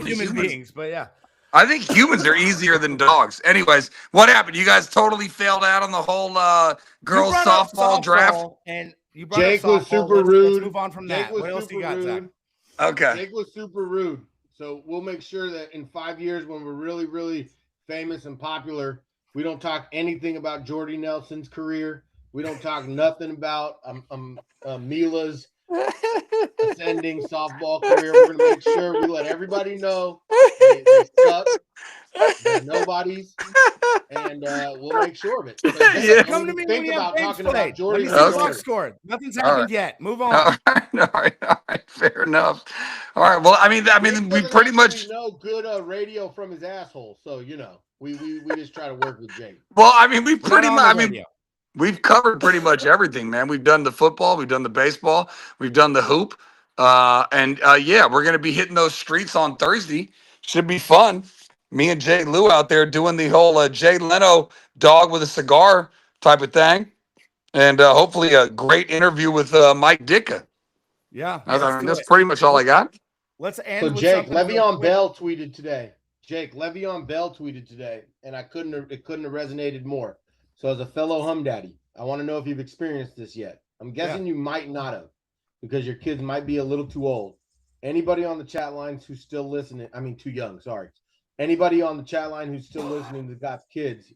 human beings, but yeah. I think humans are easier than dogs. Anyways, what happened? You guys totally failed out on the whole girls softball draft. And Jake was super rude. Let's move on from that. What else do you got, Zach? Okay. Jake was super rude. So we'll make sure that in 5 years, when we're really, really famous and popular, we don't talk anything about Jordy Nelson's career. We don't talk nothing about Mila's ascending softball career. We're going to make sure we let everybody know they suck. They're nobodies. And we'll make sure of it. So come to me think about talking about Jordy. Scored. Nothing's happened yet. Move on. All right. Fair enough. All right. Well, I mean, we pretty much know good radio from his asshole. So, you know, we just try to work with Jake. Well, I mean, we've covered pretty much everything, man. We've done the football, we've done the baseball, we've done the hoop. Yeah, we're going to be hitting those streets on Thursday. Should be fun. Me and Jay Lou out there doing the whole Jay Leno dog with a cigar type of thing. And hopefully a great interview with Mike Ditka. Yeah. That's pretty much all I got. Let's end so with Jake, Le'Veon Bell tweeted today. And it couldn't have resonated more. So as a fellow Humm Daddy, I want to know if you've experienced this yet. I'm guessing you might not have, because your kids might be a little too old. Anybody on the chat lines who's still listening, too young, sorry. Anybody on the chat line who's still listening that got kids,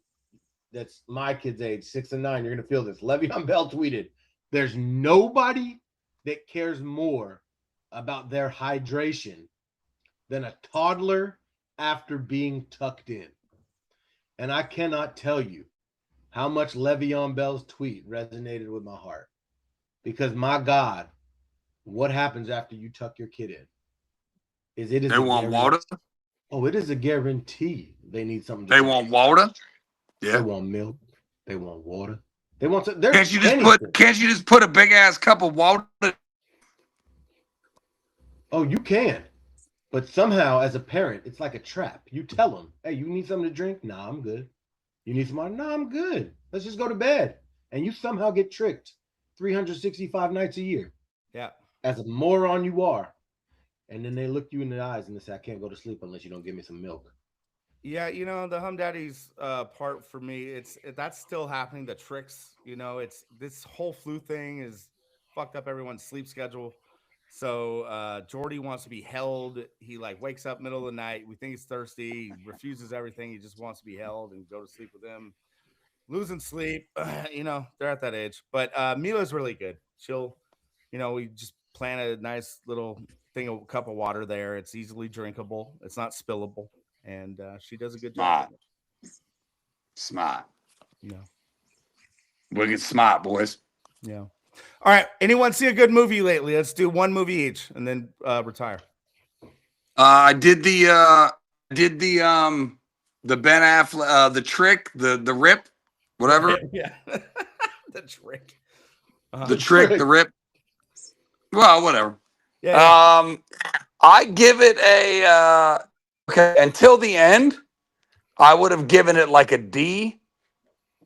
that's my kid's age, 6 and 9, you're gonna feel this. Le'Veon Bell tweeted, "There's nobody that cares more about their hydration than a toddler after being tucked in." And I cannot tell you how much Le'Veon Bell's tweet resonated with my heart. Because my God, what happens after you tuck your kid in? They want water. Oh, it is a guarantee they need something to They drink. want water. Yeah. They want milk. They want water. They want some. Can't you just put a big ass cup of water? Oh, you can. But somehow, as a parent, it's like a trap. You tell them, "Hey, you need something to drink? Nah, I'm good. You need some water? Nah, I'm good. Let's just go to bed." And you somehow get tricked 365 nights a year. Yeah. As a moron you are. And then they look you in the eyes and they say, "I can't go to sleep unless you don't give me some milk." Yeah, the Humm Daddies part for me, that's still happening. The tricks, it's this whole flu thing is fucked up everyone's sleep schedule. So Jordy wants to be held. He like wakes up middle of the night. We think he's thirsty. He refuses everything. He just wants to be held and go to sleep with him. Losing sleep, they're at that age. But Mila's really good. She'll, we just plant a nice little cup of water there. It's easily drinkable. It's not spillable. And she does a good job. Smart. Yeah. Wicked smart, boys. Yeah. All right. Anyone see a good movie lately? Let's do one movie each and then retire. I did the Ben Affleck, the trick, the rip, whatever. Yeah. The trick. The trick, the rip. Well, whatever. Yeah. I give it a okay, until the end, I would have given it like a D.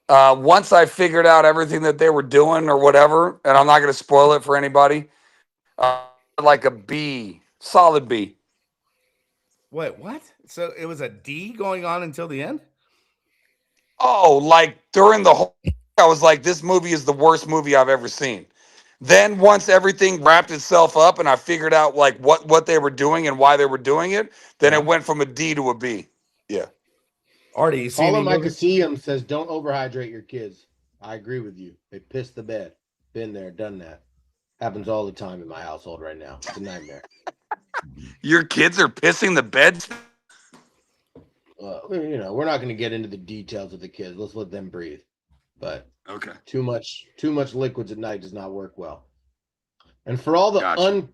Once I figured out everything that they were doing or whatever, and I'm not going to spoil it for anybody, like a B, solid B. Wait, what? So it was a D going on until the end? Oh, like during the whole, I was like, this movie is the worst movie I've ever seen. Then once everything wrapped itself up and I figured out like what they were doing and why they were doing it, then it went from a D to a B. Yeah. Artie, you see Mike Aseum says, "Don't overhydrate your kids." I agree with you. They piss the bed. Been there, done that. Happens all the time in my household right now. It's a nightmare. Your kids are pissing the bed? We're not going to get into the details of the kids. Let's let them breathe. But okay, too much liquids at night does not work well. And for all the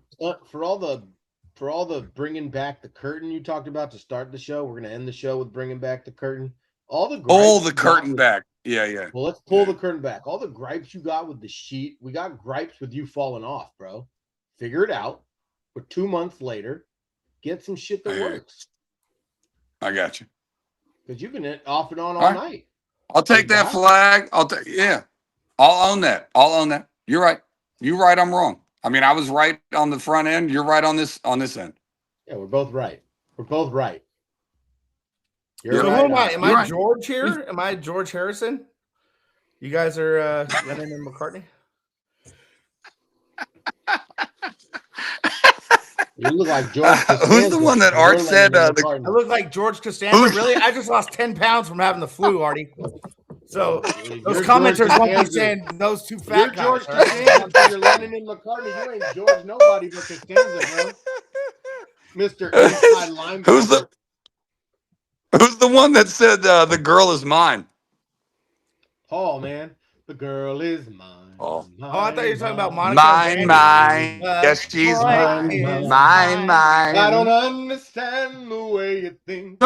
for all the bringing back the curtain you talked about to start the show, we're going to end the show with bringing back the curtain. All the curtain back. Yeah. Well, let's pull the curtain back. All the gripes you got with the sheet, we got gripes with you falling off, bro. Figure it out. We're 2 months later. Get some shit that works. I got you. Because you've been off and on all night. I'll take that flag. I'll own that. You're right. I'm wrong. I mean, I was right on the front end. You're right on this end. Yeah, we're both right. You're right. Who am I? Am I George here? Am I George Harrison? You guys are Lennon and McCartney? You look like George Costanza. Who's the one that Art said? I look like George Costanza. Really? I just lost 10 pounds from having the flu, Artie. So those commenters won't be saying those two fat guys. George Costanza. You're Lennon and McCartney. You ain't George nobody but Costanza, bro. Mr. Inside Linebacker. Who's the one that said the girl is mine? Paul, man. The girl is mine. Oh, I thought you were talking about Monica. Mine. Yes, she's mine. Mine. I don't understand the way you think.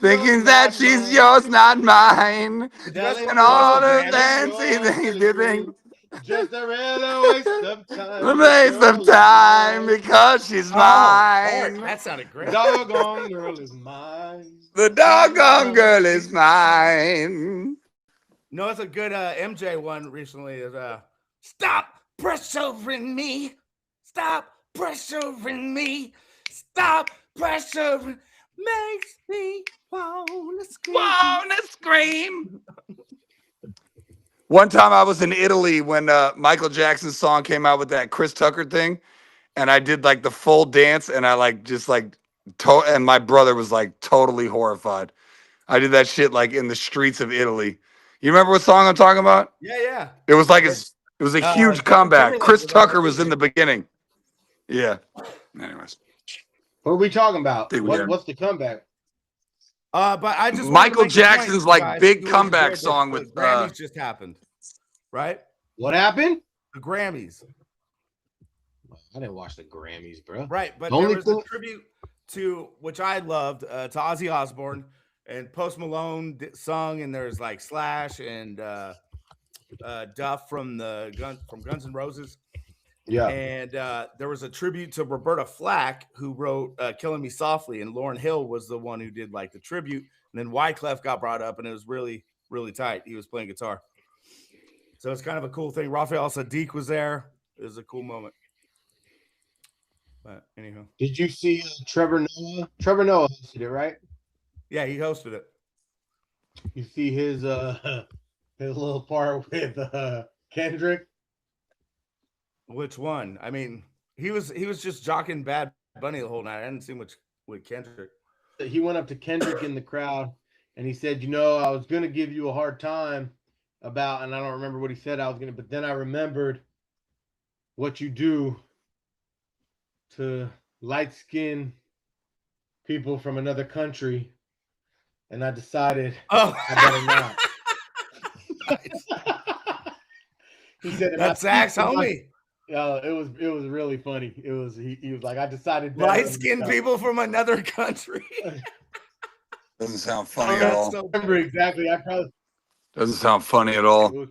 Thinking that she's yours, not mine. And all the fancy things you think. Just a real waste of time. A waste of time because she's mine. That sounded great. The doggone girl is mine. The doggone girl is mine. No, it's a good MJ one recently. Is stop pressuring me. Stop pressuring me. Stop pressuring. Makes me wanna scream. One time I was in Italy when Michael Jackson's song came out with that Chris Tucker thing, and I did like the full dance, and I and my brother was like totally horrified. I did that shit like in the streets of Italy. You remember what song I'm talking about? Yeah. It was like it was a huge Justin comeback. Timberlake Chris was on Tucker that was too. in the beginning. Yeah. Anyways, What are we talking about? think we are. What's the comeback? But I just wanted to Michael make a point, Jackson's you like guys, big who comeback enjoyed song the with Grammys just happened, right? What happened? The Grammys, I didn't watch the Grammys, bro. right? But The there only was thing- a tribute to, which I loved, to Ozzy Osbourne, and Post Malone sung, and there's like Slash and Duff from Guns N' Roses. Yeah. And there was a tribute to Roberta Flack, who wrote Killing Me Softly, and Lauryn Hill was the one who did like the tribute. And then Wyclef got brought up, and it was really, really tight. He was playing guitar. So it's kind of a cool thing. Raphael Sadiq was there. It was a cool moment. But anyhow. Did you see Trevor Noah? Trevor Noah hosted it, right? Yeah, he hosted it. You see his little part with Kendrick? Which one? I mean, he was just jocking Bad Bunny the whole night. I didn't see much with Kendrick. He went up to Kendrick in the crowd and he said, I was gonna give you a hard time about, and I don't remember what he said but then I remembered what you do to light-skinned people from another country, and I decided I better not. He said that's Zach's homie. Yeah, it was really funny. It was he was like, I decided light-skinned people from another country. Doesn't sound funny at all. I remember exactly. I probably doesn't sound funny at all.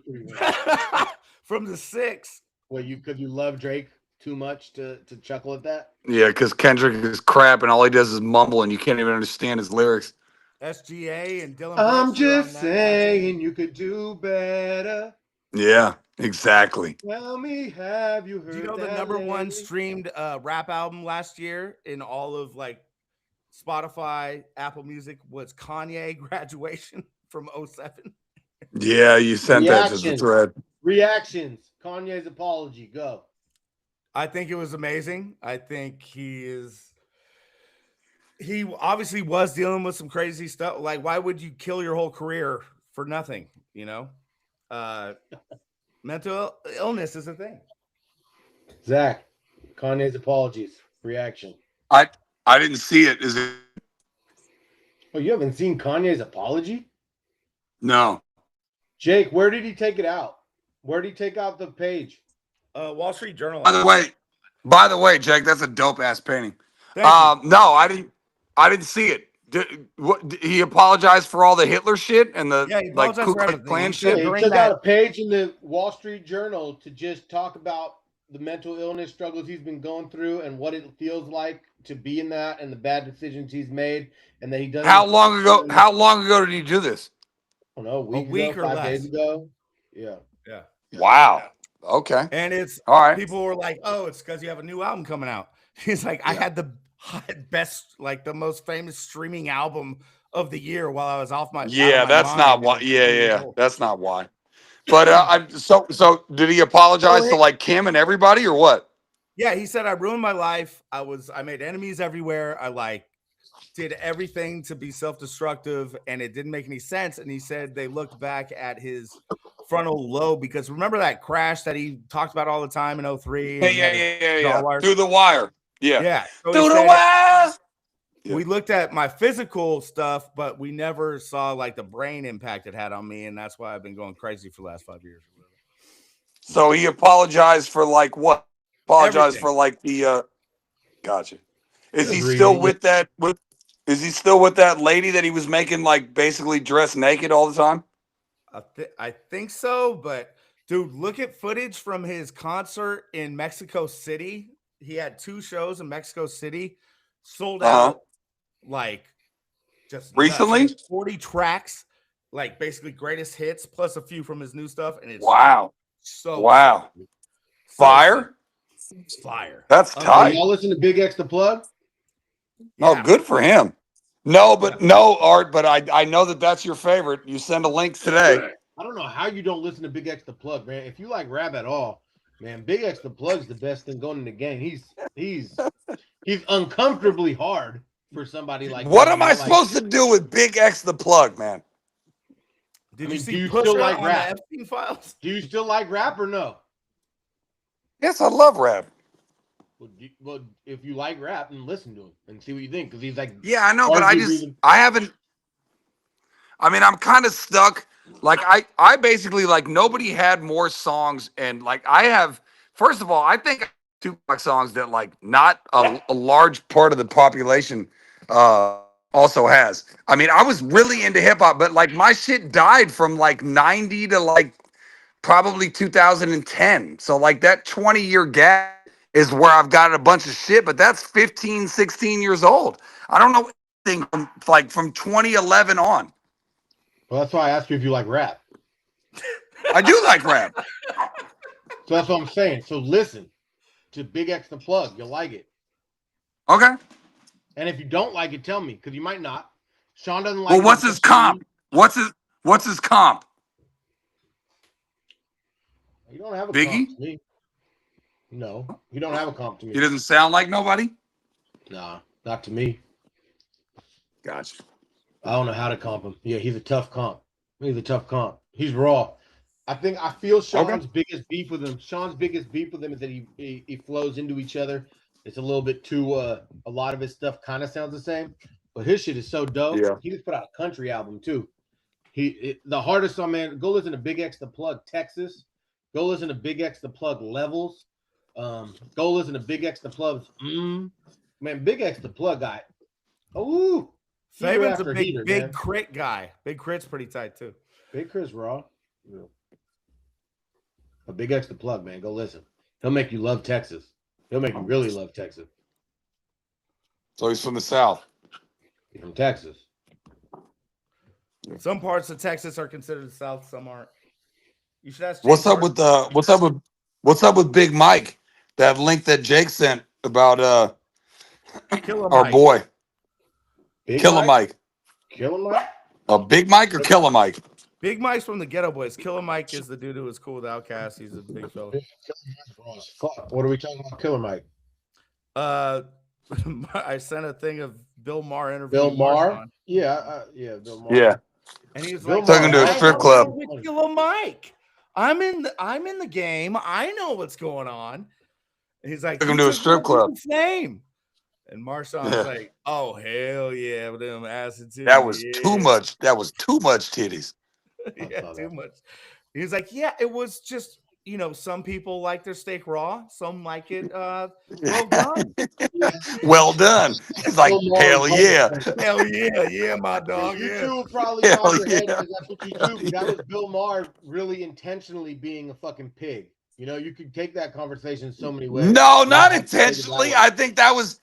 From the 6. Well, because you love Drake too much to chuckle at that? Yeah, because Kendrick is crap and all he does is mumble and you can't even understand his lyrics. SGA and Dylan. I'm just saying you could do better. Yeah, exactly. Tell me, have you heard? Do you know the number one streamed rap album last year in all of like Spotify, Apple Music was Kanye Graduation from 07? Yeah, you sent that to the thread. Reactions. Kanye's apology. Go. I think it was amazing. I think he obviously was dealing with some crazy stuff. Like, why would you kill your whole career for nothing? Mental illness is a thing. Zach, Kanye's apologies. Reaction. I didn't see it. Is it? Oh, you haven't seen Kanye's apology? No. Jake, where did he take it out? Where did he take out the page? Wall Street Journal. By the way, Jake, that's a dope ass painting. Thank you. No, I didn't see it. Did he apologized for all the Hitler shit and the like Ku Klux Klan shit? He took out a page in the Wall Street Journal to just talk about the mental illness struggles he's been going through and what it feels like to be in that and the bad decisions he's made and that he doesn't. How long ago did he do this? I don't know, a week ago, or 5 less. days ago. Yeah. Wow. Okay. And it's all right. People were like, "Oh, it's because you have a new album coming out." He's like, "I had the best, like the most famous streaming album of the year while I was off my that's not why. Yeah, that's not why." But so did he apologize to like Kim and everybody or what? Yeah, he said I ruined my life. I made enemies everywhere. I like did everything to be self-destructive and it didn't make any sense. And he said they looked back at his frontal lobe because remember that crash that he talked about all the time in 03? Yeah. Through the wire. Yeah. So through the wire. We looked at my physical stuff, but we never saw like the brain impact it had on me. And that's why I've been going crazy for the last 5 years. So he apologized for like what? Apologized Everything. for like the gotcha. Is he still with that is he still with that lady that he was making like basically dressed naked all the time? I think so, but dude, look at footage from his concert in Mexico City. He had 2 shows in Mexico City, sold out like just recently. nuts. 40 tracks, like basically greatest hits plus a few from his new stuff, and it's fire. That's tight. Y'all listen to Big X the Plug? Oh, good for him. No, Art, but I know that's your favorite. You send a link today. I don't know how you don't listen to Big X the Plug, man. If you like rap at all, man, Big X the Plug's the best thing going in the game. He's uncomfortably hard. for somebody like What that, am I supposed to do with Big X the Plug, man? Did I mean, you see do you Pusha still like on rap? the Epstein files? Do you still like rap or no? Yes, I love rap. Well, if you like rap, then listen to him and see what you think, because he's like, Yeah, I know, but I haven't. I mean, I'm kind of stuck. Like I basically like nobody had more songs, and like I have. First of all, I think Tupac songs that like not a large part of the population also has. I mean, I was really into hip hop, but like my shit died from like 90 to like probably 2010. So like that 20-year gap is where I've got a bunch of shit, but that's 15, 16 years old. I don't know anything from 2011 on. Well, that's why I asked you if you like rap. I do like rap. So that's what I'm saying. So listen to Big X the Plug. You'll like it. Okay. And if you don't like it, tell me, because you might not. Sean doesn't like Well, it. what's his comp? What's his comp? You don't have a Biggie? comp to me. No, you don't have a comp to me. He doesn't sound like nobody? Nah, not to me. Gotcha. I don't know how to comp him. Yeah, he's a tough comp. He's a tough comp. He's raw. I feel Sean's biggest beef with him. Sean's biggest beef with him is that he flows into each other. It's a little bit too a lot of his stuff kind of sounds the same, but his shit is so dope. Yeah. He just put out a country album too. The hardest song, man. Go listen to Big X the Plug Texas. Go listen to Big X the Plug Levels. Go listen to Big X the Plug's man. Big X the Plug guy. Oh, Fabian's a big crit guy. Big crit's pretty tight too. Big crit's raw. Yeah. A Big X the Plug, man. Go listen. He'll make you love Texas. He'll make you really love Texas. So he's from the South. He's from Texas. Some parts of Texas are considered the South. Some aren't. You should ask. What's up with Big Mike? That link that Jake sent about our Mike. boy. Big Killer Mike. Killer Mike? Big Mike or Killer Mike? Big Mike's from the Ghetto Boys. Killer Mike is the dude who was cool with Outkast. He's a big fella. What are we talking about, Killer Mike? I sent a thing of Bill Maher interview. Bill Maher? Yeah, Bill Maher. Yeah. And he was Bill like, took him to a strip club. Killer Mike. I'm in the game. I know what's going on. And he's like, took him to a strip club. Name. And Marshawn was like, "Oh hell yeah, with them acid titties." That was too much. That was too much titties. Yeah, too much. He was like, "Yeah, it was just some people like their steak raw, some like it well done." Well done. He's like, hell yeah, yeah, my dog. You Yeah. two will probably nod your head because that's what you do. But that was Bill Maher really intentionally being a fucking pig. You could take that conversation so many ways. No, not intentionally. I think that was.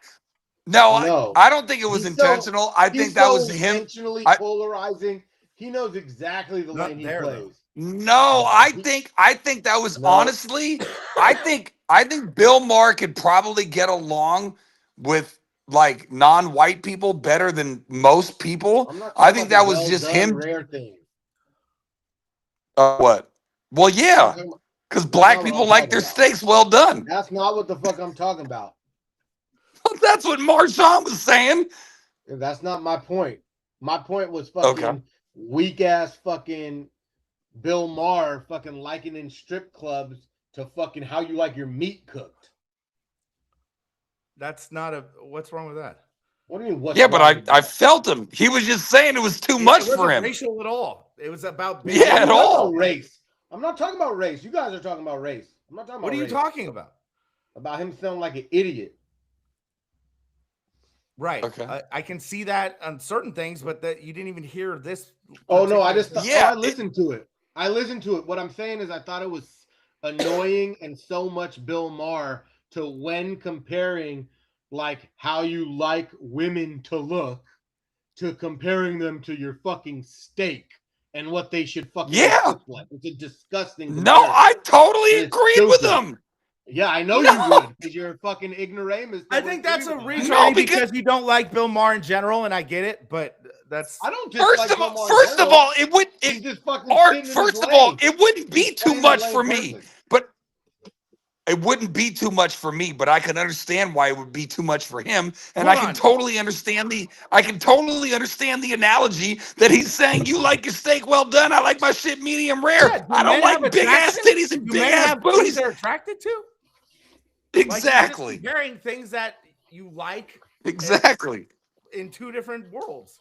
No, I don't think it was intentional. I think that was him intentionally polarizing. He knows exactly the lane he plays. No, I think that was honestly. I think Bill Maher could probably get along with like non-white people better than most people. I think that was just him. Rare thing. What? Well, yeah, because black people like their steaks well done. That's not what the fuck I'm talking about. That's what Marshawn was saying. That's not my point. My point was fucking weak ass fucking Bill Maher fucking likening strip clubs to fucking how you like your meat cooked. That's not what's wrong with that? What do you mean? Yeah, but I felt him. He was just saying it was too much for him. Racial at all? It was about at all. Race. I'm not talking about race. You guys are talking about race. I'm not talking about. What are you talking about? About him sounding like an idiot. Right. Okay. I can see that on certain things, but that you didn't even hear this. Oh no! I just I listened to it. What I'm saying is I thought it was annoying and so much Bill Maher to when comparing like how you like women to look to comparing them to your fucking steak and what they should fucking look like. It's a disgusting comparison. No, I totally agreed with him. Yeah, I know you would because you're a fucking ignoramus. I think that's a reason because you don't like Bill Maher in general, and I get it, but that's I don't. First of all, it would. First of all, it wouldn't be too much for me. But it wouldn't be too much for me, but I can understand why it would be too much for him. And Hold I can on. totally understand the analogy that he's saying. You like your steak well done. I like my shit medium rare. Yeah, do I don't men have like big ass attraction? titties and Do big men ass have things booties. they're attracted to? Like, you're Exactly. just comparing things that you like Exactly. in two different worlds.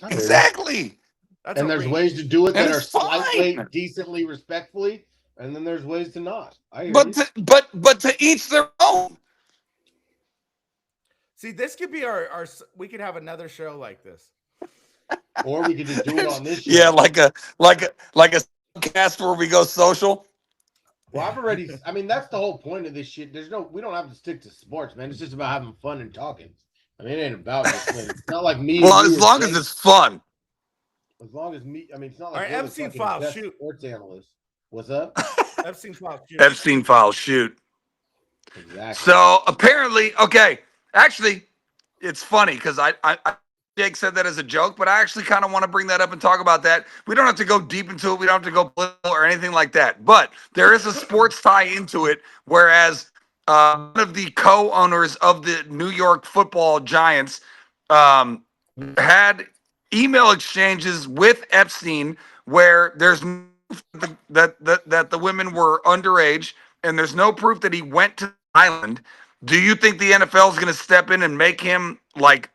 Exactly. That's And there's outrageous. ways to do it And that are it's fine. slightly, decently, respectfully, and then there's ways to not. I hear But you. but to each their own. See, this could be our. We could have another show like this. Or we could just do it on this show. Yeah, like a cast where we go social. Well, I've already. I mean, that's the whole point of this shit. We don't have to stick to sports, man. It's just about having fun and talking. I mean, it ain't about this thing. It's not like me. Well, and you as or long Jake. as it's fun. As long as me. I mean, it's not All like right, we're the Epstein fucking files, best shoot. sports analysts. What's up? Epstein files. Shoot. Epstein files, shoot. Exactly. So apparently, okay, actually, it's funny because Jake said that as a joke, but I actually kind of want to bring that up and talk about that. We don't have to go deep into it. We don't have to go political or anything like that. But there is a sports tie into it, whereas one of the co-owners of the New York Football Giants had email exchanges with Epstein where there's no proof that the women were underage, and there's no proof that he went to the island. Do you think the NFL is going to step in and make him like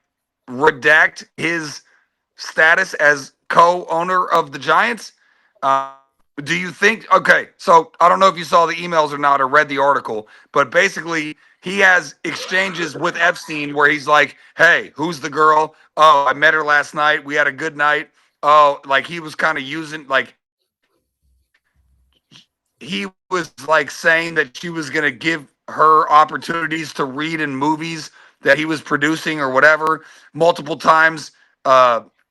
redact his status as co-owner of the Giants? Do you think? Okay, so I don't know if you saw the emails or not or read the article, but basically he has exchanges with Epstein where he's like, "Hey, who's the girl? Oh, I met her last night. We had a good night." Oh, like he was kind of using like he was like saying that she was going to give her opportunities to read in movies that he was producing or whatever multiple times.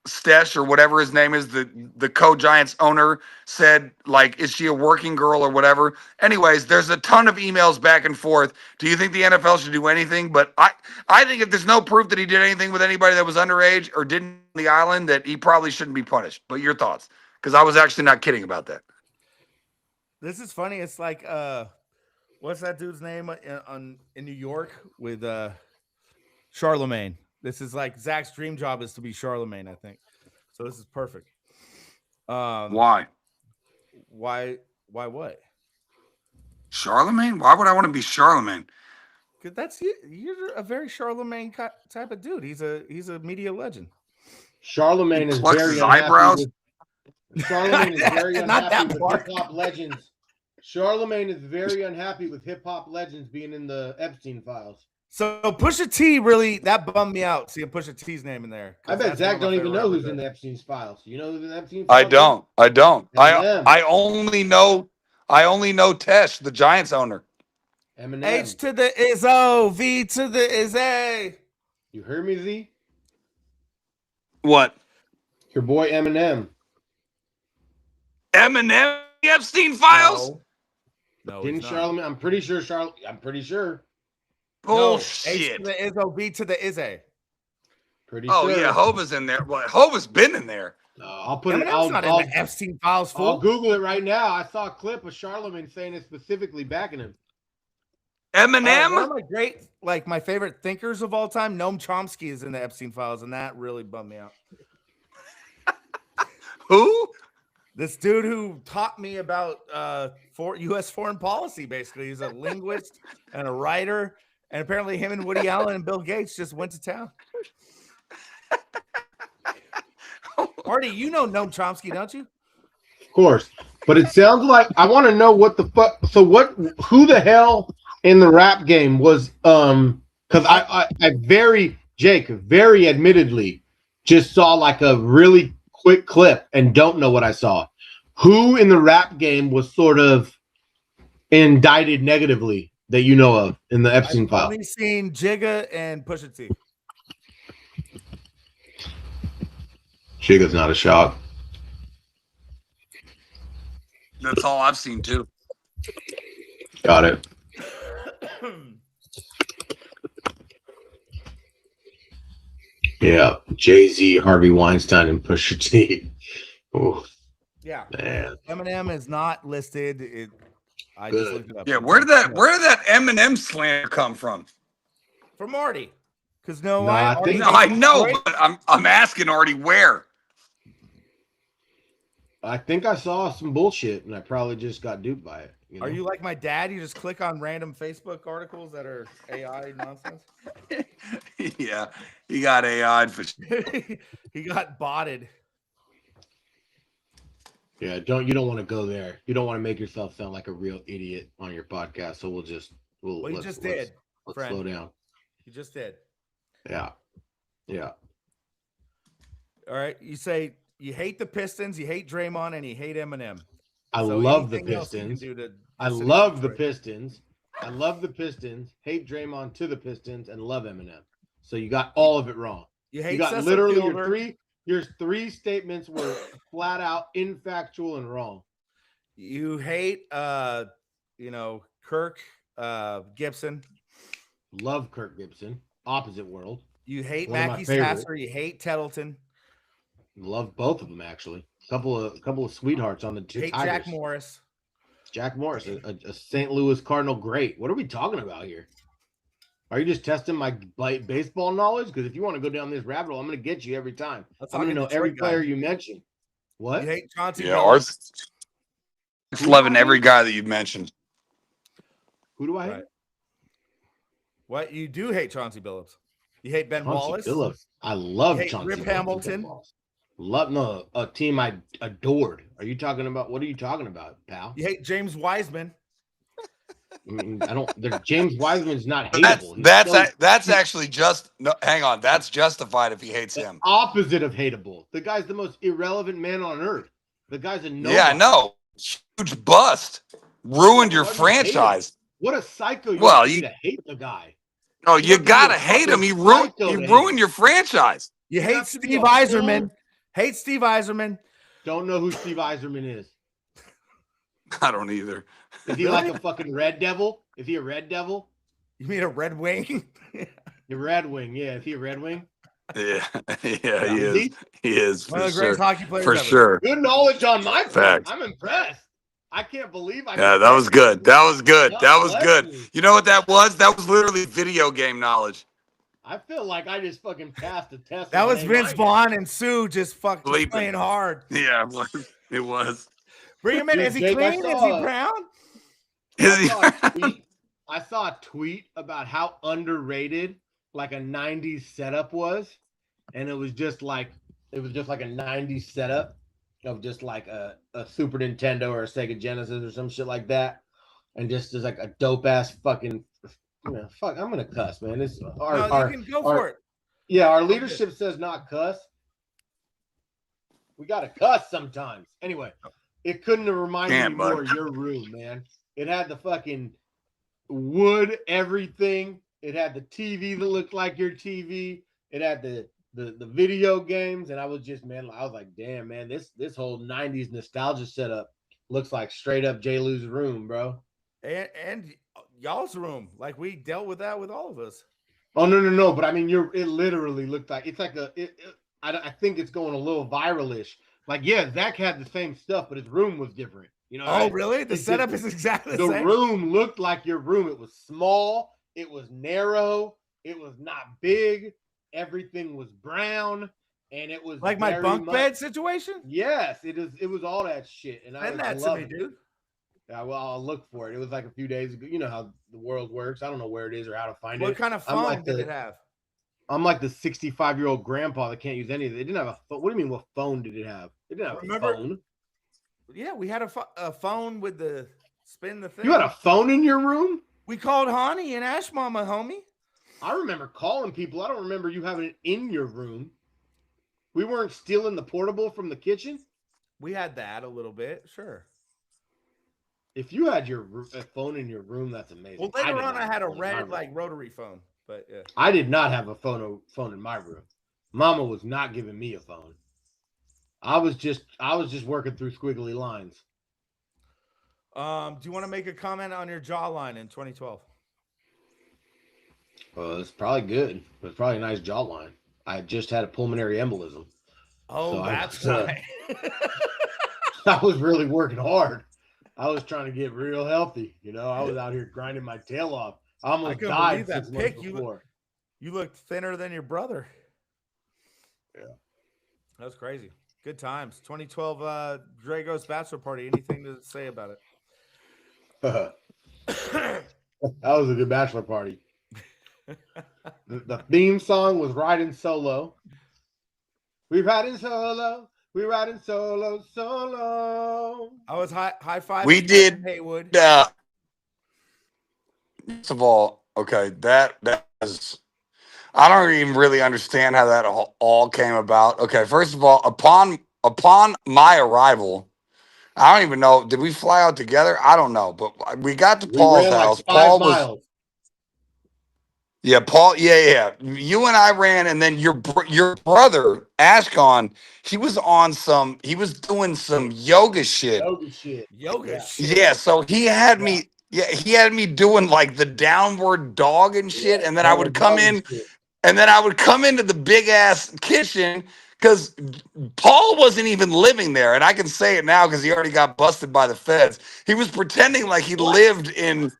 Stesh or whatever his name is, the co-Giants owner said, like, is she a working girl or whatever? Anyways, there's a ton of emails back and forth. Do you think the NFL should do anything? But I think if there's no proof that he did anything with anybody that was underage or didn't on the island, that he probably shouldn't be punished. But your thoughts? Because I was actually not kidding about that. This is funny. It's like what's that dude's name in New York with Charlemagne? This is like Zach's dream job is to be Charlemagne, I think. So this is perfect. Why? Why what? Charlemagne? Why would I want to be Charlemagne? Because that's you're a very Charlemagne type of dude. He's a media legend. Charlemagne is Plucks very his unhappy eyebrows. Charlemagne is very Not that unhappy with part. hip hop legends. Charlemagne is very unhappy with hip hop legends being in the Epstein files. So Pusha T really that bummed me out. Seeing Pusha T's name in there. I bet Zach don't even know who's in the Epstein's files. You know who's in the Epstein's files? I don't. Eminem. I only know Tesh, the Giants owner. Eminem. H to the is O, V to the is A. You heard me, Z? What? Your boy Eminem. Eminem, the Epstein files? No, Didn't Charlemagne? I'm pretty sure I'm pretty sure. Bullshit. H to the is O, V to the is A. Pretty Oh sure. yeah, Hova's in there. Well, Hova's been in there. I'll put it. Eminem's not in the Epstein files, fool. I'll Google it right now. I saw a clip of Charlemagne saying it specifically backing him. Eminem? One of my my favorite thinkers of all time, Noam Chomsky, is in the Epstein files, and that really bummed me out. Who? This dude who taught me about U.S. foreign policy, basically. He's a linguist and a writer, and apparently him and Woody Allen and Bill Gates just went to town. Artie, you know Noam Chomsky, don't you? Of course. But it sounds like I want to know what the fuck. So who the hell in the rap game was because I very admittedly just saw like a really quick clip and don't know what I saw. Who in the rap game was sort of indicted negatively that you know of in the Epstein file? I've only seen Jigga and Pusha T. Jigga's not a shock. That's all I've seen too. Got it. Yeah, Jay-Z, Harvey Weinstein, and Pusha T. Oh, Yeah, man. Eminem is not listed. I Good. just looked it up. Yeah, where did that Eminem slander come from? From Marty? Because I think I know, but I'm asking Artie where. I think I saw some bullshit, and I probably just got duped by it. You know? Are you like my dad? You just click on random Facebook articles that are AI nonsense? Yeah, he got AI'd for He got botted. Yeah, you don't want to go there. You don't want to make yourself sound like a real idiot on your podcast. So Well, you just did. Let's Friend. slow down. You just did. Yeah. All right. You say you hate the Pistons, you hate Draymond, and you hate Eminem. I So love the anything else you can Pistons. do to I city love the Detroit? Pistons. I love the Pistons. Hate Draymond to the Pistons and love Eminem. So you got all of it wrong. You hate You got Cecil literally Fielder. your three statements were flat out infactual and wrong. You hate Kirk Gibson. Love Kirk Gibson. Opposite world. You hate One of my Mackie favorites. Sasser. You hate Tettleton. Love both of them actually. Couple of sweethearts on the two Hate Tigers. Jack Morris. Jack Morris, a St. Louis Cardinal great. What are we talking about here? Are you just testing my baseball knowledge? Because if you want to go down this rabbit hole, I'm going to get you every time. I'm going to know every player you mention. What? You hate Chauncey Yeah, Billups. Art's loving every guy that you've mentioned. Who do I hate? Right. What? You do hate Chauncey Billups. You hate Ben Wallace. Billups. I love You hate Chauncey Rip Billups. Hamilton. A team I adored. Are you talking about? What are you talking about, pal? You hate James Wiseman. I don't. James Wiseman's not hateable. That's actually just no. Hang on, that's justified if he hates him. Opposite of hateable. The guy's the most irrelevant man on earth. The guy's a nobody. Yeah, I know. Huge bust. Ruined your franchise. What a psycho! You to hate the guy. Oh, you gotta hate him. He ruined your franchise. You hate Steve Eiserman. Hate Steve Eiserman. Don't know who Steve Eiserman is. I don't either. Is he like a fucking Red Devil? Is he a Red Devil? You mean a Red Wing? The Red Wing, yeah. Is he a Red Wing? Yeah, he is. He is one of the greatest hockey players for ever. sure. Good knowledge on my part. Facts. I'm impressed. I can't believe I. Yeah, that was good. That was good. That was good. You know what that was? That was literally video game knowledge. I feel like I just fucking passed the test. That was Vince Vaughn and Sue just fucking playing hard. Yeah, it was. It was. Bring him in. Is he clean? Is he brown? I saw a tweet about how underrated like a 90s setup was. And it was just like a 90s setup of just like a Super Nintendo or a Sega Genesis or some shit like that. And just like a dope ass fucking fuck, I'm gonna cuss, man. This you can go for it. Yeah, our leadership says not cuss. We gotta cuss sometimes. Anyway, it couldn't have reminded me more of your room, man. It had the fucking wood, everything. It had the TV that looked like your TV. It had the video games, and I was like, damn, man, this whole 90s nostalgia setup looks like straight up J. Lou's room, bro. And y'all's room, like we dealt with that with all of us. Oh no! But I mean, it literally looked like it's like I think it's going a little viralish. Like, yeah, Zach had the same stuff, but his room was different. You know? Oh, really? The setup is exactly the same. The room looked like your room. It was small. It was narrow. It was not big. Everything was brown, and it was like my bunk bed situation. Yes, it is. It was all that shit, and send that to me, dude. Yeah, well, I'll look for it. It was like a few days ago. You know how the world works. I don't know where it is or how to find it. What kind of phone did it have? I'm like the 65-year-old grandpa that can't use any of it. It didn't have a phone. What do you mean? What phone did it have? It didn't have a phone. Yeah, we had a phone with the spin the thing. You had a phone in your room? We called Honey and Ash Mama, homie. I remember calling people. I don't remember you having it in your room. We weren't stealing the portable from the kitchen? We had that a little bit, sure. If you had a phone in your room, that's amazing. Well, later on, I had a red rotary phone, but yeah. I did not have a phone in my room. Mama was not giving me a phone. I was just working through squiggly lines. Do you want to make a comment on your jawline in 2012? Well, it's probably good. It's probably a nice jawline. I just had a pulmonary embolism. Oh, so that's right. I was really working hard. I was trying to get real healthy. You know, I was out here grinding my tail off. I almost couldn't died believe that 6 months pic. before. You looked thinner than your brother. Yeah. That was crazy. Good times. 2012 Drago's bachelor party. Anything to say about it? That was a good bachelor party. The theme song was Riding Solo. We riding solo. We riding solo, solo. I was high five. We did. Haywood. First of all, okay, that is. I don't even really understand how that all came about. Okay, first of all, upon my arrival, I don't even know. Did we fly out together? I don't know, but we got to We Paul's ran like house. 5 Paul was. miles. Yeah, Paul. Yeah. You and I ran, and then your brother Ashcon, he was on some. He was doing some yoga shit. Yoga shit. Yoga shit. Yeah, so he had me. Yeah, he had me doing like the downward dog and shit, and then I would come in, and then I would come into the big ass kitchen because Paul wasn't even living there, and I can say it now because he already got busted by the feds. He was pretending like he lived in.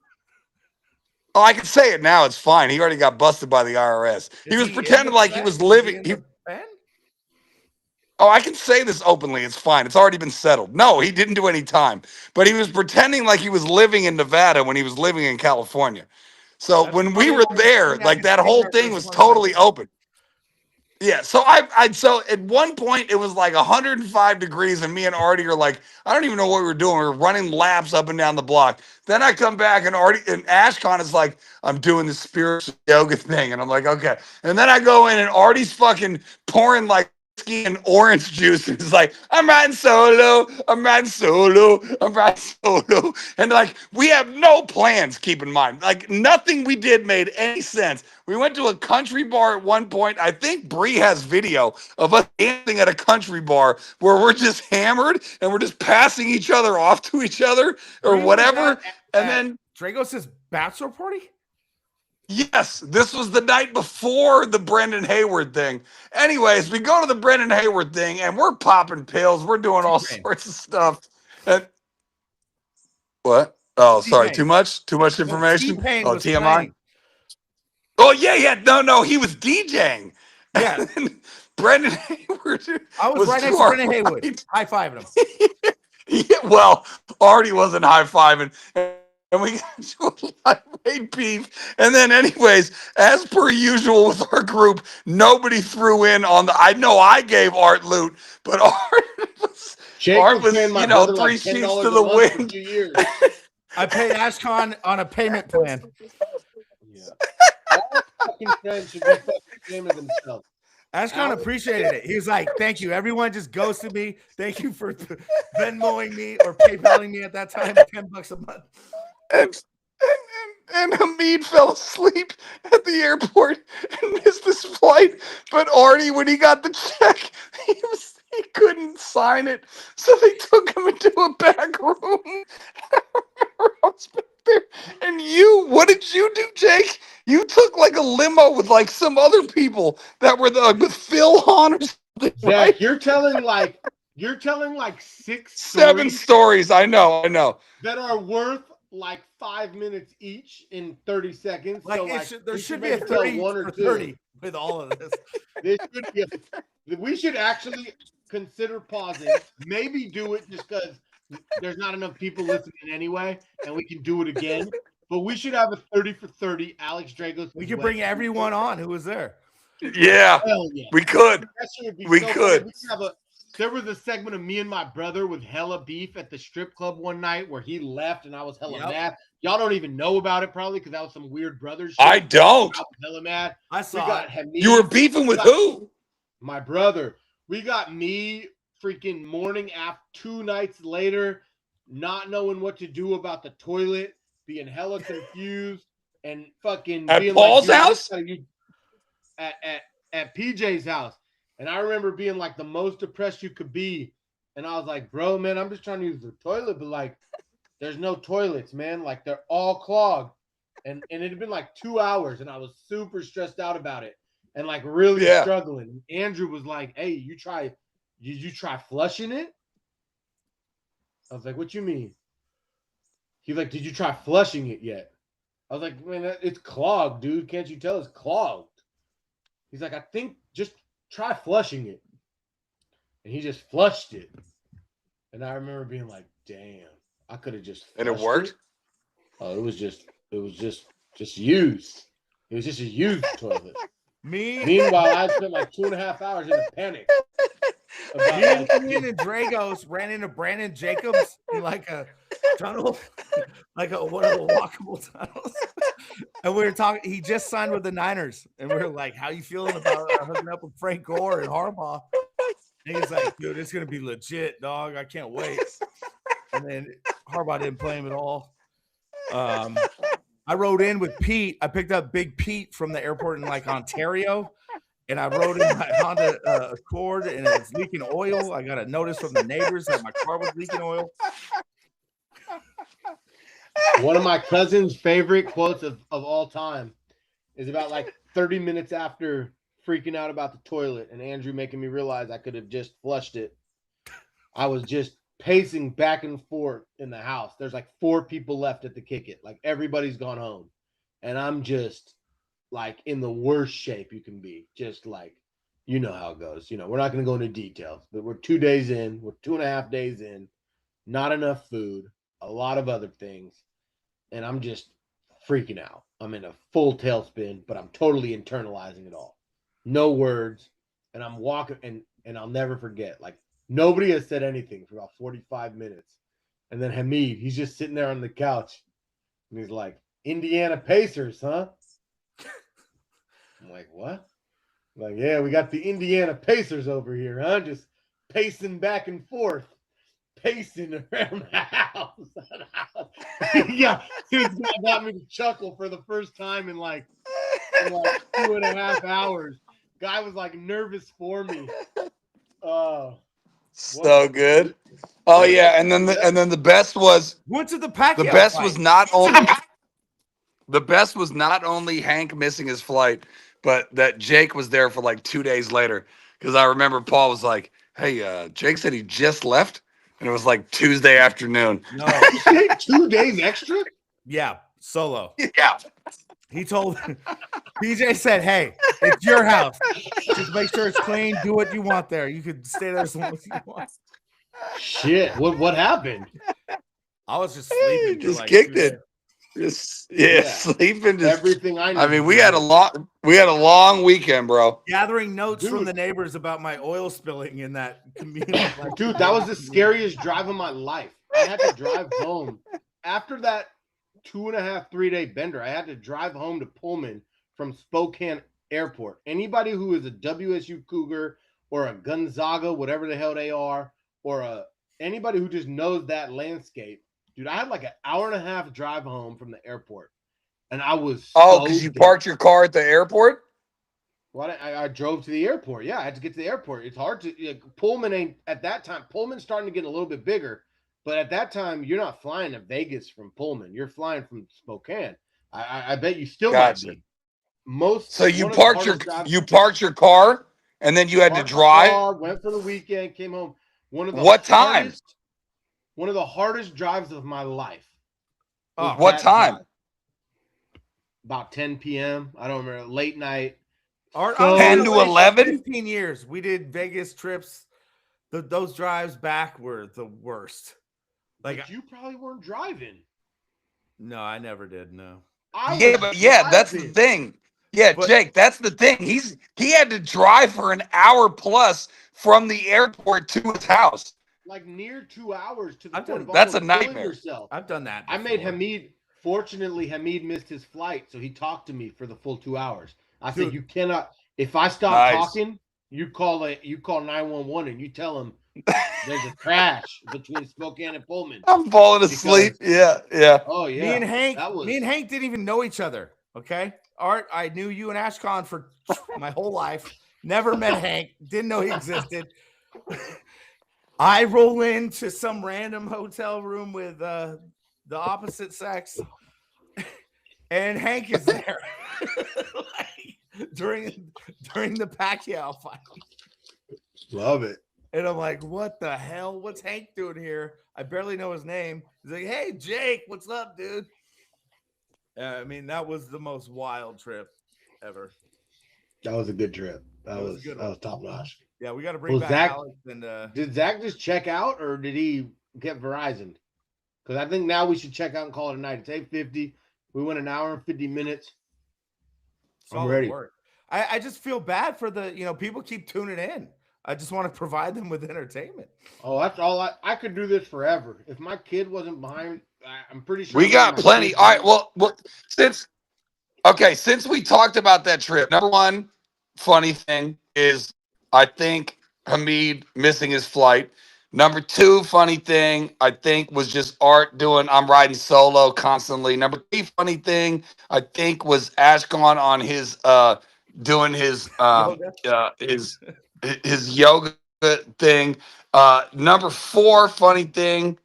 Oh, I can say it now. It's fine. He already got busted by the IRS. He was pretending like he was living. Oh, I can say this openly. It's fine. It's already been settled. No, he didn't do any time. But he was pretending like he was living in Nevada when he was living in California. So when we were there, like that whole thing was totally open. Yeah. So so at one point it was like 105 degrees, and me and Artie are like, I don't even know what we were doing. We were running laps up and down the block. Then I come back and Artie and Ashcon is like, I'm doing the spiritual yoga thing. And I'm like, okay. And then I go in and Artie's fucking pouring like whiskey and orange juice. And it's like, I'm riding solo. I'm riding solo. I'm riding solo. And like, we have no plans, keep in mind. Like, nothing we did made any sense. We went to a country bar at one point. I think Bree has video of us dancing at a country bar where we're just hammered and we're just passing each other off to each other or whatever. And then Dragos' bachelor party? Yes, this was the night before the Brendan Hayward thing. Anyways, we go to the Brendan Hayward thing and we're popping pills. We're doing all sorts of stuff. And what? Oh, sorry. Too much information. Oh, TMI. Playing. Oh, yeah. No. He was DJing. Yeah. Brendan Hayward. I was right next to Brendan Hayward. High-fiving him. Yeah, well, Artie wasn't high-fiving. And we got into a lightweight beef. And then, anyways, as per usual with our group, nobody threw in on the. I know I gave Art loot, but Art was you know, 3 like sheets to the wind. I paid Ashcon on a payment plan. Yeah. All fucking friends should be fucking ashamed of themselves. Ashcon appreciated it. He was like, thank you. Everyone just ghosted me. Thank you for Venmoing me or PayPaling me at that time $10 a month. And Hamid fell asleep at the airport and missed his flight. But Artie, when he got the check, he couldn't sign it. So they took him into a back room. And what did you do, Jake? You took like a limo with like some other people that were with Phil Hahn or something. Zach, right? You're telling like 7 stories. I know. That are worth like 5 minutes each in 30 seconds. Like, so there should be a 30 or 30 with all of this. We should actually consider pausing. Maybe do it just because there's not enough people listening anyway, and we can do it again. But we should have a 30 for 30. Alex Dragos. We could bring everyone on who was there. Yeah, we could. We could. There was a segment of me and my brother with hella beef at the strip club one night where he left and I was hella mad. Y'all don't even know about it probably because that was some weird brother shit. I don't. I was hella mad. I saw it. Hamid. You were beefing with who? My brother. We got me freaking morning after 2 nights later, not knowing what to do about the toilet, being hella confused, and fucking at being Paul's like, house? At PJ's house. And I remember being like the most depressed you could be. And I was like, bro, man, I'm just trying to use the toilet, but like, there's no toilets, man. Like, they're all clogged. And it had been like 2 hours, and I was super stressed out about it and like really struggling. And Andrew was like, hey, did you try flushing it? I was like, what you mean? He's like, did you try flushing it yet? I was like, man, it's clogged, dude. Can't you tell it's clogged? He's like, I think just try flushing it. And he just flushed it. And I remember being like, damn, I could have just flushed And it worked? Oh, it was just used. It was just a used toilet. Meanwhile, I spent like 2.5 hours in a panic. Me and Dragos ran into Brandon Jacobs in like a tunnel, like one of the walkable tunnels. And we were talking. He just signed with the Niners, and we were like, "How you feeling about hooking up with Frank Gore and Harbaugh?" And he's like, "Dude, it's gonna be legit, dog. I can't wait." And then Harbaugh didn't play him at all. I rode in with Pete. I picked up Big Pete from the airport in like Ontario, and I rode in my Honda Accord, and it was leaking oil. I got a notice from the neighbors that my car was leaking oil. One of my cousin's favorite quotes of all time is about like 30 minutes after freaking out about the toilet and Andrew making me realize I could have just flushed it. I was just pacing back and forth in the house. There's like 4 people left at the kick it. Like everybody's gone home. And I'm just like in the worst shape you can be. Just like, you know how it goes. You know, we're not going to go into details, but we're 2 days in. We're 2.5 days in. Not enough food. A lot of other things. And I'm just freaking out. I'm in a full tailspin, but I'm totally internalizing it all. No words. And I'm walking, and I'll never forget. Like, nobody has said anything for about 45 minutes. And then Hamid, he's just sitting there on the couch. And he's like, Indiana Pacers, huh? I'm like, what? I'm like, yeah, we got the Indiana Pacers over here, huh? Just pacing back and forth. Pacing around the house. Yeah, he's got me to chuckle for the first time in like 2.5 hours. Guy was like nervous for me. So good. Oh yeah, and then the best was went to the Pacquiao the best fight. was not only Hank missing his flight, but that Jake was there for like 2 days later. Because I remember Paul was like, "Hey, Jake said he just left." And it was like Tuesday afternoon. No, 2 days extra? Yeah, solo. Yeah. He told PJ said, "Hey, it's your house. Just make sure it's clean. Do what you want there. You could stay there as long as you want." Shit. What happened? I was just sleeping. Just like kicked it. Sleeping. Everything I know. I mean, we had a long weekend, bro. Gathering notes from the neighbors about my oil spilling in that community. Dude, that was the scariest drive of my life. I had to drive home after that 2.5, 3 day bender. I had to drive home to Pullman from Spokane Airport. Anybody who is a WSU Cougar or a Gonzaga, whatever the hell they are, or anybody who just knows that landscape, dude, I had like an 1.5 hour drive home from the airport, and I was because you parked your car at the airport. Well, I drove to the airport. Yeah, I had to get to the airport. It's hard to Pullman ain't at that time. Pullman's starting to get a little bit bigger, but at that time, you're not flying to Vegas from Pullman. You're flying from Spokane. I bet you still might be. So you parked your car, and then you had to drive. Went for the weekend, came home. What time? One of the hardest drives of my life. What time? About 10 p.m. I don't remember. Late night. 10 to 11? 15 years. We did Vegas trips. Those drives back were the worst. Like, you probably weren't driving. No, I never did. No. That's the thing. Yeah, Jake, that's the thing. He had to drive for an hour plus from the airport to his house. Like near 2 hours to the point of that's a nightmare. Yourself. I've done that before. I made Hamid. Fortunately, Hamid missed his flight, so he talked to me for the full 2 hours. I said, "You cannot. If I stop talking, you call 911 and you tell them there's a crash between Spokane and Pullman." I'm falling asleep. Yeah. Oh yeah. Me and Hank didn't even know each other. Okay, Art. I knew you and Ashcon for my whole life. Never met Hank. Didn't know he existed. I roll into some random hotel room with the opposite sex, and Hank is there during the Pacquiao fight. Love it. And I'm like, what the hell? What's Hank doing here? I barely know his name. He's like, hey, Jake, what's up, dude? I mean, that was the most wild trip ever. That was a good trip. That was a good one. That was top notch. Yeah, we got to bring Well, back Zach, Alex and did Zach just check out or did he get Verizon? Because I think now we should check out and call it a night. It's 8:50. We went an hour and 50 minutes. I'm ready. work. I just feel bad for the, people keep tuning in. I just want to provide them with entertainment. Oh, that's all. I could do this forever. If my kid wasn't behind, I'm pretty sure We got my plenty. kid- All right. Well, since we talked about that trip, number one funny thing is I think Hamid missing his flight. Number two funny thing I think was just Art doing I'm riding solo constantly. Number three funny thing I think was Ashkan on his doing his his yoga thing. Number four funny thing.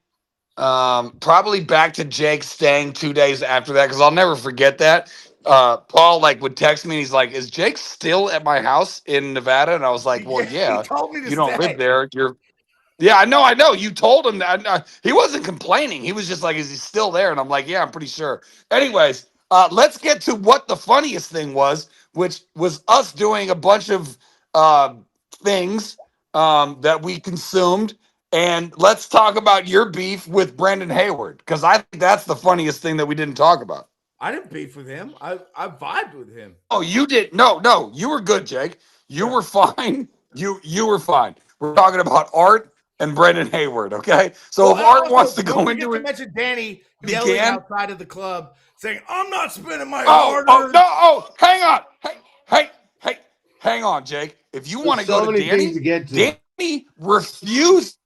Probably back to Jake staying 2 days after that because I'll never forget that. Paul would text me and he's like, "Is Jake still at my house in Nevada?" And I was like, "Well, yeah. He told me to You don't stay. live there. Yeah, I know. You told him that. He wasn't complaining. He was just like, "Is he still there?" And I'm like, "Yeah, I'm pretty sure." Anyways, let's get to what the funniest thing was, which was us doing a bunch of things that we consumed. And let's talk about your beef with Brendan Hayward, because I think that's the funniest thing that we didn't talk about. I didn't beef with him. I vibed with him. Oh, you did? No, you were good, Jake. You were fine. You were fine. We're talking about Art and Brendan Hayward, okay? So if Art wants to go into it, mention Danny yelling outside of the club saying, "I'm not spending my hang on, hang on, Jake. If you want to go to Danny refused.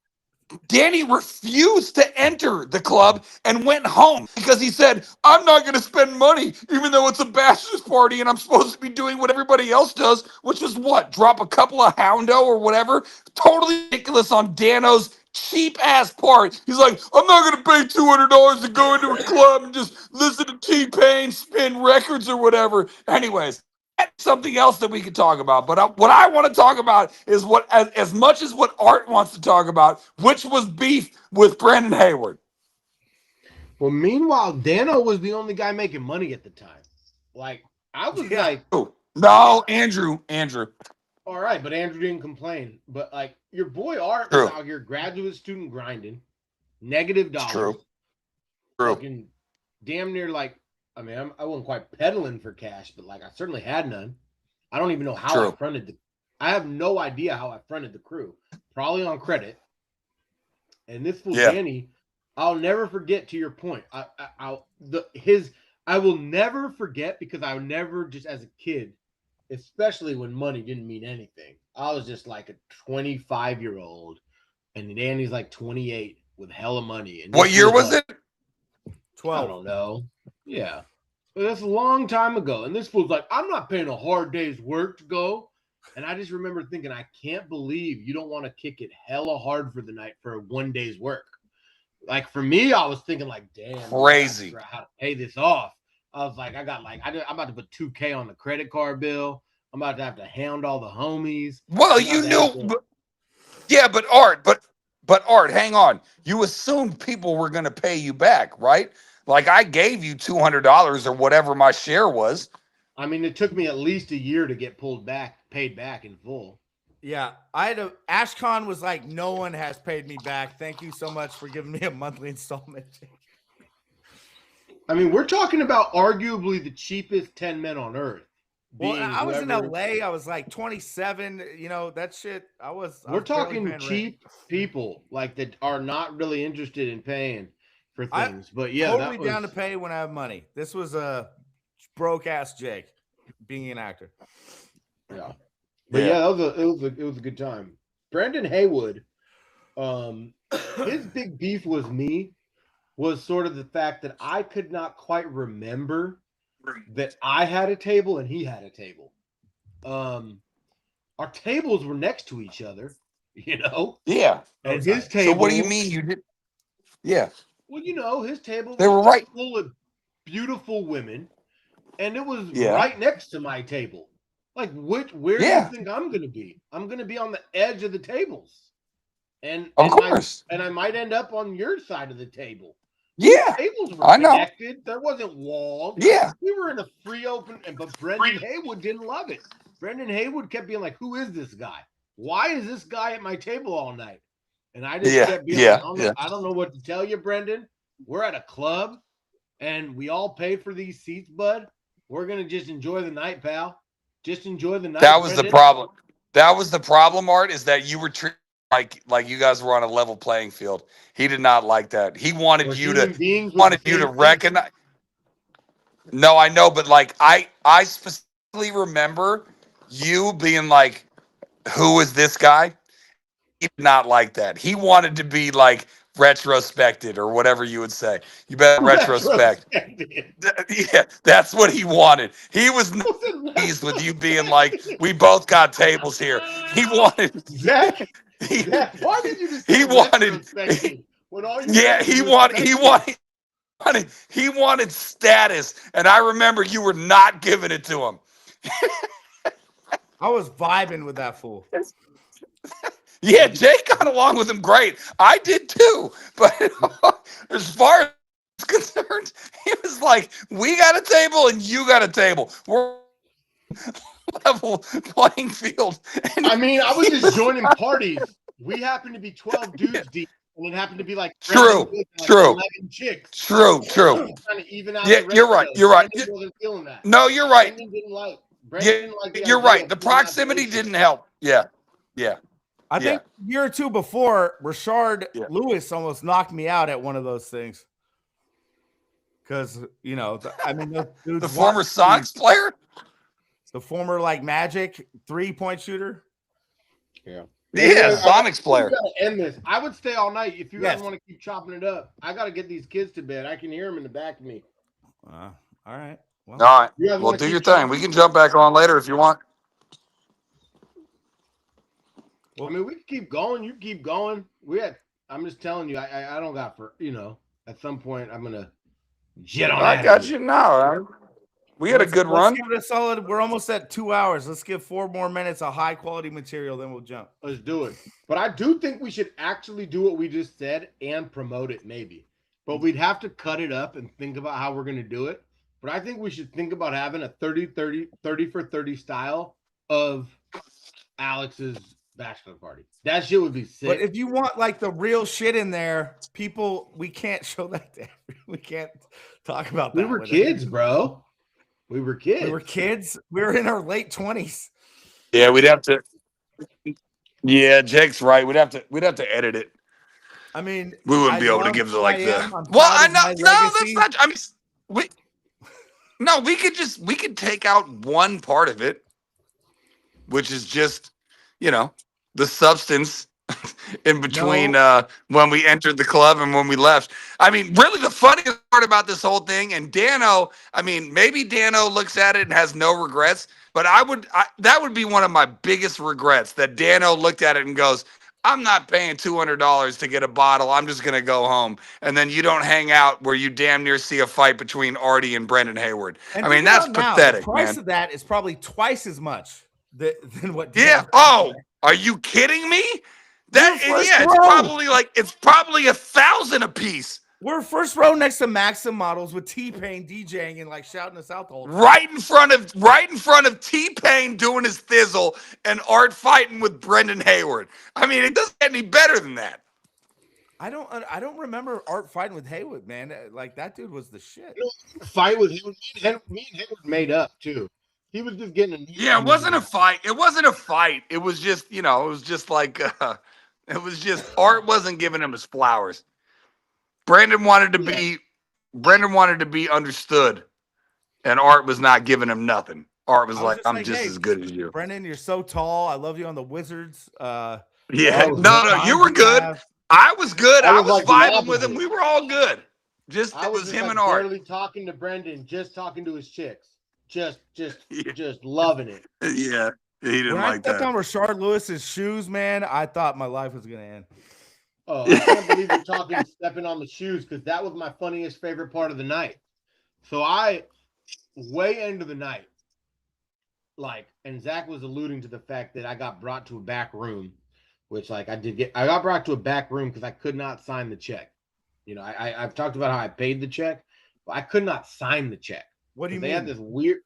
Danny refused to enter the club and went home because he said, "I'm not going to spend money, even though it's a bachelor's party and I'm supposed to be doing what everybody else does," which is what? Drop a couple of Houndo or whatever. Totally ridiculous on Dano's cheap ass part. He's like, "I'm not going to pay $200 to go into a club and just listen to T-Pain spin records or whatever." Anyways, that's something else that we could talk about. But what I want to talk about is what, as much as what Art wants to talk about, which was beef with Brendan Hayward. Well, meanwhile, Dano was the only guy making money at the time. Like, I was like, no, Andrew. All right, but Andrew didn't complain. But like, your boy Art was out here, graduate student grinding, negative dollars. True. Fucking damn near like, I mean, I wasn't quite peddling for cash, but like I certainly had none. I don't even know how I fronted I have no idea how I fronted the crew. Probably on credit. And this fool Danny, I'll never forget. To your point, I will never forget, because I would never, just as a kid, especially when money didn't mean anything. I was just like a 25-year-old, and Danny's like 28 with hella money. And what year was it? 12. I don't know. Yeah. But that's a long time ago. And this fool's like, "I'm not paying a hard day's work to go." And I just remember thinking, I can't believe you don't want to kick it hella hard for the night for 1 day's work. Like, for me, I was thinking like, damn, crazy. I'm how to pay this off. I was like, I'm about to put $2K on the credit card bill. I'm about to have to hound all the homies. Well, you knew. But Art, hang on. You assumed people were going to pay you back, right? Like, I gave you $200 or whatever my share was. I mean, it took me at least a year to get paid back in full. Yeah, Ashcon was like, "No one has paid me back. Thank you so much for giving me a monthly installment." I mean, we're talking about arguably the cheapest 10 men on earth. Well, I was in LA. I was like 27. That shit. We're talking cheap people like that are not really interested in paying for things. But yeah, totally down to pay when I have money. This was a broke ass Jake being an actor. Yeah. But yeah, it was a good time. Brendan Hayward, his big beef with me was sort of the fact that I could not quite remember that I had a table and he had a table. Our tables were next to each other, Yeah. And his table. So what do you mean you did? Yeah. Well, his table they were right full of beautiful women, and it was right next to my table. Like, where do you think I'm going to be? I'm going to be on the edge of the tables. and Of course. I might end up on your side of the table. Yeah, Tables were I know. connected. There wasn't walls. Yeah. We were in a free open, but Brendan Haywood didn't love it. Brendan Haywood kept being like, "Who is this guy? Why is this guy at my table all night?" And I just kept being like, I don't know what to tell you, Brendan. We're at a club, and we all paid for these seats, bud. We're gonna just enjoy the night, pal. Just enjoy the night. That was Brendan. the problem. That was the problem, Art, is that you were treated like you guys were on a level playing field. He did not like that. He wanted you to recognize. No, I know, but like I specifically remember you being like, "Who is this guy?" He did not like that. He wanted to be like retrospected or whatever you would say. You better retrospect. Yeah, that's what he wanted. He was not pleased with you being like, "We both got tables here." He wanted Zach, why did you just he wanted when all you he wanted status, and I remember you were not giving it to him. I was vibing with that fool. Yeah, Jake got along with him great. I did too. But as far as concerned, he was like, "We got a table and you got a table. We're level playing field." And I mean, I was just joining parties. We happened to be 12 dudes deep, and it happened to be like true. 11 chicks. True. Trying to even out You're right. You're right. Brendan wasn't feeling that. No, you're right. Brendan didn't like You're right. The proximity didn't help. Yeah. I think a year or two before, Rashard Lewis almost knocked me out at one of those things. Because, the former Sonics player? The former, Magic 3-point shooter? Yeah. Yeah, Sonics player. Gotta end this. I would stay all night if you guys want to keep chopping it up. I got to get these kids to bed. I can hear them in the back of me. All right. Well, all right. Well, do your thing. We can jump back on later if you want. Well, I mean, we can keep going. You keep going. I'm just telling you, I don't got at some point I'm gonna jet on. I got you now. We had a good run. Give it a solid. We're almost at 2 hours. Let's give 4 more minutes of high quality material, then we'll jump. Let's do it. But I do think we should actually do what we just said and promote it, maybe. But we'd have to cut it up and think about how we're gonna do it. But I think we should think about having a 30 for 30 style of Alex's bachelor party. That shit would be sick. But if you want the real shit in there, we can't show that there. We can't talk about that. We were kids, bro. We were kids. We were in our late 20s. Yeah, we'd have to. Yeah, Jake's right. We'd have to edit it. I mean, we wouldn't be able to give the Well, I know. No, that's not. I mean, we could take out one part of it, which is just, the substance in between when we entered the club and when we left. I mean, really the funniest part about this whole thing, and Dano, I mean, maybe Dano looks at it and has no regrets, but that would be one of my biggest regrets, that Dano looked at it and goes, "I'm not paying $200 to get a bottle. I'm just going to go home." And then you don't hang out where you damn near see a fight between Artie and Brendan Hayward. And I mean, that's pathetic, the price of that is probably twice as much than what. Yeah. Oh, are you kidding me? It's probably $1,000 a piece. We're first row next to Maxim Models with T-Pain DJing and shouting us out the whole time. Right in front of T-Pain doing his thizzle and Art fighting with Brendan Hayward. I mean, it doesn't get any better than that. I don't remember Art fighting with Hayward, man. That dude was the shit. Fight with Hayward. Me and Hayward made up too. He was just getting it wasn't a fight. It wasn't a fight. It was just, it was just Art wasn't giving him his flowers. Brendan wanted to be understood, and Art was not giving him nothing. Art was like, "I'm just as good as you." Brendan, you're so tall. I love you on the Wizards. No, you were good. I was good. I was vibing with him. We were all good. It was him and Art. Barely talking to Brendan, just talking to his chicks. Just loving it. Yeah, he didn't like that. When I stepped on Rashard Lewis's shoes, man, I thought my life was gonna end. Oh, I can't believe you're talking stepping on the shoes, because that was my funniest favorite part of the night. So way into the night, and Zach was alluding to the fact that I got brought to a back room which like I got brought to a back room because I could not sign the check. You know, I've talked about how I paid the check, but I could not sign the check. What do you They mean? had this weird.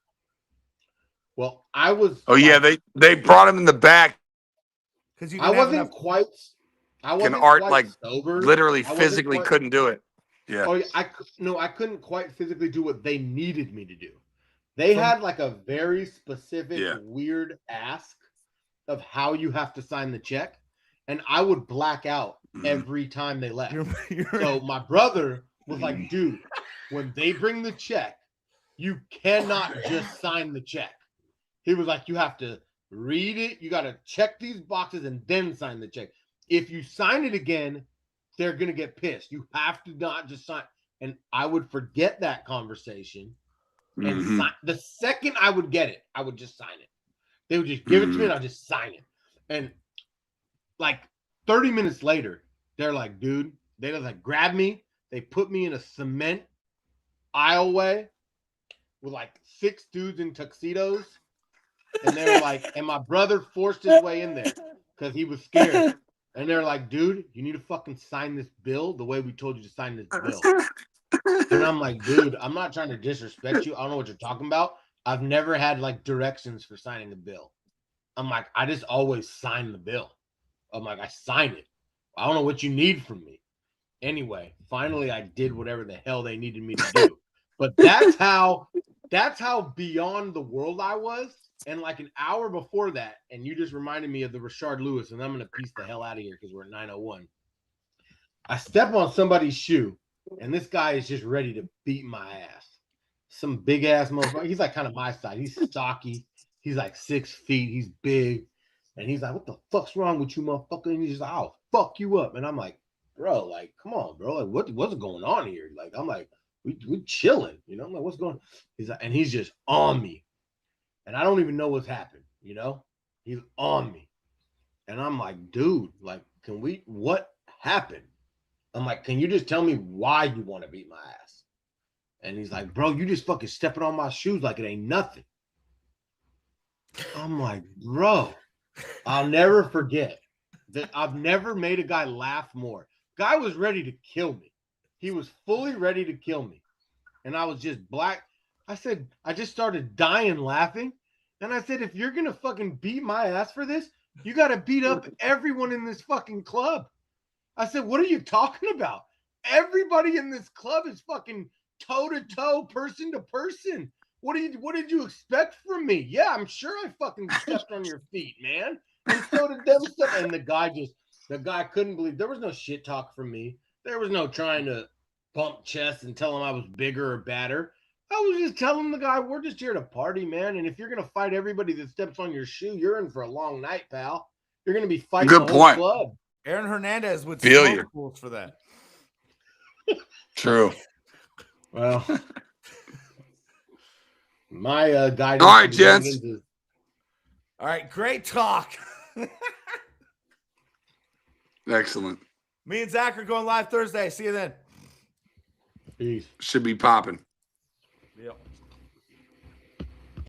Well, I was. Oh yeah, they brought him in the back. Because you I wasn't quite. I And wasn't Art quite like sober. literally I wasn't physically quite- couldn't do it. Yeah. Oh, I couldn't quite physically do what they needed me to do. They had like a very specific, weird ask of how you have to sign the check, and I would black out every time they left. So my brother was like, dude, when they bring the check, you cannot just sign the check. He was like, you have to read it. You got to check these boxes and then sign the check. If you sign it again, they're going to get pissed. You have to not just sign. And I would forget that conversation. And sign. The second I would get it, I would just sign it. They would just give it to me and I'll just sign it. And like 30 minutes later, they're like, dude, they just like grab me. They put me in a cement aisleway with like 6 dudes in tuxedos. And they were like, and my brother forced his way in there because he was scared. And they're like, dude, you need to fucking sign this bill the way we told you to sign this bill. And I'm like, dude, I'm not trying to disrespect you. I don't know what you're talking about. I've never had like directions for signing a bill. I'm like, I just always sign the bill. I'm like, I sign it. I don't know what you need from me. Anyway, finally I did whatever the hell they needed me to do. But that's how beyond the world I was. And like an hour before that, and you just reminded me of the Rashard Lewis, and I'm going to piece the hell out of here because we're at 9:01. I step on somebody's shoe, and this guy is just ready to beat my ass. Some big ass motherfucker. He's like kind of my size. He's stocky. He's like 6 feet. He's big. And he's like, what the fuck's wrong with you, motherfucker? And he's just like, I'll fuck you up. And I'm like, bro, like, come on, bro. Like, what's going on here? Like, I'm like, we chilling. You know, I'm like, what's going on? He's like, and he's just on me. And I don't even know what's happened, you know? He's on me. And I'm like, dude, like, what happened? I'm like, can you just tell me why you want to beat my ass? And he's like, bro, you just fucking stepping on my shoes like it ain't nothing. I'm like, bro, I'll never forget that I've never made a guy laugh more. Guy was ready to kill me. He was fully ready to kill me. And I was just black. I said, I just started dying laughing. And I said, if you're going to fucking beat my ass for this, you got to beat up everyone in this fucking club. I said, what are you talking about? Everybody in this club is fucking toe-to-toe, person-to-person. What did you expect from me? Yeah, I'm sure I fucking stepped on your feet, man. And so did them stuff. And the guy couldn't believe there was no shit talk from me. There was no trying to bump chest and tell him I was bigger or badder. I was just telling the guy, we're just here to party, man. And if you're going to fight everybody that steps on your shoe, you're in for a long night, pal. You're going to be fighting the whole club. Aaron Hernandez would feel smoke you fools for that. True. Well, my guidance. All right, gents. All right, great talk. Excellent. Me and Zach are going live Thursday. See you then. Peace. Should be popping. Yep.